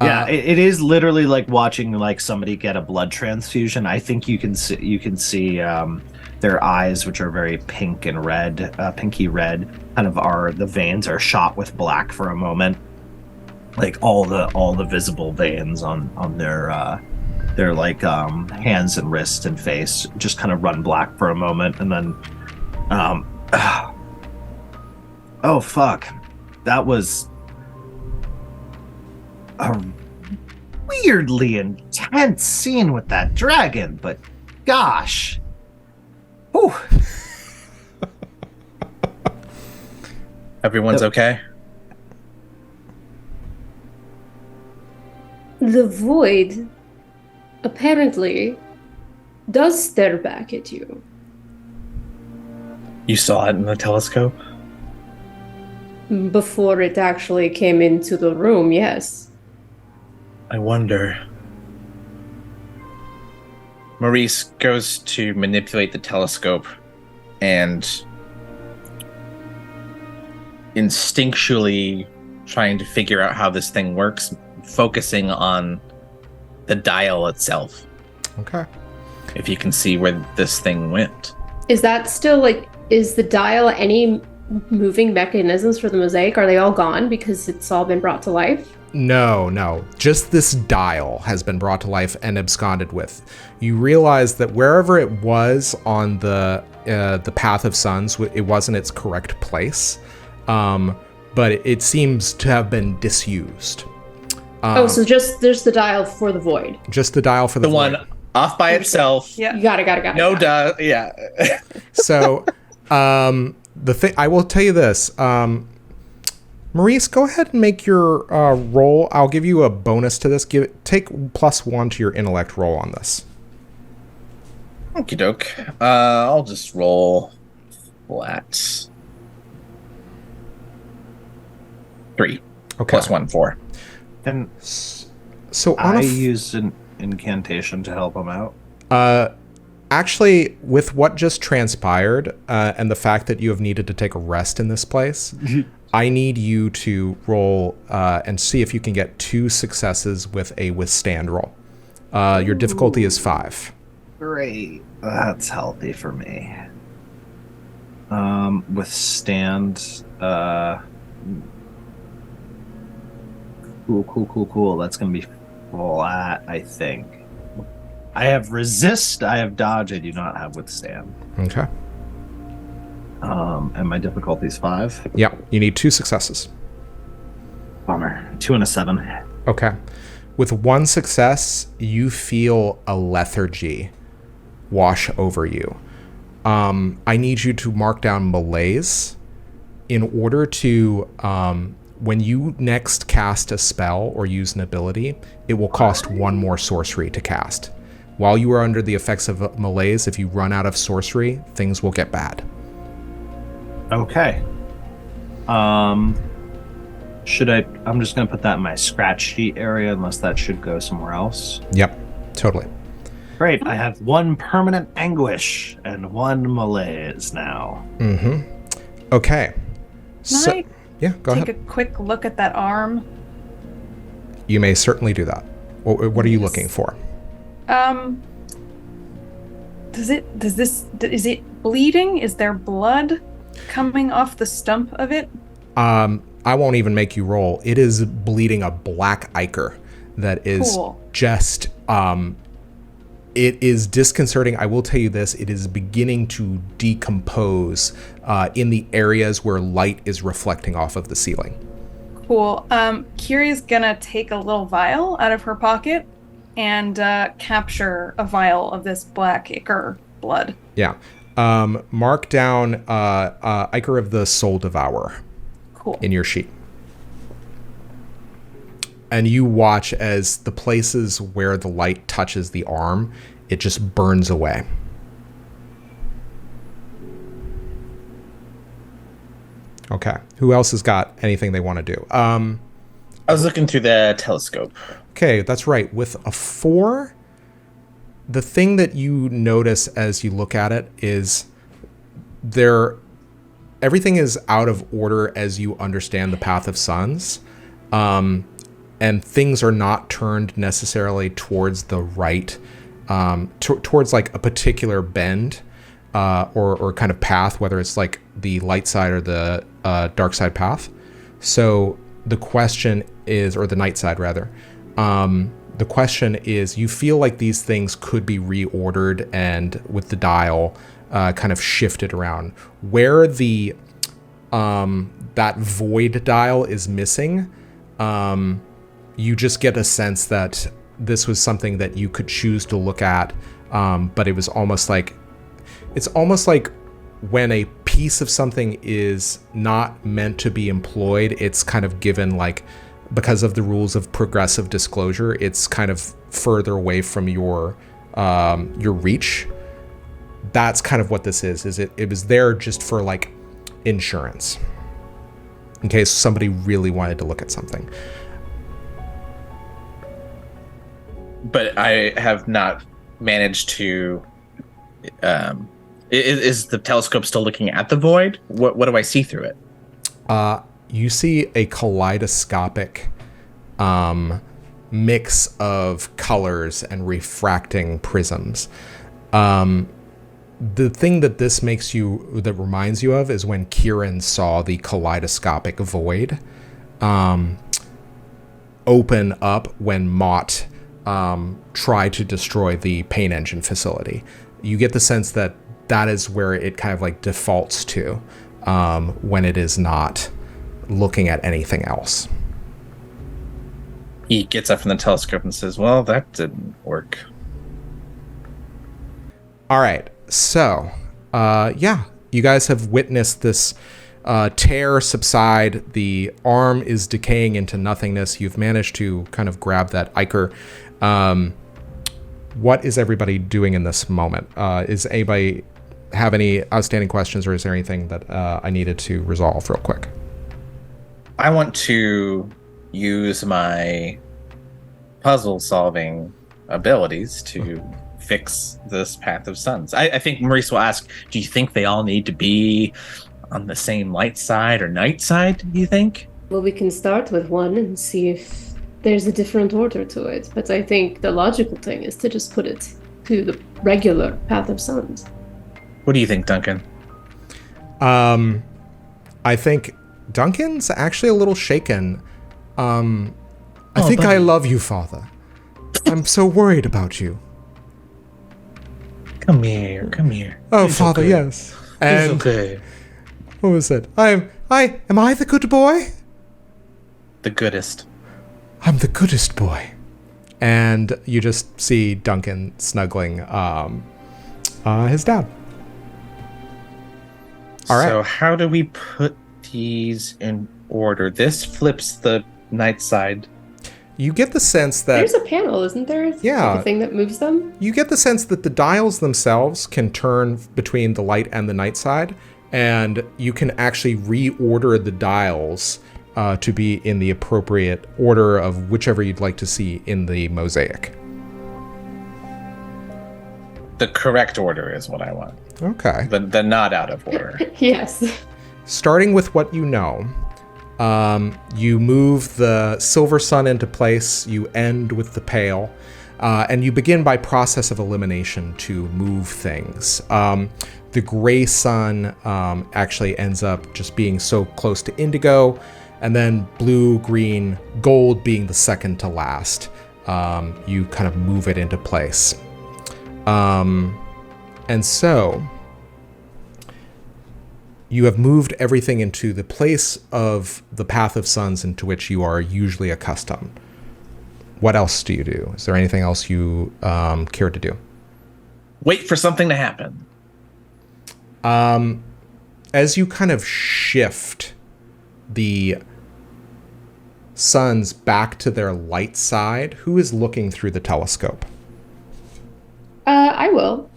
Yeah, it is literally like watching somebody get a blood transfusion. I think you can see their eyes, which are very pink and red, pinky red, the veins are shot with black for a moment. All the visible veins on their hands and wrists and face just kind of run black for a moment, and then oh fuck, that was a weirdly intense scene with that dragon, but gosh. Whew. Everyone's okay? The void apparently does stare back at you. You saw it in the telescope? Before it actually came into the room, yes. I wonder. Maurice goes to manipulate the telescope and instinctually trying to figure out how this thing works, focusing on the dial itself. Okay. If you can see where this thing went. Is that still like, is the dial any moving mechanisms for the mosaic? Are they all gone because it's all been brought to life? No. Just this dial has been brought to life and absconded with. You realize that wherever it was on the path of suns, it wasn't its correct place, but it seems to have been disused. So just there's the dial for the void. Just the dial for the void. one off by itself. Yeah. You got it. No duh. Yeah. So, the thing I will tell you this, Maurice, go ahead and make your roll. I'll give you a bonus to this. Take +1 to your intellect roll on this. Okie doke. I'll just roll flat. 3. Okay. +1, 4. And So on I used an incantation to help him out. actually, with what just transpired and the fact that you have needed to take a rest in this place, I need you to roll and see if you can get 2 successes with a withstand roll. Your difficulty is 5. Great. That's healthy for me. Withstand. Cool. That's going to be flat, I think. I have resist, I have dodge, I do not have withstand. Okay. And my difficulty is 5. Yeah, you need 2 successes. Bummer. 2 and a 7. Okay. With 1 success, you feel a lethargy wash over you. I need you to mark down malaise in order to, when you next cast a spell or use an ability, it will cost 1 more sorcery to cast. While you are under the effects of malaise, if you run out of sorcery, things will get bad. Okay. I'm just going to put that in my scratch sheet area, unless that should go somewhere else. Yep, totally. Great. I have 1 permanent anguish and 1 malaise now. Mm-hmm. Okay. So, I yeah, go take ahead. a quick look at that arm? You may certainly do that. What are you looking for? Is it bleeding? Is there blood coming off the stump of it? I won't even make you roll. It is bleeding a black ichor that is just, it is disconcerting. I will tell you this, it is beginning to decompose in the areas where light is reflecting off of the ceiling. Cool. Kyrrie's gonna take a little vial out of her pocket and capture a vial of this black ichor blood. Yeah. Mark down Ichor of the Soul Devourer. Cool. In your sheet. And you watch as the places where the light touches the arm, it just burns away. Okay. Who else has got anything they want to do? I was looking through the telescope. Okay, that's right. With a 4, the thing that you notice as you look at it is everything is out of order as you understand the path of suns. And things are not turned necessarily towards the right, towards like a particular bend or kind of path, whether it's like the light side or the dark side path. So the question is, or the night side rather, the question is, you feel like these things could be reordered and with the dial kind of shifted around. Where the that void dial is missing, you just get a sense that this was something that you could choose to look at, but it was almost like, it's almost like when a piece of something is not meant to be employed, it's kind of given like, because of the rules of progressive disclosure, it's kind of further away from your reach. That's kind of what this is it was there just for like insurance in case somebody really wanted to look at something. But I have not managed to. Is the telescope still looking at the void? What do I see through it? You see a kaleidoscopic mix of colors and refracting prisms. The thing that this that reminds you of is when Kieran saw the kaleidoscopic void open up when Mott tried to destroy the paint engine facility. You get the sense that that is where it kind of like defaults to when it is not looking at anything else. He gets up from the telescope and says, well, that didn't work. All right. So, you guys have witnessed this tear subside. The arm is decaying into nothingness. You've managed to kind of grab that ichor. What is everybody doing in this moment? Is anybody have any outstanding questions, or is there anything that I needed to resolve real quick? I want to use my puzzle-solving abilities to fix this Path of Suns. I think Maurice will ask, do you think they all need to be on the same light side or night side, do you think? Well, we can start with one and see if there's a different order to it. But I think the logical thing is to just put it to the regular Path of Suns. What do you think, Duncan? I think Duncan's actually a little shaken. I think I love you, Father. I'm so worried about you. Come here. Oh, It's Father, okay. yes. And It's okay. what was it? Am I the good boy? The goodest. I'm the goodest boy. And you just see Duncan snuggling his dad. All right. So how do we put these in order? This flips the night side. You get the sense that There's a panel, isn't there? Yeah. Like a thing that moves them? you get the sense that the dials themselves can turn between the light and the night side, and you can actually reorder the dials to be in the appropriate order of whichever you'd like to see in the mosaic. The correct order is what I want. Okay. The not out of order. Yes. Starting with what you know, you move the silver sun into place, you end with the pale, and you begin by process of elimination to move things. The gray sun actually ends up just being so close to indigo, and then blue, green, gold being the second to last. You kind of move it into place. And so you have moved everything into the place of the Path of Suns into which you are usually accustomed. What else do you do? Is there anything else you care to do? Wait for something to happen. As you kind of shift the suns back to their light side, who is looking through the telescope? I will.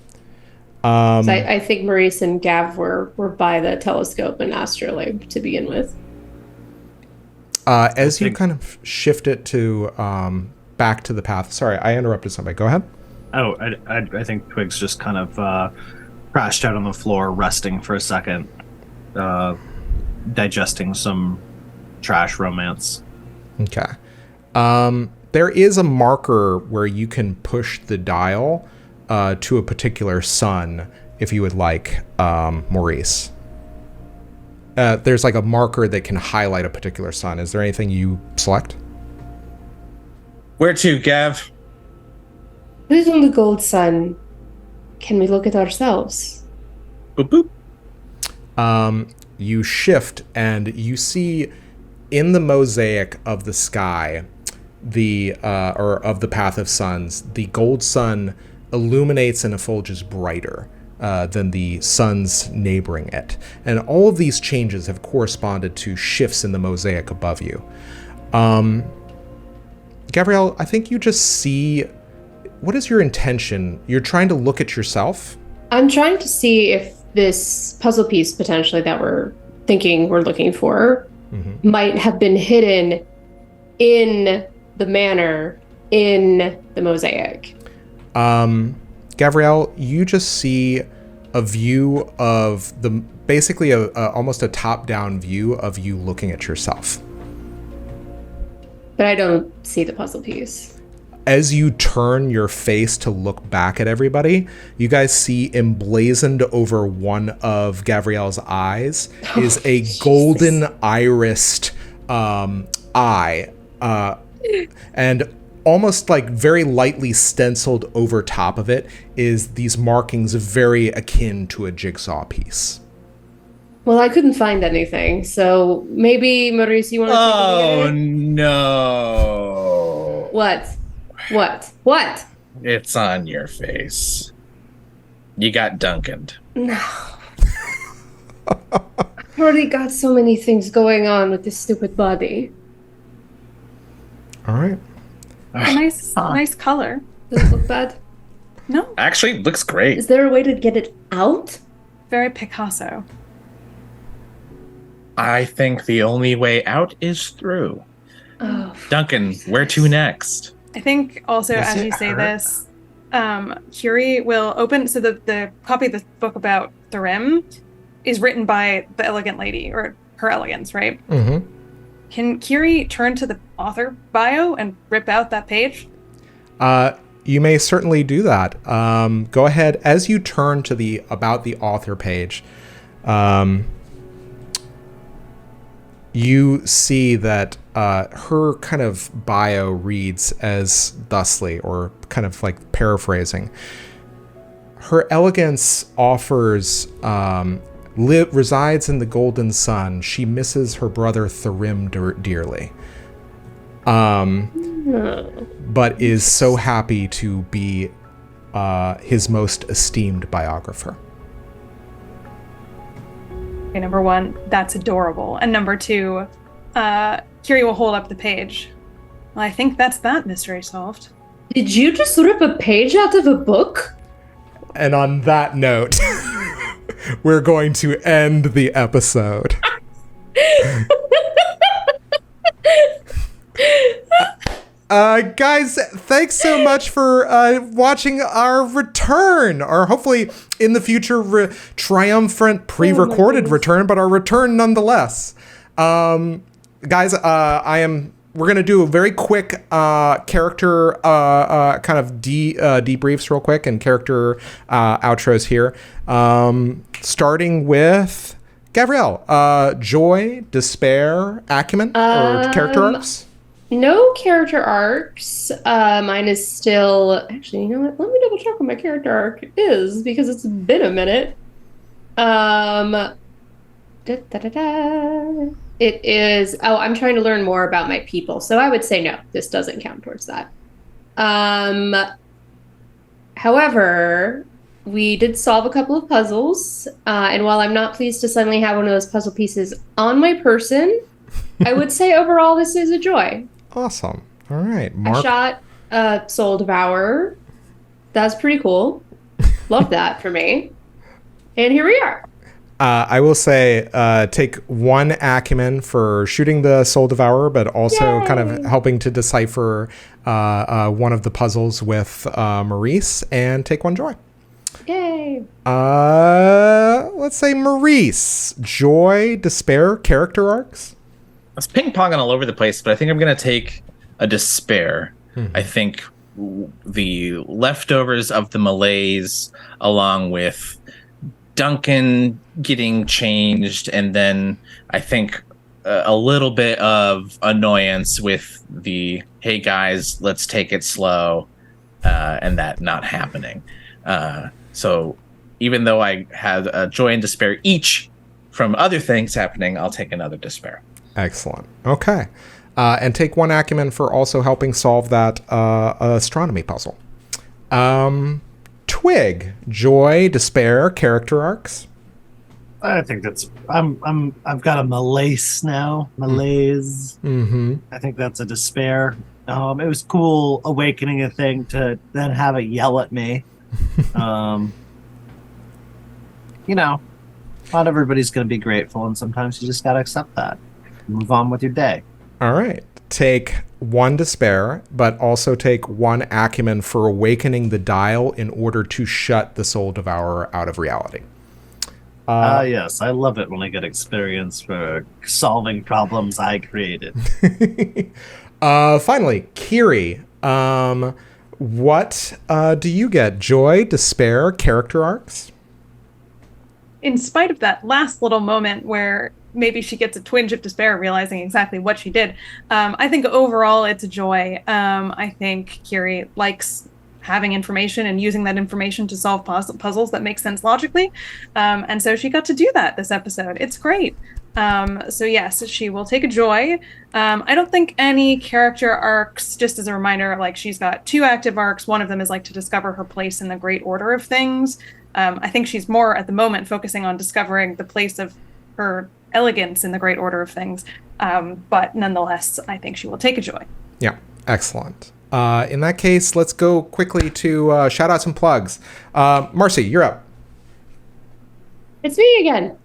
So I think Maurice and Gav were by the telescope and Astrolabe to begin with. As you kind of shift it to back to the path. Sorry, I interrupted somebody. Go ahead. Oh, I think Twig's just kind of crashed out on the floor, resting for a second, digesting some trash romance. Okay. There is a marker where you can push the dial to a particular sun if you would like, Maurice. There's like a marker that can highlight a particular sun. Is there anything you select? Where to, Gav? Who's on the gold sun? Can we look at ourselves? Boop boop. You shift and you see in the mosaic of the sky, or of the Path of Suns, the gold sun illuminates and effulges brighter. than the suns neighboring it. And all of these changes have corresponded to shifts in the mosaic above you. Gavriel, I think you just see... What is your intention? You're trying to look at yourself? I'm trying to see if this puzzle piece potentially that we're thinking we're looking for might have been hidden in the manor, in the mosaic. Gavriel, you just see a view of basically almost a top-down view of you looking at yourself. But I don't see the puzzle piece. As you turn your face to look back at everybody, you guys see emblazoned over one of Gavriel's eyes is a golden irised eye. And almost like very lightly stenciled over top of it is these markings very akin to a jigsaw piece. Well, I couldn't find anything, so maybe, Maurice, you want to take a look at it? Oh, no. What? It's on your face. You got Duncaned. No. I've already got so many things going on with this stupid body. All right. Nice color. Does it look bad? No, Actually, looks great. Is there a way to get it out? very Picasso. I think the only way out is through. Oh, Duncan, where to next? I think also, Does as it you say hurt? this, Kyrrie will open. So the copy of the book about Thorim is written by the elegant lady, or her elegance, right? Mm-hmm. Can Kyrrie turn to the author bio and rip out that page? You may certainly do that. Go ahead. As you turn to the About the Author page, you see that her kind of bio reads as thusly, or kind of like paraphrasing. Her elegance offers, resides in the Golden Sun. She misses her brother Thorim dearly. But is so happy to be his most esteemed biographer. Okay, number one, that's adorable. And number two, Kyrrie will hold up the page. Well, I think that's that mystery solved. did you just rip a page out of a book? And on that note, we're going to end the episode. Guys, thanks so much for watching our return, or hopefully in the future triumphant pre-recorded return, but our return nonetheless. Guys, we're gonna do a very quick character kind of debriefs real quick, and character outros here. Starting with Gavriel, joy, despair, acumen, or character arcs. No character arcs. Mine is still... Actually, you know what? Let me double check what my character arc is, because it's been a minute. It is... Oh, I'm trying to learn more about my people. So I would say no, this doesn't count towards that. However, we did solve a couple of puzzles. And while I'm not pleased to suddenly have one of those puzzle pieces on my person, I would say overall this is a joy. Awesome. All right, I Mark. shot Soul Devourer. That was pretty cool. Love that for me. And here we are. I will say, take one acumen for shooting the Soul Devourer, but also Yay! kind of helping to decipher one of the puzzles with Maurice, and take one joy. Yay. Let's say Maurice, joy, despair, character arcs. I was ping-ponging all over the place, but I think I'm going to take a despair. I think the leftovers of the malaise, along with Duncan getting changed, and then I think a little bit of annoyance with the, hey guys, let's take it slow, and that not happening. So even though I had a joy and despair each from other things happening, I'll take another despair. Excellent. Okay. And take one acumen for also helping solve that astronomy puzzle. Twigg, Twigg, joy, despair, character arcs. I think that's I've got a malaise now. Malaise. Mm-hmm. I think that's a despair. It was cool awakening a thing to then have it yell at me. Not everybody's going to be grateful, and sometimes you just got to accept that. Move on with your day. All right. Take 1 despair, but also take 1 acumen for awakening the dial in order to shut the Soul Devourer out of reality. Yes, I love it when I get experience for solving problems I created. Finally, Kyrrie. What do you get? Joy, despair, character arcs? In spite of that last little moment where maybe she gets a twinge of despair realizing exactly what she did, I think overall it's a joy. I think Kyrrie likes having information and using that information to solve puzzles that make sense logically. And so she got to do that this episode. It's great. So yes, she will take a joy. I don't think any character arcs, just as a reminder, like she's got 2 active arcs. One of them is like to discover her place in the great order of things. I think she's more at the moment focusing on discovering the place of her elegance in the great order of things. But nonetheless, I think she will take a joy. Yeah, excellent. In that case, let's go quickly to shout outs and plugs. Marcy, you're up. It's me again.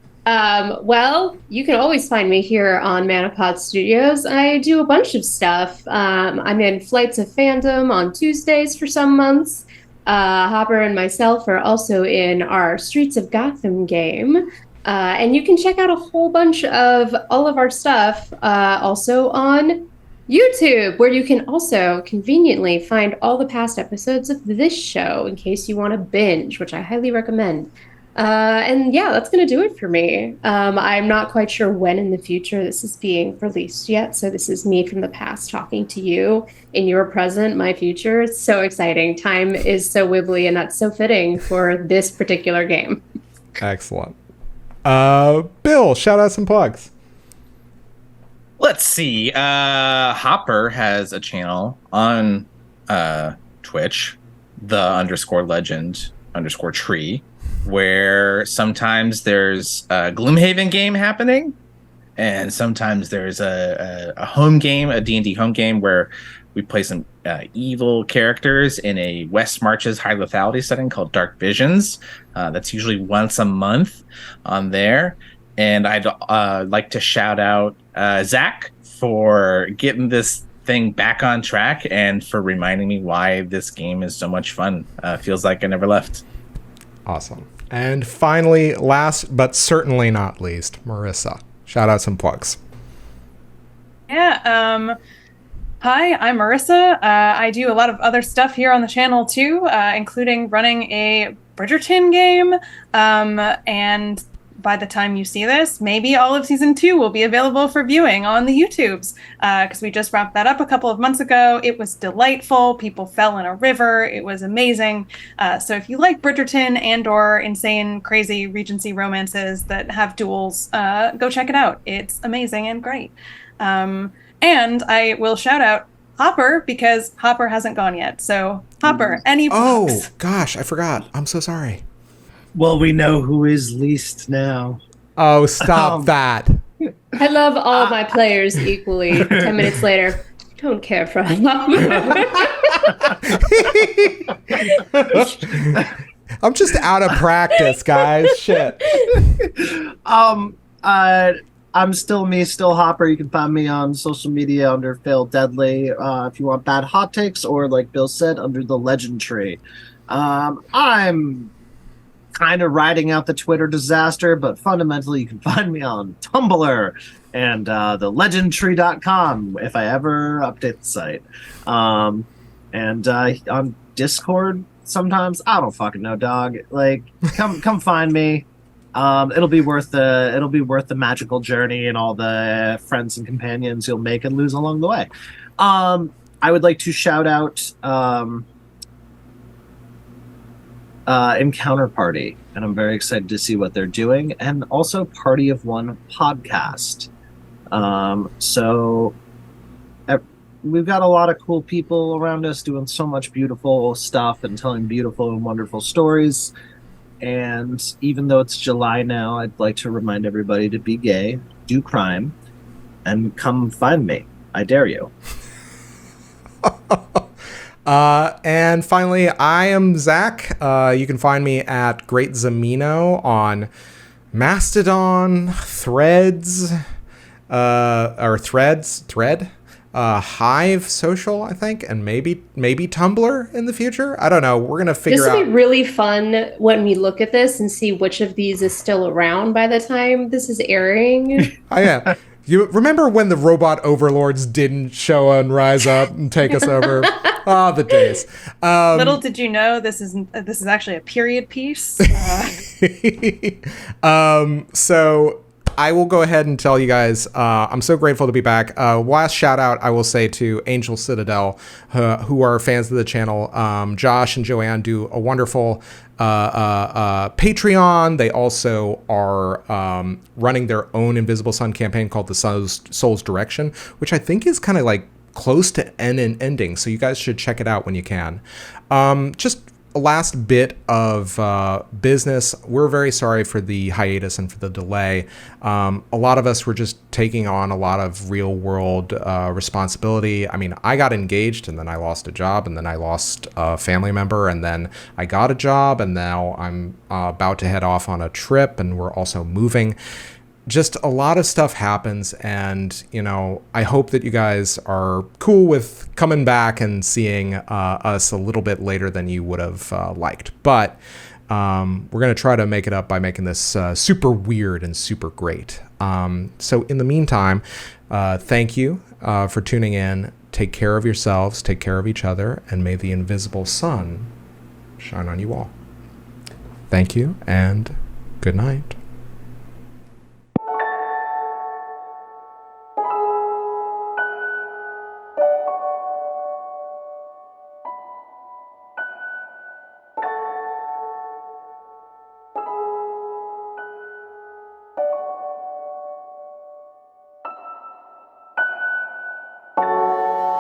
Well, you can always find me here on Manapod Studios. I do a bunch of stuff. I'm in Flights of Fandom on Tuesdays for some months. Hopper and myself are also in our Streets of Gotham game. And you can check out a whole bunch of all of our stuff also on YouTube, where you can also conveniently find all the past episodes of this show in case you want to binge, which I highly recommend. And yeah, that's going to do it for me. I'm not quite sure when in the future this is being released yet. So this is me from the past talking to you in your present, my future. It's so exciting. Time is so wibbly, and that's so fitting for this particular game. Excellent. Bill, shout outs and plugs. Let's see. Hopper has a channel on Twitch, the_legend_tree, where sometimes there's a Gloomhaven game happening, and sometimes there's a home game, a D&D home game, where we play some evil characters in a West Marches high lethality setting called Dark Visions. That's usually once a month on there. And I'd like to shout out Zach for getting this thing back on track and for reminding me why this game is so much fun. Feels like I never left. Awesome. And finally, last but certainly not least, Marissa. Shout out some plugs. Yeah. Hi, I'm Marissa. I do a lot of other stuff here on the channel too, including running a Bridgerton game. And by the time you see this, maybe all of season 2 will be available for viewing on the YouTubes, because we just wrapped that up a couple of months ago. It was delightful. People fell in a river. It was amazing. So if you like Bridgerton and or insane, crazy Regency romances that have duels, go check it out. It's amazing and great. And I will shout out Hopper, because Hopper hasn't gone yet. So Hopper, any plugs? Oh, gosh, I forgot. I'm so sorry. Well, we know who is least now. Oh, stop that. I love all my players equally. 10 minutes later, don't care for them. I'm just out of practice, guys. Shit. I'm still me, still Hopper. You can find me on social media under Fail Deadly. If you want bad hot takes, or like Bill said, under the Legend Tree. I'm kind of riding out the Twitter disaster, but fundamentally you can find me on Tumblr and thelegendtree.com if I ever update the site. And on Discord sometimes. I don't fucking know, dog. Like, come find me. It'll be worth the magical journey and all the friends and companions you'll make and lose along the way. I would like to shout out Encounter Party, and I'm very excited to see what they're doing, and also Party of One podcast. So we've got a lot of cool people around us doing so much beautiful stuff and telling beautiful and wonderful stories. And even though it's July now, I'd like to remind everybody to be gay, do crime, and come find me. I dare you. And finally, I am Zach. You can find me at Great Zamino on Mastodon, Thread, Hive Social, I think, and maybe Tumblr in the future. I don't know. We're gonna figure out. This will be really fun when we look at this and see which of these is still around by the time this is airing. Oh, yeah. You remember when the robot overlords didn't show and rise up and take us over? Ah, the days. Little did you know, this is actually a period piece. So I will go ahead and tell you guys, I'm so grateful to be back. Last shout out I will say to Angel Citadel, who are fans of the channel. Josh and Joanne do a wonderful Patreon. They also are running their own Invisible Sun campaign called the Soul's Direction, which I think is kind of like close to ending. So you guys should check it out when you can. Just a last bit of business. We're very sorry for the hiatus and for the delay. A lot of us were just taking on a lot of real world responsibility. I mean, I got engaged and then I lost a job and then I lost a family member and then I got a job and now I'm about to head off on a trip and we're also moving. Just a lot of stuff happens, and I hope that you guys are cool with coming back and seeing us a little bit later than you would have liked. But we're going to try to make it up by making this super weird and super great. So in the meantime, thank you for tuning in. Take care of yourselves, take care of each other, and may the invisible sun shine on you all. Thank you, and good night.